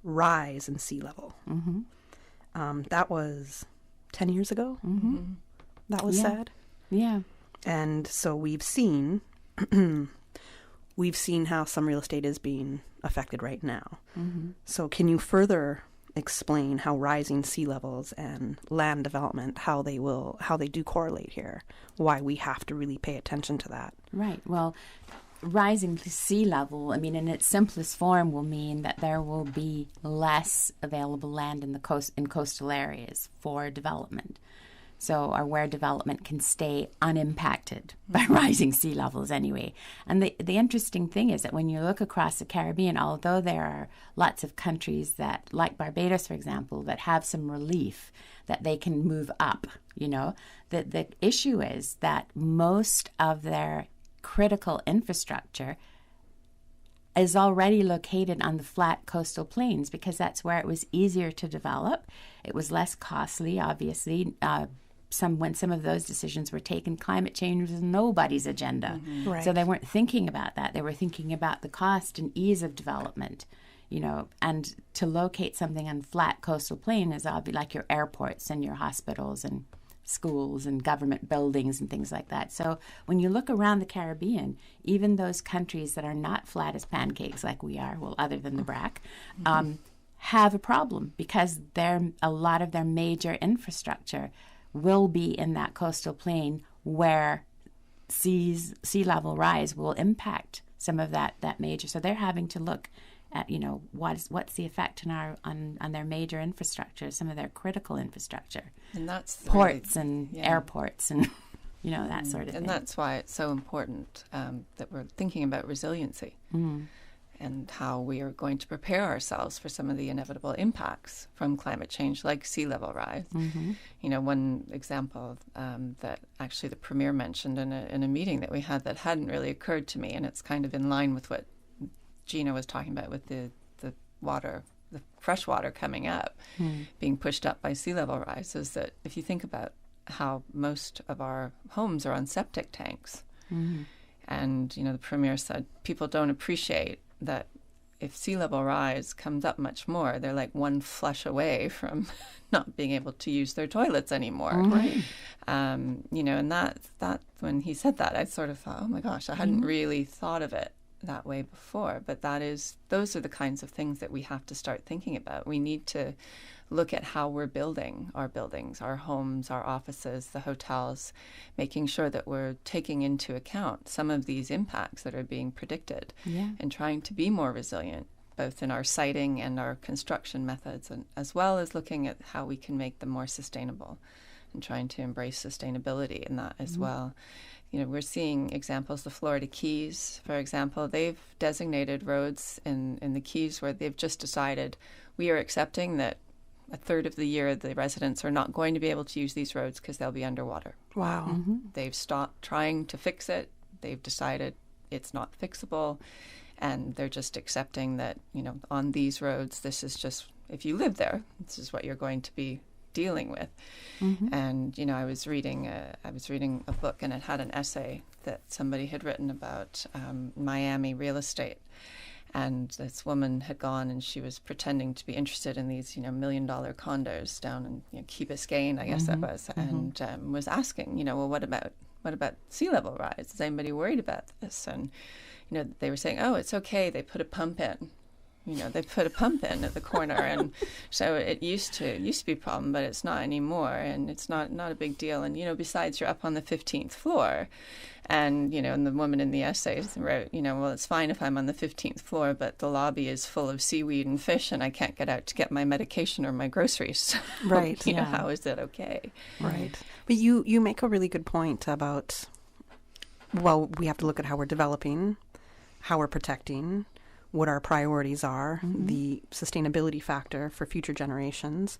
rise in sea level. Mm-hmm. That was 10 years ago. Mm-hmm. That was sad. Yeah. And so we've seen how some real estate is being affected right now. Mm-hmm. So can you further explain how rising sea levels and land development, how they do correlate here, why we have to really pay attention to that? Right. Well, rising sea level, I mean, in its simplest form, will mean that there will be less available land in coastal areas for development. So, or where development can stay unimpacted by rising sea levels anyway. And the interesting thing is that when you look across the Caribbean, although there are lots of countries that, like Barbados, for example, that have some relief that they can move up, the issue is that most of their critical infrastructure is already located on the flat coastal plains because that's where it was easier to develop. It was less costly, obviously. When some of those decisions were taken, climate change was nobody's agenda. Mm-hmm. Right. So they weren't thinking about that. They were thinking about the cost and ease of development, and to locate something on flat coastal plain is obviously like your airports and your hospitals and schools and government buildings and things like that. So when you look around the Caribbean, even those countries that are not flat as pancakes like we are, well, other than the BRAC, have a problem because a lot of their major infrastructure will be in that coastal plain where sea level rise will impact some of that major. So they're having to look at what's the effect on their major infrastructure, some of their critical infrastructure, and that's ports and airports and that sort of thing. And that's why it's so important that we're thinking about resiliency. And how we are going to prepare ourselves for some of the inevitable impacts from climate change, like sea level rise. Mm-hmm. One example that actually the Premier mentioned in a meeting that we had that hadn't really occurred to me, and it's kind of in line with what Gina was talking about with the water, the fresh water coming up, being pushed up by sea level rise, is that if you think about how most of our homes are on septic tanks, and the Premier said people don't appreciate that if sea level rise comes up much more, they're like one flush away from not being able to use their toilets anymore. Right. And that when he said that, I sort of thought, oh my gosh, I hadn't really thought of it that way before. But those are the kinds of things that we have to start thinking about. We need to look at how we're building our buildings, our homes, our offices, the hotels, making sure that we're taking into account some of these impacts that are being predicted and trying to be more resilient, both in our siting and our construction methods, and as well as looking at how we can make them more sustainable and trying to embrace sustainability in that as well. You know, we're seeing examples, the Florida Keys, for example, they've designated roads in the Keys where they've just decided we are accepting that a third of the year the residents are not going to be able to use these roads because they'll be underwater. Wow. They've stopped trying to fix it. They've decided it's not fixable. And they're just accepting that, you know, on these roads, this is just, if you live there, this is what you're going to be dealing with. And, you know, I was reading a book, and it had an essay that somebody had written about Miami real estate. And this woman had gone and she was pretending to be interested in these, you know, $1 million condos down in, you know, Key Biscayne, I guess that was, and was asking, you know, well, what about sea level rise? Is anybody worried about this? And, you know, they were saying, oh, it's okay. They put a pump in. You know, they put a pump in at the corner, and so it used to be a problem, but it's not anymore, and it's not a big deal. And, you know, besides, you're up on the 15th floor, and, you know, and the woman in the essay wrote, you know, well, it's fine if I'm on the 15th floor, but the lobby is full of seaweed and fish, and I can't get out to get my medication or my groceries. Right. You know, how is that okay? Right. But you make a really good point about, well, we have to look at how we're developing, how we're protecting, what our priorities are, the sustainability factor for future generations.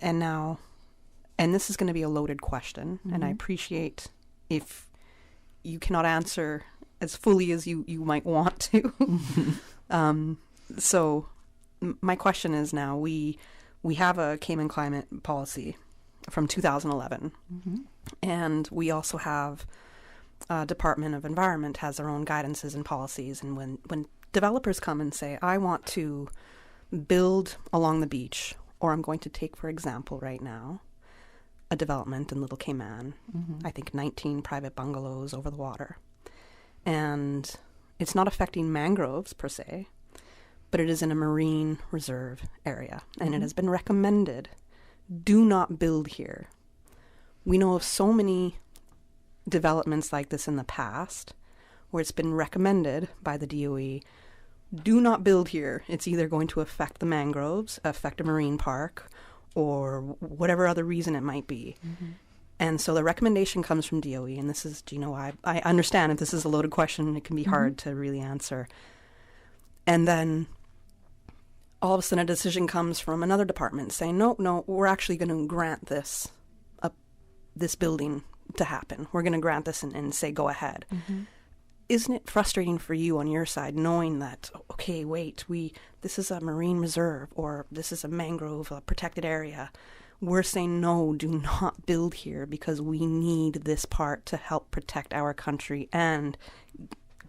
And now, and this is going to be a loaded question, and I appreciate if you cannot answer as fully as you might want to. So my question is now, we have a Cayman climate policy from 2011, and we also have Department of Environment has their own guidances and policies. And when developers come and say, I want to build along the beach, or I'm going to take, for example, right now, a development in Little Cayman, I think 19 private bungalows over the water. And it's not affecting mangroves per se, but it is in a marine reserve area. And it has been recommended, do not build here. We know of so many developments like this in the past where it's been recommended by the DOE, do not build here. It's either going to affect the mangroves, affect a marine park, or whatever other reason it might be. And so the recommendation comes from DOE, and this is, you know, I understand if this is a loaded question, it can be hard to really answer. And then all of a sudden a decision comes from another department saying, no, we're actually going to grant this building to happen. We're going to grant this and say, go ahead. Isn't it frustrating for you on your side knowing that, okay, wait, this is a marine reserve, or this is a mangrove, a protected area. We're saying, no, do not build here because we need this part to help protect our country and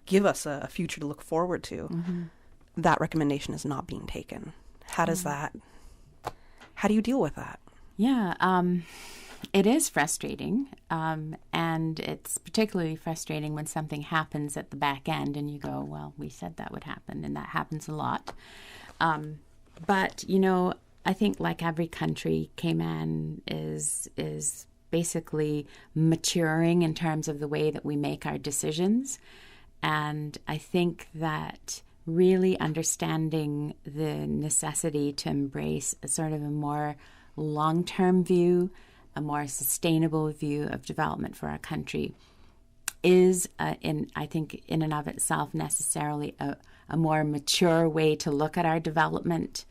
give us a future to look forward to. That recommendation is not being taken. How do you deal with that? Yeah, it is frustrating, and it's particularly frustrating when something happens at the back end and you go, well, we said that would happen, and that happens a lot. But, you know, I think like every country, Cayman is basically maturing in terms of the way that we make our decisions. And I think that really understanding the necessity to embrace a sort of a more long-term view, a more sustainable view of development for our country is, I think, in and of itself, necessarily a more mature way to look at our development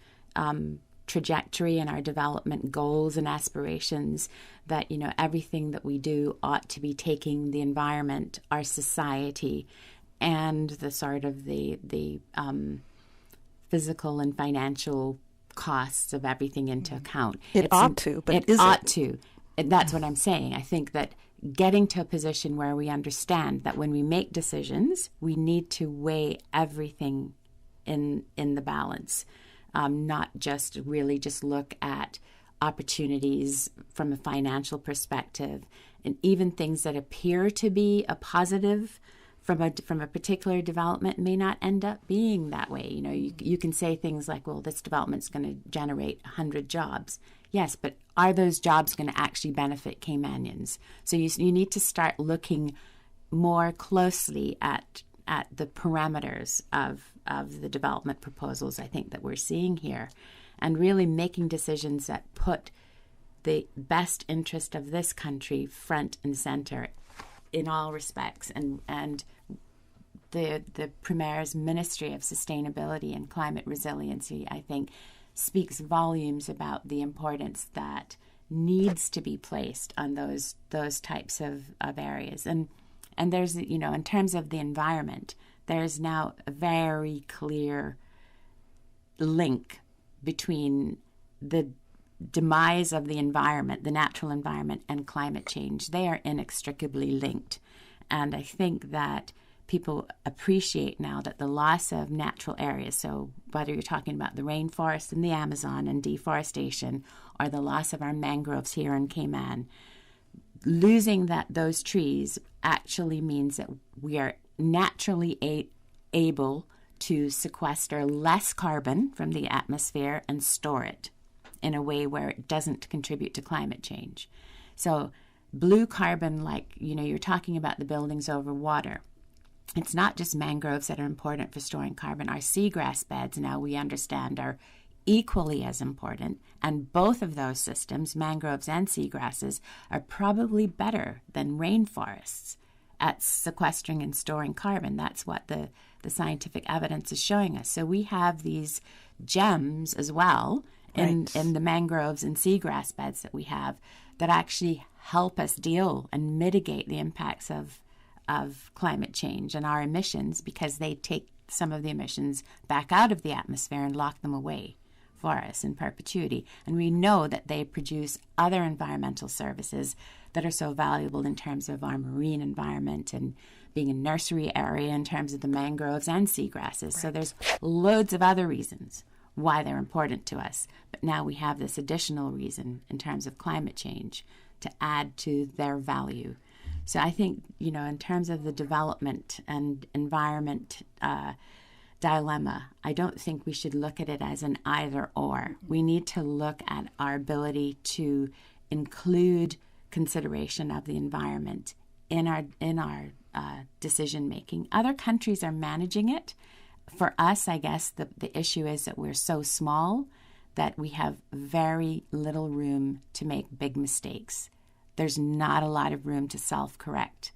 trajectory and our development goals and aspirations. That, you know, everything that we do ought to be taking the environment, our society, and the sort of the physical and financial costs of everything into account. It ought to, but it ought to. That's what I'm saying. I think that getting to a position where we understand that when we make decisions, we need to weigh everything in the balance, not just really just look at opportunities from a financial perspective, and even things that appear to be a positive from a particular development may not end up being that way. You know, you can say things like, well, this development's going to generate 100 jobs. Yes, but are those jobs going to actually benefit Caymanians? So you need to start looking more closely at the parameters of the development proposals, I think, that we're seeing here, and really making decisions that put the best interest of this country front and center in all respects. And the Premier's Ministry of Sustainability and Climate Resiliency, I think, speaks volumes about the importance that needs to be placed on those types of areas. And there's, you know, in terms of the environment, there's now a very clear link between the demise of the environment, the natural environment, and climate change. They are inextricably linked. And I think that people appreciate now that the loss of natural areas, so whether you're talking about the rainforest in the Amazon and deforestation, or the loss of our mangroves here in Cayman, losing those trees actually means that we are naturally able to sequester less carbon from the atmosphere and store it in a way where it doesn't contribute to climate change. So blue carbon, like, you know, you're talking about the buildings over water. It's not just mangroves that are important for storing carbon. Our seagrass beds, now we understand, are equally as important. And both of those systems, mangroves and seagrasses, are probably better than rainforests at sequestering and storing carbon. That's what the scientific evidence is showing us. So we have these gems as well in the mangroves and seagrass beds that we have that actually help us deal and mitigate the impacts of climate change and our emissions, because they take some of the emissions back out of the atmosphere and lock them away for us in perpetuity. And we know that they produce other environmental services that are so valuable in terms of our marine environment and being a nursery area in terms of the mangroves and seagrasses. Right. So there's loads of other reasons why they're important to us. But now we have this additional reason in terms of climate change to add to their value. So I think, you know, in terms of the development and environment dilemma, I don't think we should look at it as an either or. We need to look at our ability to include consideration of the environment in our decision making. Other countries are managing it. For us, I guess the issue is that we're so small that we have very little room to make big mistakes. There's not a lot of room to self-correct.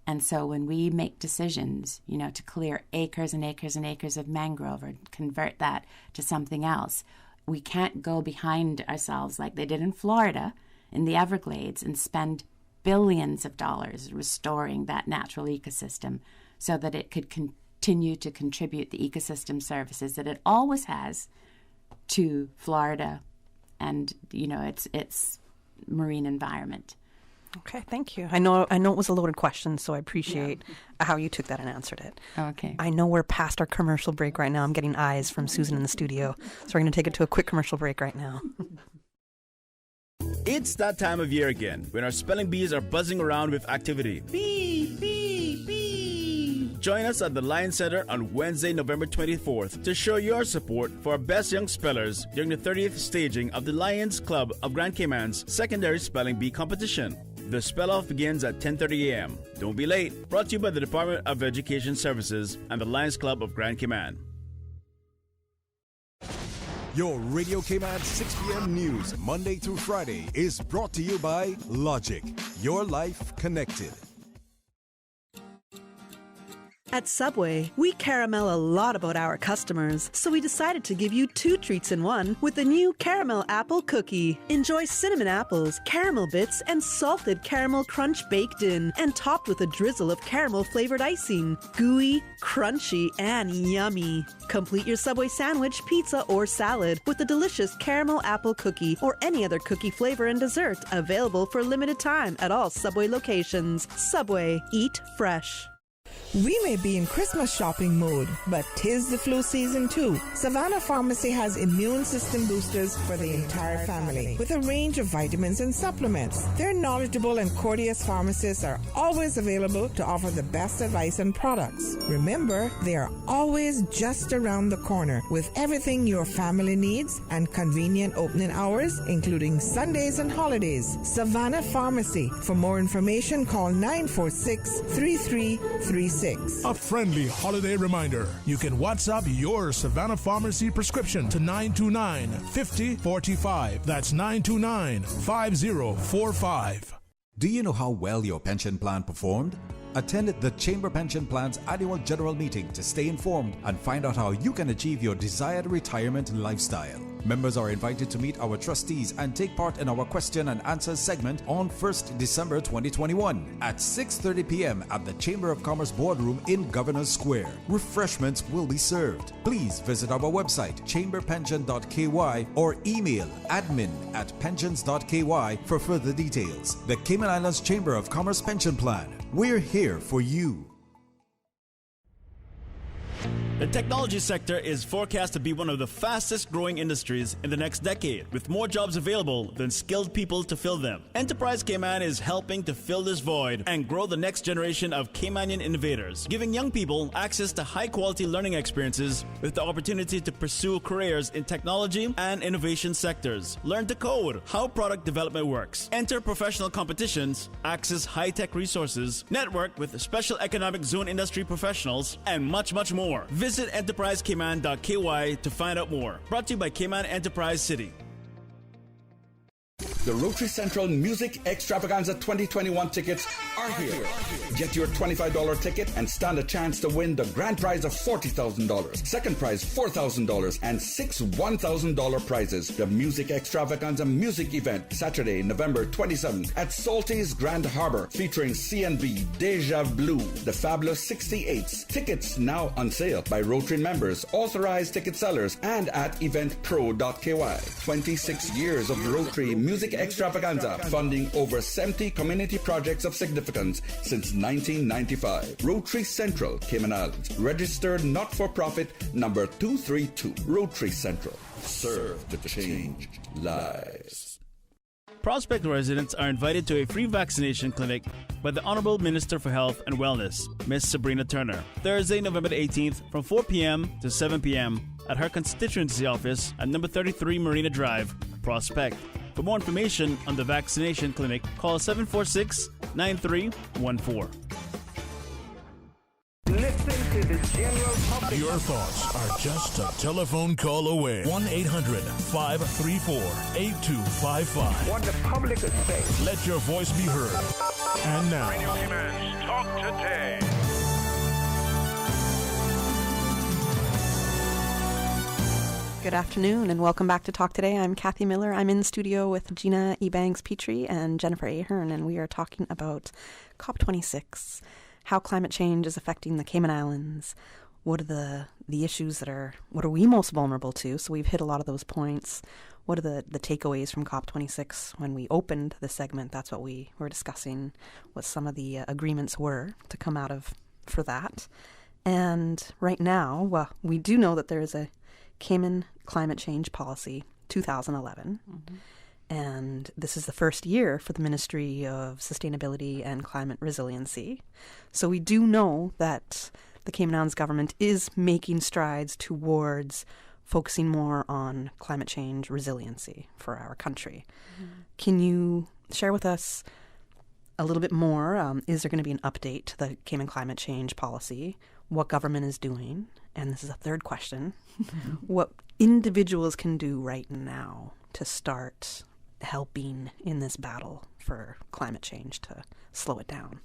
And so when we make decisions, you know, to clear acres and acres and acres of mangrove or convert that to something else, we can't go behind ourselves like they did in Florida in the Everglades and spend billions of dollars restoring that natural ecosystem so that it could continue to contribute the ecosystem services that it always has to Florida and, you know, its marine environment. Okay, thank you. I know it was a loaded question, so I appreciate how you took that and answered it. Okay. I know we're past our commercial break right now. I'm getting eyes from Susan in the studio, so we're going to take it to a quick commercial break right now. It's that time of year again when our spelling bees are buzzing around with activity. Bee, bee, bee. Join us at the Lions Center on Wednesday, November 24th to show your support for our best young spellers during the 30th staging of the Lions Club of Grand Cayman's secondary spelling bee competition. The spell-off begins at 10:30 a.m. Don't be late. Brought to you by the Department of Education Services and the Lions Club of Grand Cayman. Your Radio Cayman 6 p.m. news, Monday through Friday, is brought to you by Logic. Your life connected. At Subway, we caramel a lot about our customers, so we decided to give you 2 treats in one with the new Caramel Apple Cookie. Enjoy cinnamon apples, caramel bits, and salted caramel crunch baked in, and topped with a drizzle of caramel-flavored icing. Gooey, crunchy, and yummy. Complete your Subway sandwich, pizza, or salad with the delicious Caramel Apple Cookie or any other cookie flavor and dessert, available for a limited time at all Subway locations. Subway, eat fresh. We may be in Christmas shopping mode, but 'tis the flu season too. Savannah Pharmacy has immune system boosters for the entire family with a range of vitamins and supplements. Their knowledgeable and courteous pharmacists are always available to offer the best advice and products. Remember, they are always just around the corner with everything your family needs and convenient opening hours, including Sundays and holidays. Savannah Pharmacy. For more information, call 946-3336. A friendly holiday reminder. You can WhatsApp your Savannah Pharmacy prescription to 929-5045. That's 929-5045. Do you know how well your pension plan performed? Attend the Chamber Pension Plan's annual general meeting to stay informed and find out how you can achieve your desired retirement lifestyle. Members are invited to meet our trustees and take part in our question and answer segment on 1st December 2021 at 6:30 p.m. at the Chamber of Commerce Boardroom in Governors Square. Refreshments will be served. Please visit our website chamberpension.ky or email admin@pensions.ky for further details. The Cayman Islands Chamber of Commerce Pension Plan. We're here for you. The technology sector is forecast to be one of the fastest growing industries in the next decade, with more jobs available than skilled people to fill them. Enterprise Cayman is helping to fill this void and grow the next generation of Caymanian innovators, giving young people access to high-quality learning experiences with the opportunity to pursue careers in technology and innovation sectors. Learn to code, how product development works, enter professional competitions, access high-tech resources, network with special economic zone industry professionals, and much, much more. Visit enterprisecayman.ky to find out more. Brought to you by Cayman Enterprise City. The Rotary Central Music Extravaganza 2021 tickets are here. Get your $25 ticket and stand a chance to win the grand prize of $40,000, second prize $4,000, and 6 $1,000 prizes. The Music Extravaganza music event, Saturday, November 27th at Salty's Grand Harbor, featuring CNB, Deja Blue, the Fabulous 68s. Tickets now on sale by Rotary members, authorized ticket sellers, and at eventpro.ky. 26 years of Rotary Music Extravaganza, funding over 70 community projects of significance since 1995. Rotary Central, Cayman Islands. Registered not-for-profit number 232. Rotary Central. Serve to change lives. Prospect residents are invited to a free vaccination clinic by the Honorable Minister for Health and Wellness, Ms. Sabrina Turner, Thursday, November 18th from 4 p.m. to 7 p.m. at her constituency office at number 33 Marina Drive, Prospect. For more information on the vaccination clinic, call 746-9314. Listen to the general public. Your thoughts are just a telephone call away. 1-800-534-8255. What the public is saying. Let your voice be heard. And now, Radio Cayman's Talk Today. Good afternoon and welcome back to Talk Today. I'm Kathy Miller. I'm in studio with Gina Ebanks-Petrie and Jennifer Ahern, and we are talking about COP26, how climate change is affecting the Cayman Islands. What are the issues what are we most vulnerable to? So we've hit a lot of those points. What are the takeaways from COP26? When we opened the segment, that's what we were discussing, what some of the agreements were to come out of for that. And right now, well, we do know that there is a Cayman Climate Change Policy 2011. Mm-hmm. And this is the first year for the Ministry of Sustainability and Climate Resiliency. So we do know that the Cayman Islands government is making strides towards focusing more on climate change resiliency for our country. Mm-hmm. Can you share with us a little bit more? Is there going to be an update to the Cayman Climate Change Policy? What government is doing? And this is a third question. Mm-hmm. What individuals can do right now to start helping in this battle for climate change to slow it down?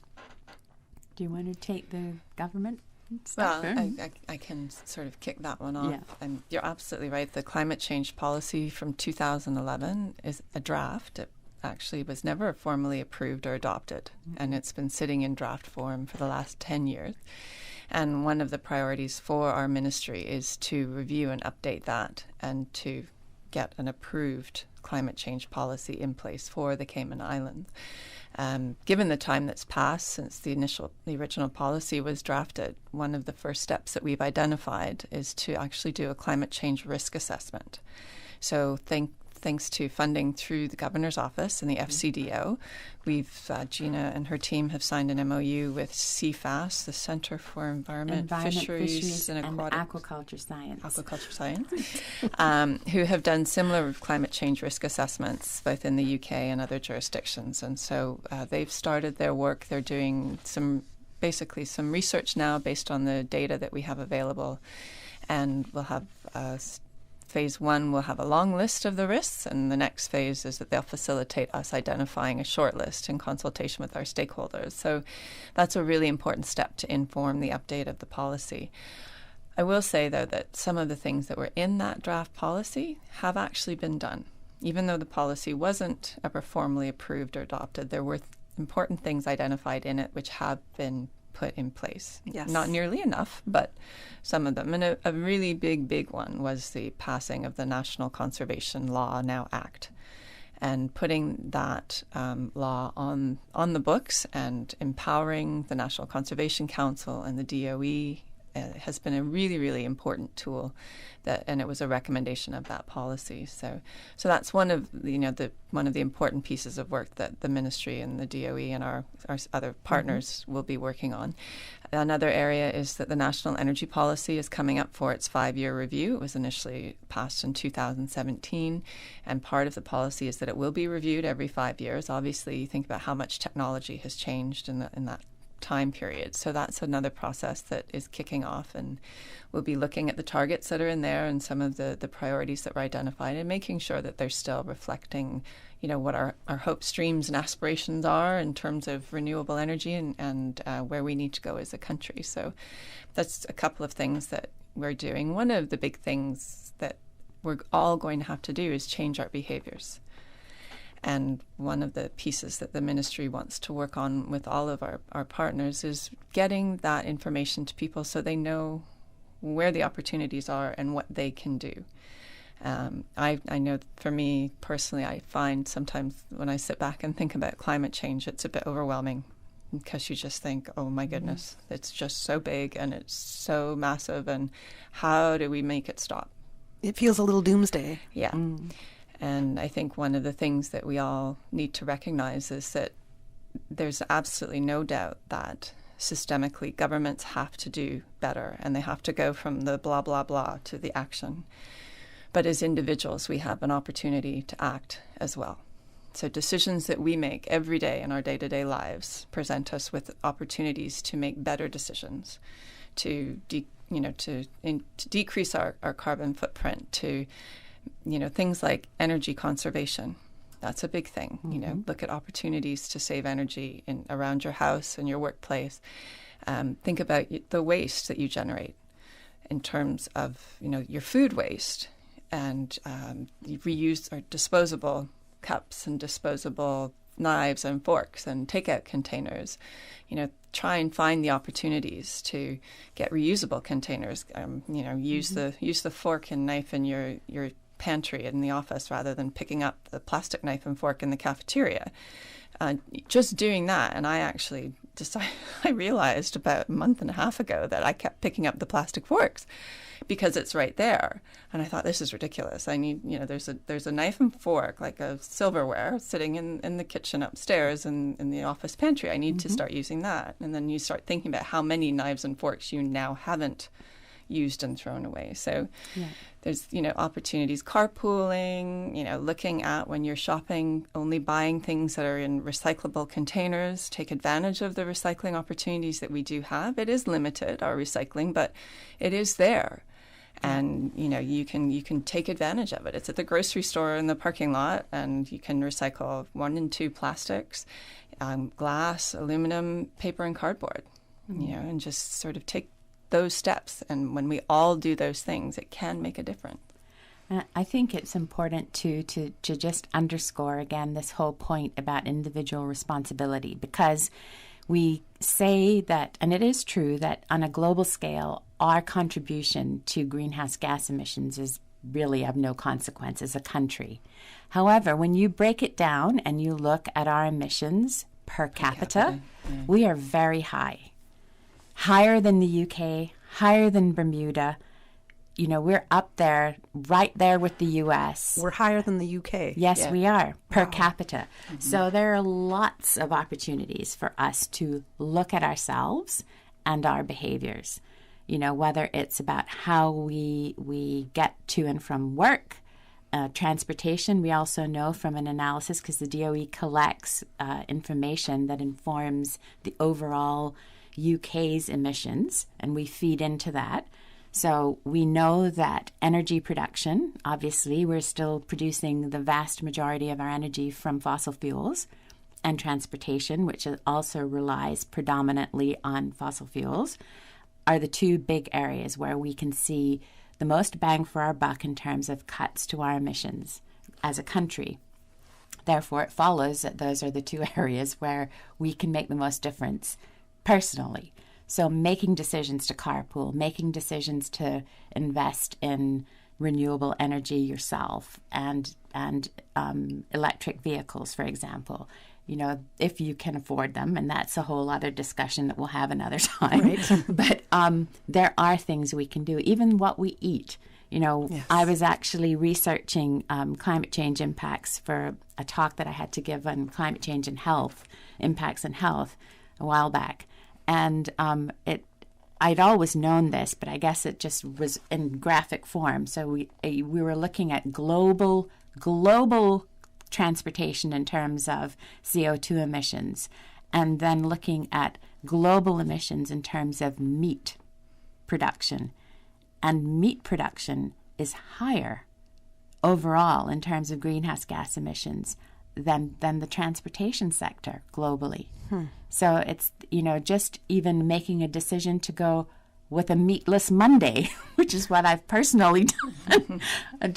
Do you want to take the government stuff? Well, I can sort of kick that one off. Yeah. And you're absolutely right. The climate change policy from 2011 is a draft. It actually was never formally approved or adopted, and it's been sitting in draft form for the last 10 years. And one of the priorities for our ministry is to review and update that and to get an approved climate change policy in place for the Cayman Islands. Given the time that's passed since the original policy was drafted, one of the first steps that we've identified is to actually do a climate change risk assessment. So thanks to funding through the Governor's Office and the FCDO, Gina and her team have signed an MOU with CFAS, the Center for Environment, Fisheries and Aquaculture Science, who have done similar climate change risk assessments both in the UK and other jurisdictions. And so they've started their work. They're doing some research now based on the data that we have available, and we'll have Phase 1 will have a long list of the risks, and the next phase is that they'll facilitate us identifying a short list in consultation with our stakeholders. So that's a really important step to inform the update of the policy. I will say, though, that some of the things that were in that draft policy have actually been done. Even though the policy wasn't ever formally approved or adopted, there were important things identified in it which have been put in place. Yes. Not nearly enough, but some of them. And a really big one was the passing of the National Conservation Law Now Act, and putting that law on the books and empowering the National Conservation Council and the DOE has been a really important tool, and it was a recommendation of that policy. So that's one of the important pieces of work that the ministry and the DOE and our other partners will be working on. Another area is that the National Energy Policy is coming up for its 5-year review. It was initially passed in 2017, and part of the policy is that it will be reviewed every 5 years. Obviously, you think about how much technology has changed in that time period. So that's another process that is kicking off, and we'll be looking at the targets that are in there and some of the priorities that were identified, and making sure that they're still reflecting, what our hopes, dreams, and aspirations are in terms of renewable energy and where we need to go as a country. So that's a couple of things that we're doing. One of the big things that we're all going to have to do is change our behaviors. And one of the pieces that the ministry wants to work on with all of our partners is getting that information to people so they know where the opportunities are and what they can do. I know for me personally, I find sometimes when I sit back and think about climate change, it's a bit overwhelming, because you just think, oh my goodness, it's just so big and it's so massive, and how do we make it stop? It feels a little doomsday. Yeah. And I think one of the things that we all need to recognize is that there's absolutely no doubt that systemically governments have to do better, and they have to go from the blah, blah, blah to the action. But as individuals, we have an opportunity to act as well. So decisions that we make every day in our day-to-day lives present us with opportunities to make better decisions, to decrease our carbon footprint, to things like energy conservation. That's a big thing. Look at opportunities to save energy around your house and your workplace. Think about the waste that you generate in terms of your food waste, and you reuse or disposable cups and disposable knives and forks and takeout containers. Try and find the opportunities to get reusable containers. Use the fork and knife in your pantry in the office rather than picking up the plastic knife and fork in the cafeteria. Just doing that, and I realized about a month and a half ago that I kept picking up the plastic forks because it's right there, and I thought, this is ridiculous. I need, there's a knife and fork, like a silverware, sitting in the kitchen upstairs in the office pantry. I need to start using that. And then you start thinking about how many knives and forks you now haven't used and thrown away. So there's, opportunities, carpooling, looking at when you're shopping, only buying things that are in recyclable containers. Take advantage of the recycling opportunities that we do have. It is limited, our recycling, but it is there. And, you can take advantage of it. It's at the grocery store in the parking lot, and you can recycle 1 and 2 plastics, glass, aluminum, paper, and cardboard, and just sort of take those steps. And when we all do those things, it can make a difference. I think it's important to just underscore again this whole point about individual responsibility, because we say that, and it is true, that on a global scale, our contribution to greenhouse gas emissions is really of no consequence as a country. However, when you break it down and you look at our emissions per capita, we are very high. Higher than the UK, higher than Bermuda. You know, we're up there, right there with the US. We're higher than the UK. Yes, we are, per capita. So there are lots of opportunities for us to look at ourselves and our behaviors. You know, whether it's about how we get to and from work, transportation. We also know from an analysis, because the DOE collects information that informs the overall UK's emissions, and we feed into that. So we know that energy production, obviously, we're still producing the vast majority of our energy from fossil fuels, and transportation, which also relies predominantly on fossil fuels, are the two big areas where we can see the most bang for our buck in terms of cuts to our emissions as a country. Therefore, it follows that those are the two areas where we can make the most difference personally. So making decisions to carpool, making decisions to invest in renewable energy yourself, and electric vehicles, for example. You know, if you can afford them, and that's a whole other discussion that we'll have another time. Right. But there are things we can do, even what we eat. You know, yes. I was actually researching climate change impacts for a talk that I had to give on climate change and health, impacts on health, a while back. And I'd always known this, but I guess it just was in graphic form. So we were looking at global transportation in terms of CO2 emissions, and then looking at global emissions in terms of meat production. And meat production is higher overall in terms of greenhouse gas emissions than the transportation sector globally. So it's, you know, just even making a decision to go with a meatless Monday, which is what I've personally done.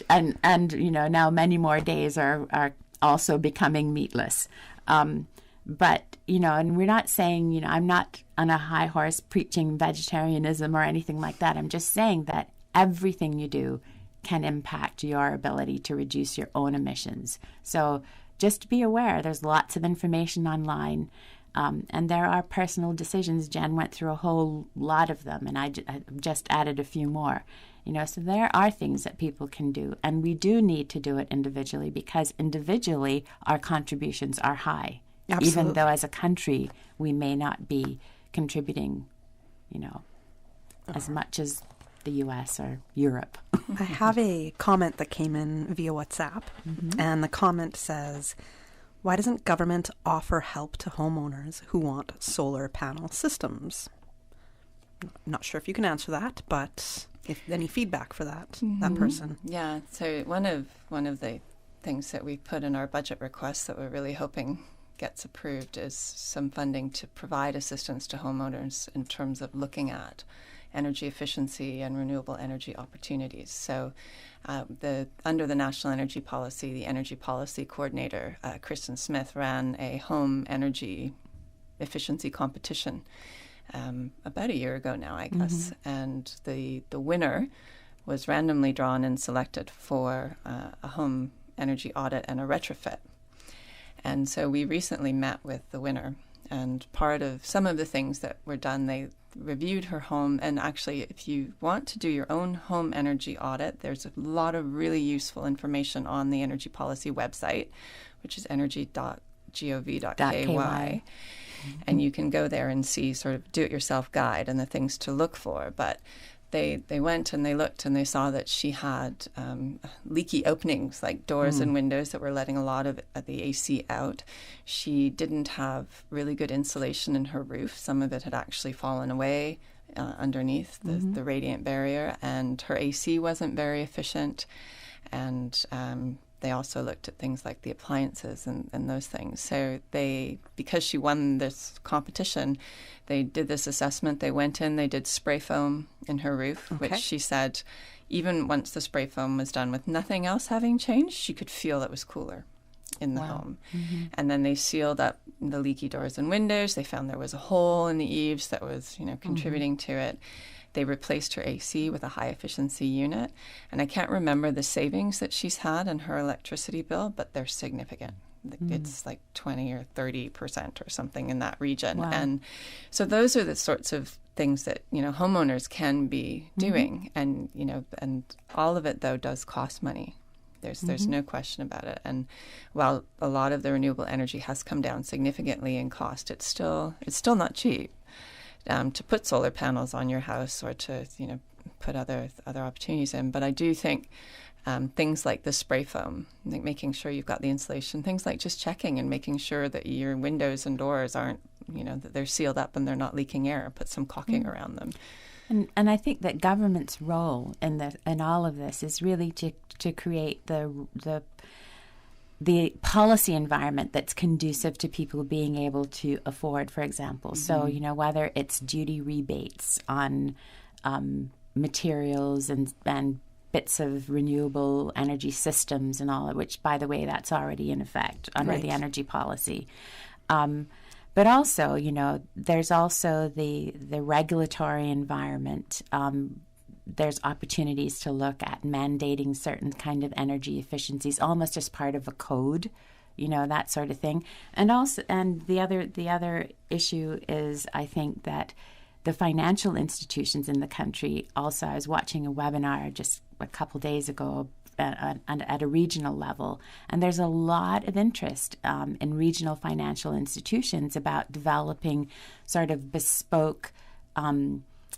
and you know, now many more days are also becoming meatless. But, you know, and we're not saying, you know, I'm not on a high horse preaching vegetarianism or anything like that. I'm just saying that everything you do can impact your ability to reduce your own emissions. So just be aware, there's lots of information online. And there are personal decisions. Jen went through a whole lot of them, and I just added a few more. You know, so there are things that people can do, and we do need to do it individually, because individually our contributions are high. Absolutely. Even though as a country we may not be contributing, you know, as much as the US or Europe. I have a comment that came in via WhatsApp, and the comment says, why doesn't government offer help to homeowners who want solar panel systems? Not sure if you can answer that, but if any feedback for that person. Yeah, so one of the things that we put in our budget request that we're really hoping gets approved is some funding to provide assistance to homeowners in terms of looking at energy efficiency and renewable energy opportunities. So under the National Energy Policy, the Energy Policy Coordinator, Kristen Smith, ran a home energy efficiency competition about a year ago now, I guess. And the winner was randomly drawn and selected for a home energy audit and a retrofit. And so we recently met with the winner, and part of some of the things that were done, they reviewed her home. And actually, if you want to do your own home energy audit, there's a lot of really useful information on the Energy Policy website, which is energy.gov.ky. And you can go there and see sort of do-it-yourself guide and the things to look for. But they went and they looked and they saw that she had leaky openings, like doors and windows that were letting a lot of the AC out. She didn't have really good insulation in her roof. Some of it had actually fallen away underneath the radiant barrier, and her AC wasn't very efficient. And they also looked at things like the appliances and those things. So because she won this competition, they did this assessment. They went in, they did spray foam in her roof, which she said, even once the spray foam was done with nothing else having changed, she could feel it was cooler in the home. And then they sealed up the leaky doors and windows. They found there was a hole in the eaves that was, contributing to it. They replaced her AC with a high efficiency unit. And I can't remember the savings that she's had in her electricity bill, but they're significant. It's like 20 or 30% or something in that region. Wow. And so those are the sorts of things that, homeowners can be doing. And, and all of it, though, does cost money. There's no question about it. And while a lot of the renewable energy has come down significantly in cost, it's still not cheap. To put solar panels on your house or to, put other opportunities in. But I do think things like the spray foam, like making sure you've got the insulation, things like just checking and making sure that your windows and doors aren't, that they're sealed up and they're not leaking air. Put some caulking around them. And I think that government's role in all of this is really to create the policy environment that's conducive to people being able to afford, for example. So, whether it's duty rebates on materials and bits of renewable energy systems and all, which, by the way, that's already in effect under the energy policy. But also, there's also the regulatory environment. There's opportunities to look at mandating certain kind of energy efficiencies, almost as part of a code, that sort of thing. And the other issue is, I think, that the financial institutions in the country also, I was watching a webinar just a couple days ago at a regional level, and there's a lot of interest in regional financial institutions about developing sort of bespoke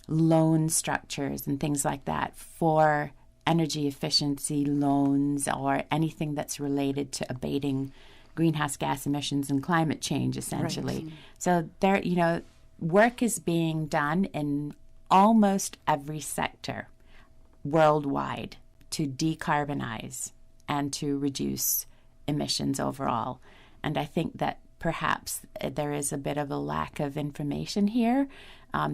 loan structures and things like that for energy efficiency loans or anything that's related to abating greenhouse gas emissions and climate change, essentially. Right. So there, work is being done in almost every sector worldwide to decarbonize and to reduce emissions overall. And I think that perhaps there is a bit of a lack of information here.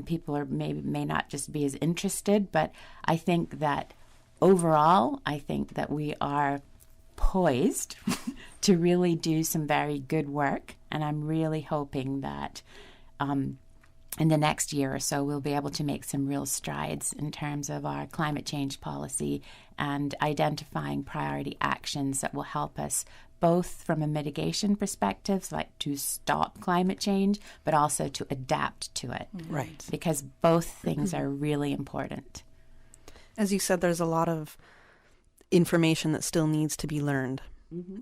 People may not just be as interested, but I think that overall, I think that we are poised to really do some very good work. And I'm really hoping that in the next year or so, we'll be able to make some real strides in terms of our climate change policy and identifying priority actions that will help us both from a mitigation perspective, like to stop climate change, but also to adapt to it. Right. Because both things are really important. As you said, there's a lot of information that still needs to be learned.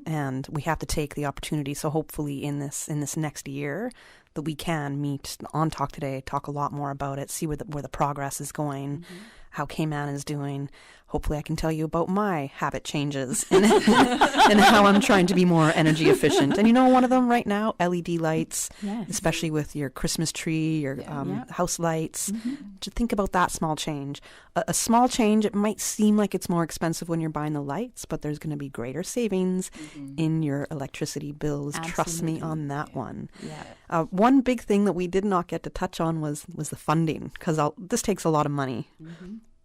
And we have to take the opportunity. So hopefully in this next year that we can meet on Talk Today, talk a lot more about it, see where the progress is going, how Cayman is doing. Hopefully I can tell you about my habit changes and how I'm trying to be more energy efficient. And one of them right now, LED lights, especially with your Christmas tree, your house lights. To think about that small change. A small change, it might seem like it's more expensive when you're buying the lights, but there's going to be greater savings in your electricity bills. Absolutely. Trust me on that one. Yeah. One big thing that we did not get to touch on was the funding, because this takes a lot of money.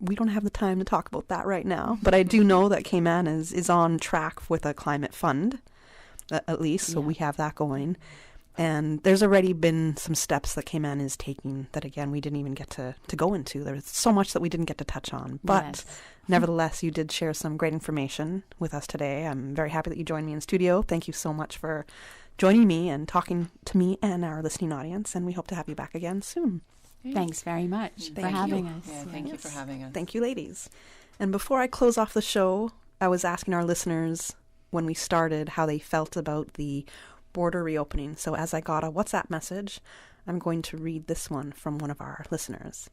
We don't have the time to talk about that right now, but I do know that Cayman is on track with a climate fund, at least, so we have that going. And there's already been some steps that Cayman is taking that, again, we didn't even get to go into. There's so much that we didn't get to touch on. But nevertheless, you did share some great information with us today. I'm very happy that you joined me in studio. Thank you so much for joining me and talking to me and our listening audience, and we hope to have you back again soon. Thanks very much for having us. Yeah, thank you for having us. Thank you, ladies. And before I close off the show, I was asking our listeners when we started how they felt about the border reopening. So as I got a WhatsApp message, I'm going to read this one from one of our listeners.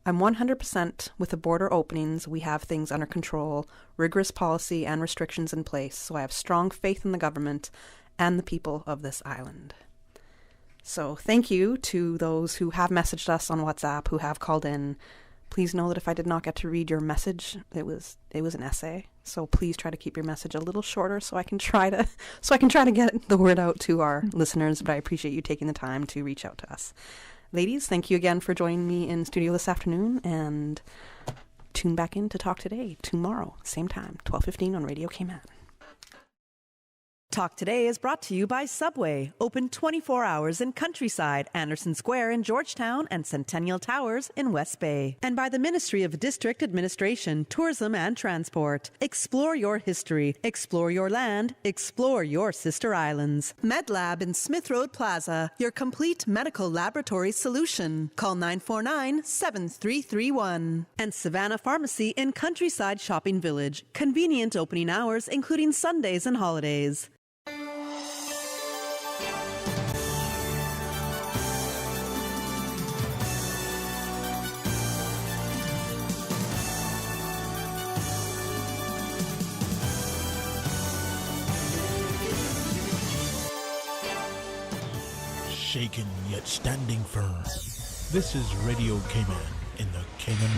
I'm 100% with the border openings. We have things under control, rigorous policy and restrictions in place. So I have strong faith in the government and the people of this island. So thank you to those who have messaged us on WhatsApp, who have called in. Please know that if I did not get to read your message, it was an essay. So please try to keep your message a little shorter so I can try to get the word out to our listeners. But I appreciate you taking the time to reach out to us. Ladies, thank you again for joining me in studio this afternoon, and tune back in to Talk Today tomorrow, same time, 12:15 on Radio Cayman. Talk Today is brought to you by Subway, open 24 hours in Countryside, Anderson Square in Georgetown, and Centennial Towers in West Bay. And by the Ministry of District Administration, Tourism and Transport. Explore your history, explore your land, explore your sister islands. MedLab in Smith Road Plaza, your complete medical laboratory solution. Call 949-7331. And Savannah Pharmacy in Countryside Shopping Village, convenient opening hours including Sundays and holidays. Shaken yet standing firm. This is Radio Cayman in the Cayman